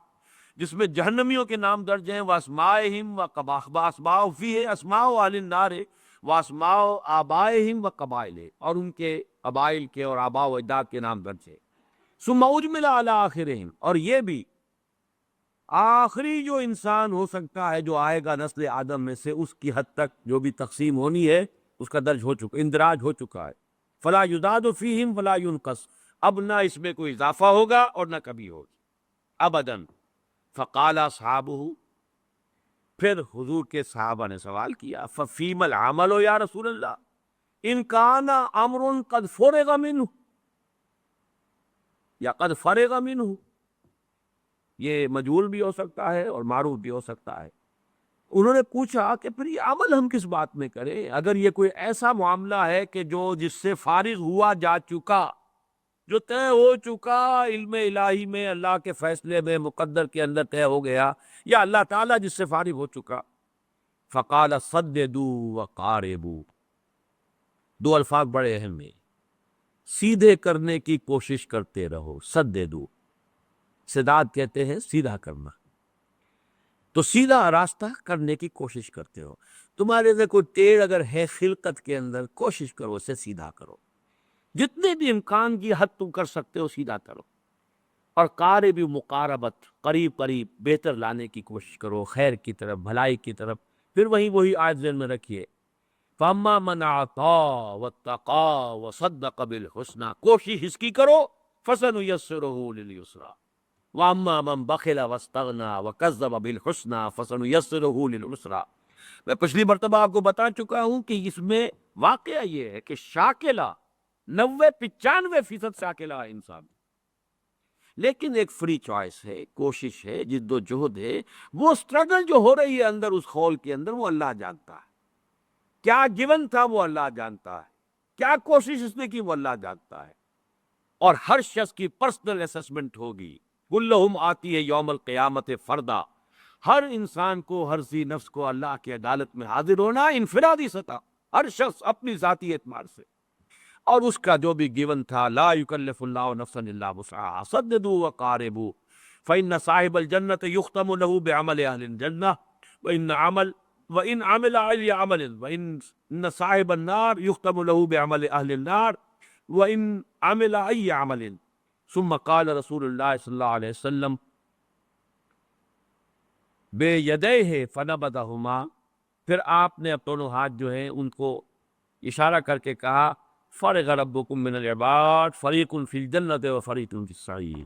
جس میں جہنمیوں کے نام درج ہیں، واسمائہم و اسماء فی اسماء اہل النار واسماء آبائہم و قبائل، اور ان کے قبائل کے اور آباء و اجداد کے نام درج ہے۔ ثم اجمل علی آخرہم، اور یہ بھی آخری جو انسان ہو سکتا ہے جو آئے گا نسل آدم میں سے، اس کی حد تک جو بھی تقسیم ہونی ہے اس کا درج ہو چکا، اندراج ہو چکا ہے۔ فلا یزاد فیہم ولا ینقص، اب نہ اس میں کوئی اضافہ ہوگا اور نہ کمی ہوگی ابداً۔ فقال اصحابہ، پھر حضور کے صحابہ نے سوال کیا، ففیم العمل یا رسول اللہ ان کان امر قد فرغ منہ، یا قد فرغ منہ، یہ مجہول بھی ہو سکتا ہے اور معروف بھی ہو سکتا ہے۔ انہوں نے پوچھا کہ پھر یہ عمل ہم کس بات میں کریں، اگر یہ کوئی ایسا معاملہ ہے کہ جو جس سے فارغ ہوا جا چکا، جو طے ہو چکا علم الہی میں، اللہ کے فیصلے میں، مقدر کے اندر طے ہو گیا، یا اللہ تعالیٰ جس سے فارغ ہو چکا۔ فقال صددوا وقاربوا، دو الفاظ بڑے اہم ہیں، سیدھے کرنے کی کوشش کرتے رہو، سددوا، سداد کہتے ہیں سیدھا کرنا، تو سیدھا راستہ کرنے کی کوشش کرتے ہو۔ تمہارے اندر کوئی ٹیڑھ اگر ہے خلقت کے اندر، کوشش کرو اسے سیدھا کرو، جتنے بھی امکان کی حد تم کر سکتے ہو سیدھا کرو۔ اور قارب، مقاربت، قریب قریب بہتر لانے کی کوشش کرو، خیر کی طرف، بھلائی کی طرف۔ پھر وہی آیت ذہن میں رکھیے، فَأَمَّا مَنْ أَعْطَىٰ وَاتَّقَىٰ وَصَدَّقَ بِالْحُسْنَىٰ، کوشش اس کی کرو، فَسَنُيَسِّرُهُ لِلْيُسْرَىٰ، وَأَمَّا مَنْ بَخِلَ وَاسْتَغْنَىٰ وَكَذَّبَ بِالْحُسْنَىٰ فَسَنُيَسِّرُهُ لِلْعُسْرَىٰ۔ میں پچھلی مرتبہ آپ کو بتا چکا ہوں کہ اس میں واقعہ یہ ہے کہ شاکلہ 95% شاکلہ ہے انسان، لیکن ایک فری چوائس ہے، کوشش ہے، جد و جہد ہے، وہ سٹرگل جو ہو رہی ہے اندر اس خول کے اندر، وہ اللہ جانتا ہے۔ کیا گیون تھا وہ اللہ جانتا ہے، کیا کوشش اس نے کی وہ اللہ جانتا ہے، اور ہر شخص کی پرسنل اسسمنٹ ہوگی۔ کلہم آتی ہے یوم القیامت فردا، ہر انسان کو، ہر ذی نفس کو اللہ کی عدالت میں حاضر ہونا انفرادی سطح، ہر شخص اپنی ذاتی اعتبار سے، اور اس کا جو بھی گیون تھا، لا یکلف اللہ نفسا الا وسعہا، سددوا وقاربوا فإن صاحب الجنۃ یختم له بعمل اہل الجنہ وإن عمل أي عمل وإن صاحب النار يختم له بعمل أهل النار وإن عمل أي عمل۔ ثم قال رسول اللہ صلی اللہ علیہ وسلم بِيَدَيْهِ فَنَبَذَهُمَا، پھر آپ نے دونوں ہاتھ جو ہیں ان کو اشارہ کر کے کہا، فَرِغَ رَبُّكُم مِّنَ الْعِبَادِ فَرِيقٌ فِي الْجَنَّةِ وَفَرِيقٌ فِي السَّعِيرِ،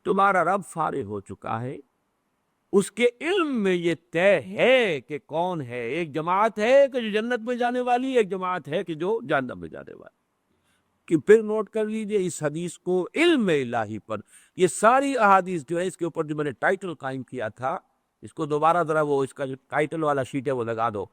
تمہارا رب فارغ ہو چکا ہے، اس کے علم میں یہ طے ہے کہ کون ہے، ایک جماعت ہے کہ جو جنت میں جانے والی، ایک جماعت ہے کہ جو جہنم میں جانے والی۔ کہ پھر نوٹ کر لیجئے اس حدیث کو علم الہی پر، یہ ساری احادیث جو ہے، اس کے اوپر جو میں نے ٹائٹل قائم کیا تھا، اس کو دوبارہ ذرا وہ اس کا جو ٹائٹل والا شیٹ ہے وہ لگا دو۔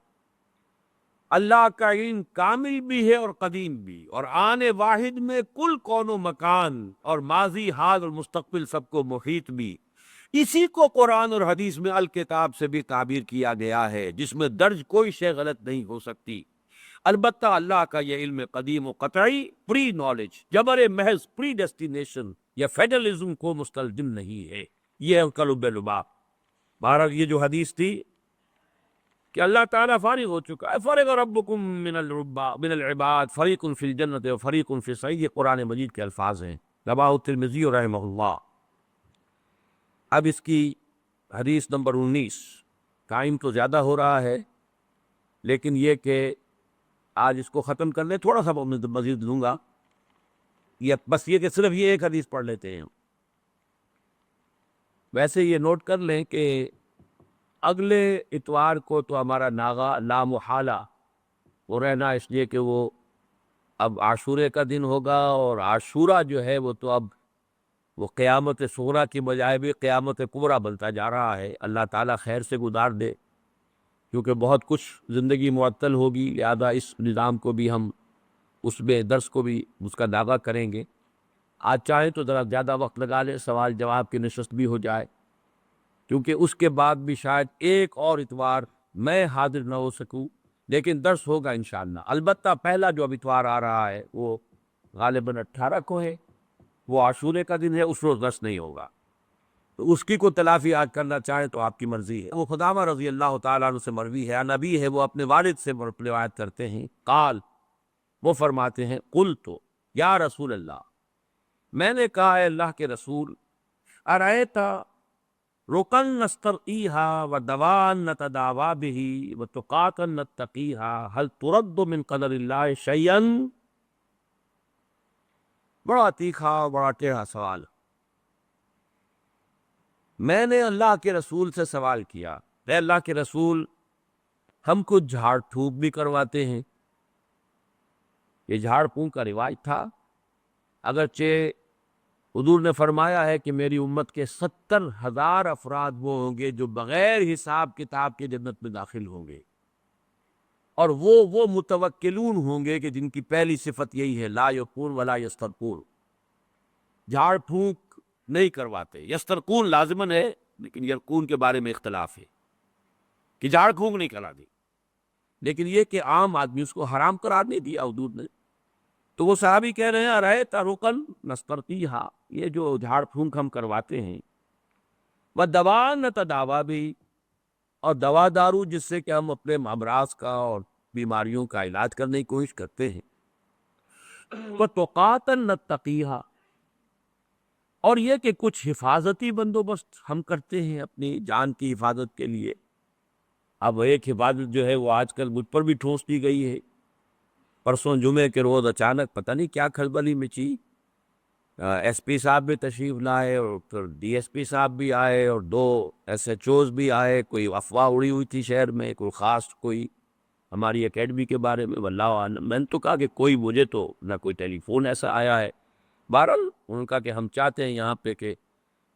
اللہ کا علم کامل بھی ہے اور قدیم بھی، اور آن واحد میں کل کون و مکان اور ماضی، حال اور مستقبل سب کو محیط بھی۔ اسی کو قرآن اور حدیث میں الکتاب سے بھی تعبیر کیا گیا ہے، جس میں درج کوئی شے غلط نہیں ہو سکتی۔ البتہ اللہ کا یہ علم قدیم و قطعی، پری نالج، جبر محض، پری ڈیسٹینیشن یا فیڈرلزم کو مستلزم نہیں ہے۔ یہ قلب لباب۔ بہرحال یہ جو حدیث تھی کہ اللہ تعالیٰ فارغ ہو چکا ہے، فرغ ربکم من العباد فریق فی الجنۃ و فریق فی السعیر، یہ قرآن مجید کے الفاظ ہیں، رواه الترمذی رحمہ اللہ۔ اب اس کی حدیث نمبر 19، ٹائم تو زیادہ ہو رہا ہے لیکن یہ کہ آج اس کو ختم کر لیں، تھوڑا سا مزید لوں گا۔ یہ بس یہ کہ صرف یہ ایک حدیث پڑھ لیتے ہیں. ویسے یہ نوٹ کر لیں کہ اگلے اتوار کو تو ہمارا ناغا لا محالہ وہ رہنا، اس لیے کہ وہ اب عاشورے کا دن ہوگا، اور عاشورہ جو ہے وہ تو اب وہ قیامت صغریٰ کی بجائے بھی قیامت کبریٰ بنتا جا رہا ہے. اللہ تعالیٰ خیر سے گزار دے، کیونکہ بہت کچھ زندگی معطل ہوگی، لہذا اس نظام کو بھی ہم اس میں درس کو بھی اس کا دعویٰ کریں گے. آج چاہیں تو ذرا زیادہ وقت لگا لیں، سوال جواب کی نشست بھی ہو جائے، کیونکہ اس کے بعد بھی شاید ایک اور اتوار میں حاضر نہ ہو سکوں، لیکن درس ہوگا انشاءاللہ. البتہ پہلا جو اب اتوار آ رہا ہے وہ غالباً 18 کو ہے، وہ عاشورے کا دن ہے، اس روز درس نہیں ہوگا. تو اس کی کو تلافی آج کرنا چاہیں تو آپ کی مرضی ہے. وہ خدامہ رضی اللہ تعالیٰ عنہ سے مروی ہے، نبی ہے، وہ اپنے والد سے روایت کرتے ہیں. قال، وہ فرماتے ہیں، قلت یا رسول اللہ، میں نے کہا اے اللہ کے رسول، ارأیت رکن نسترقیہا ودوان نتداوا بہ وتقاتا نتقیہا هل ترد من قدر اللہ شیئا. بڑا تیکھا، بڑا ٹیڑھا سوال. میں نے اللہ کے رسول سے سوال کیا، اے اللہ کے رسول، ہم کو جھاڑ پھونک بھی کرواتے ہیں. یہ جھاڑ پھونک کا رواج تھا، اگرچہ حضور نے فرمایا ہے کہ میری امت کے 70,000 افراد وہ ہوں گے جو بغیر حساب کتاب کے جنت میں داخل ہوں گے، اور وہ متوکلون ہوں گے کہ جن کی پہلی صفت یہی ہے، لا یقون ولا یسترقون، جھاڑ پھونک نہیں کرواتے. یسترقون لازمن ہے، لیکن یرقون کے بارے میں اختلاف ہے کہ جھاڑ پھونک نہیں کرا دی، لیکن یہ کہ عام آدمی اس کو حرام قرار نہیں دیا حضور نے. تو وہ صحابی کہہ رہے ہیں، ارأیت رکن نسترقیہا، یہ جو جھاڑ پھونک ہم کرواتے ہیں، ودوا نتداوا بھی، اور دوا دارو جس سے کہ ہم اپنے امراض کا اور بیماریوں کا علاج کرنے کی کوشش کرتے ہیں، وتقاتا نتقیہا، اور یہ کہ کچھ حفاظتی بندوبست ہم کرتے ہیں اپنی جان کی حفاظت کے لیے. اب ایک حفاظت جو ہے وہ آج کل مجھ پر بھی ٹھونس دی گئی ہے. پرسوں جمعے کے روز اچانک پتہ نہیں کیا کھلبلی مچی، ایس پی صاحب بھی تشریف لائے، اور پھر ڈی ایس پی صاحب بھی آئے، اور 2 ایس ایچ اوز بھی آئے. کوئی افواہ اڑی ہوئی تھی شہر میں، کوئی خاص کوئی ہماری اکیڈمی کے بارے میں، واللہ عالم. میں نے تو کہا کہ کوئی مجھے تو نہ کوئی ٹیلی فون ایسا آیا ہے. بہرحال انہوں نے کہا کہ ہم چاہتے ہیں یہاں پہ کہ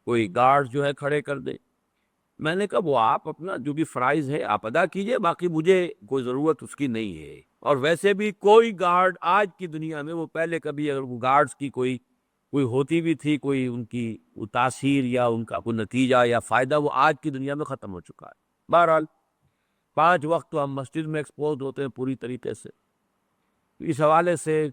کوئی گارڈ جو ہے کھڑے کر دیں. میں نے کہا وہ آپ اپنا جو بھی فرائض ہے آپ ادا کیجئے، باقی مجھے کوئی ضرورت اس کی نہیں ہے. اور ویسے بھی کوئی گارڈ آج کی دنیا میں، وہ پہلے کبھی اگر وہ گارڈز کی کوئی ہوتی بھی تھی، کوئی ان کی تاثیر یا ان کا کوئی نتیجہ یا فائدہ، وہ آج کی دنیا میں ختم ہو چکا ہے. بہرحال 5 وقت تو ہم مسجد میں ایکسپوز ہوتے ہیں پوری طریقے سے اس حوالے سے.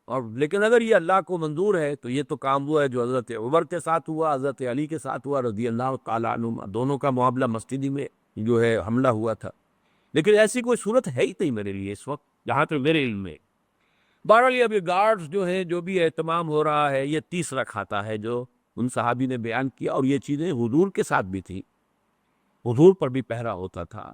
اور لیکن اگر یہ اللہ کو منظور ہے تو یہ تو کام ہوا ہے جو حضرت عمر کے ساتھ ہوا، حضرت علی کے ساتھ ہوا رضی اللہ تعالیٰ عنہ، دونوں کا معاملہ مسجد میں جو ہے حملہ ہوا تھا. لیکن ایسی کوئی صورت ہے ہی نہیں میرے لیے اس وقت جہاں تک میرے علم میں. بہرحال یہ ابھی گارڈز جو ہیں، جو بھی اہتمام ہو رہا ہے، یہ تیسرا کھاتا ہے جو ان صحابی نے بیان کیا. اور یہ چیزیں حضور کے ساتھ بھی تھی، حضور پر بھی پہرا ہوتا تھا.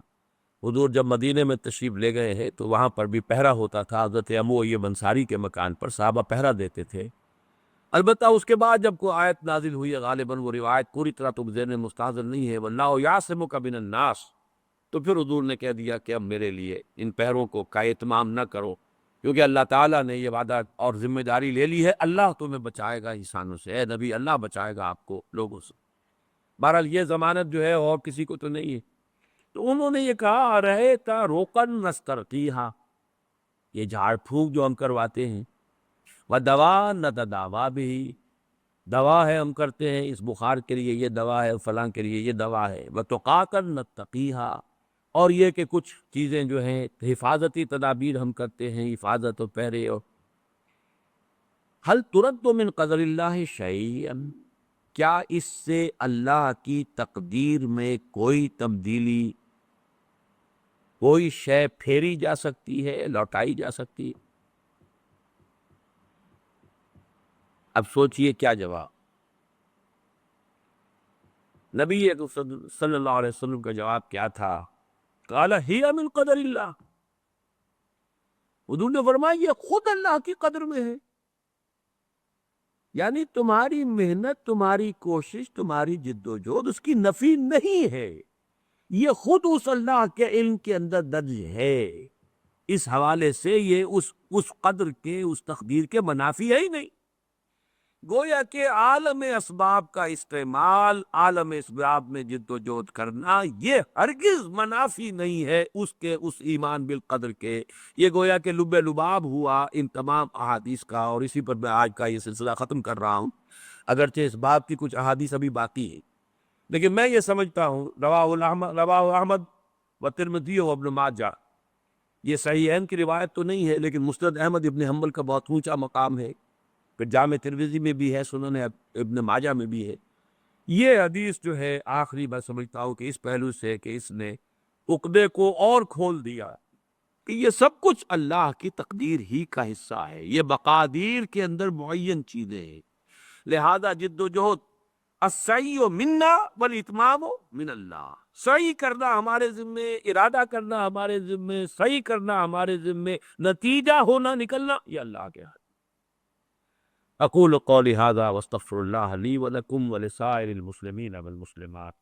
حضور جب مدینے میں تشریف لے گئے ہیں تو وہاں پر بھی پہرا ہوتا تھا. حضرت ابو ایوب انصاری کے مکان پر صحابہ پہرا دیتے تھے. البتہ اس کے بعد جب کوئی آیت نازل ہوئی ہے، غالباً وہ روایت پوری طرح تو ذہن مستحضر نہیں ہے، وَاللَّهُ يَعْصِمُكَ مِنَ النَّاسِ، تو پھر حضور نے کہہ دیا کہ اب میرے لیے ان پہروں کا اہتمام نہ کرو، کیونکہ اللہ تعالیٰ نے یہ وعدہ اور ذمہ داری لے لی ہے، اللہ تمہیں بچائے گا انسانوں سے. اے نبی، اللہ بچائے گا آپ کو لوگوں سے. بہرحال یہ ضمانت جو ہے اور کسی کو تو نہیں ہے. تو انہوں نے یہ کہا، رہے تا روکن نسترقیہا، یہ جھاڑ پھونک جو ہم کرواتے ہیں، ودوا نتداوا بھی، دوا ہے ہم کرتے ہیں، اس بخار کے لیے یہ دوا ہے، فلاں کے لیے یہ دوا ہے. وتقاتا نتقیہا، اور یہ کہ کچھ چیزیں جو ہیں حفاظتی تدابیر ہم کرتے ہیں، حفاظت و پہرے. اور حل ترد من قدر اللہ شیئا، کیا اس سے اللہ کی تقدیر میں کوئی تبدیلی، کوئی شے پھیری جا سکتی ہے، لوٹائی جا سکتی ہے؟ اب سوچئے کیا جواب. نبی صلی اللہ علیہ وسلم کا جواب کیا تھا؟ قال ہی من قدر اللہ، حضور نے فرمایا یہ خود اللہ کی قدر میں ہے. یعنی تمہاری محنت، تمہاری کوشش، تمہاری جد و جہد اس کی نفی نہیں ہے، یہ خود اس اللہ کے علم کے اندر درج ہے۔ اس حوالے سے یہ اس قدر کے، اس تقدیر کے منافی ہے ہی نہیں۔ گویا کہ عالم اسباب کا استعمال، عالم اسباب میں جد و جہد کرنا، یہ ہرگز منافی نہیں ہے اس ایمان بالقدر کے۔ یہ گویا کہ لب لباب ہوا ان تمام احادیث کا، اور اسی پر میں آج کا یہ سلسلہ ختم کر رہا ہوں، اگرچہ اس باب کی کچھ احادیث ابھی باقی ہیں، لیکن میں یہ سمجھتا ہوں رواہ احمد و ترمذی و ابن ماجہ، یہ صحیحین کی روایت تو نہیں ہے لیکن مسند احمد ابن حنبل کا بہت اونچا مقام ہے، پھر جامع ترمذی میں بھی ہے، سنن ابن ماجہ میں بھی ہے۔ یہ حدیث جو ہے آخری میں سمجھتا ہوں کہ اس پہلو سے کہ اس نے عقدے کو اور کھول دیا کہ یہ سب کچھ اللہ کی تقدیر ہی کا حصہ ہے، یہ مقادیر کے اندر معین چیزیں ہیں، لہذا جد و جہد السعی منا والاتمام من اللہ، سعی کرنا ہمارے ذمے، ارادہ کرنا ہمارے ذمے، سعی کرنا ہمارے ذمے، نتیجہ ہونا نکلنا یہ اللہ کے ہاتھ۔ اقول قولی ھذا واستغفر اللہ لی ولکم ولسائر المسلمین والمسلمات۔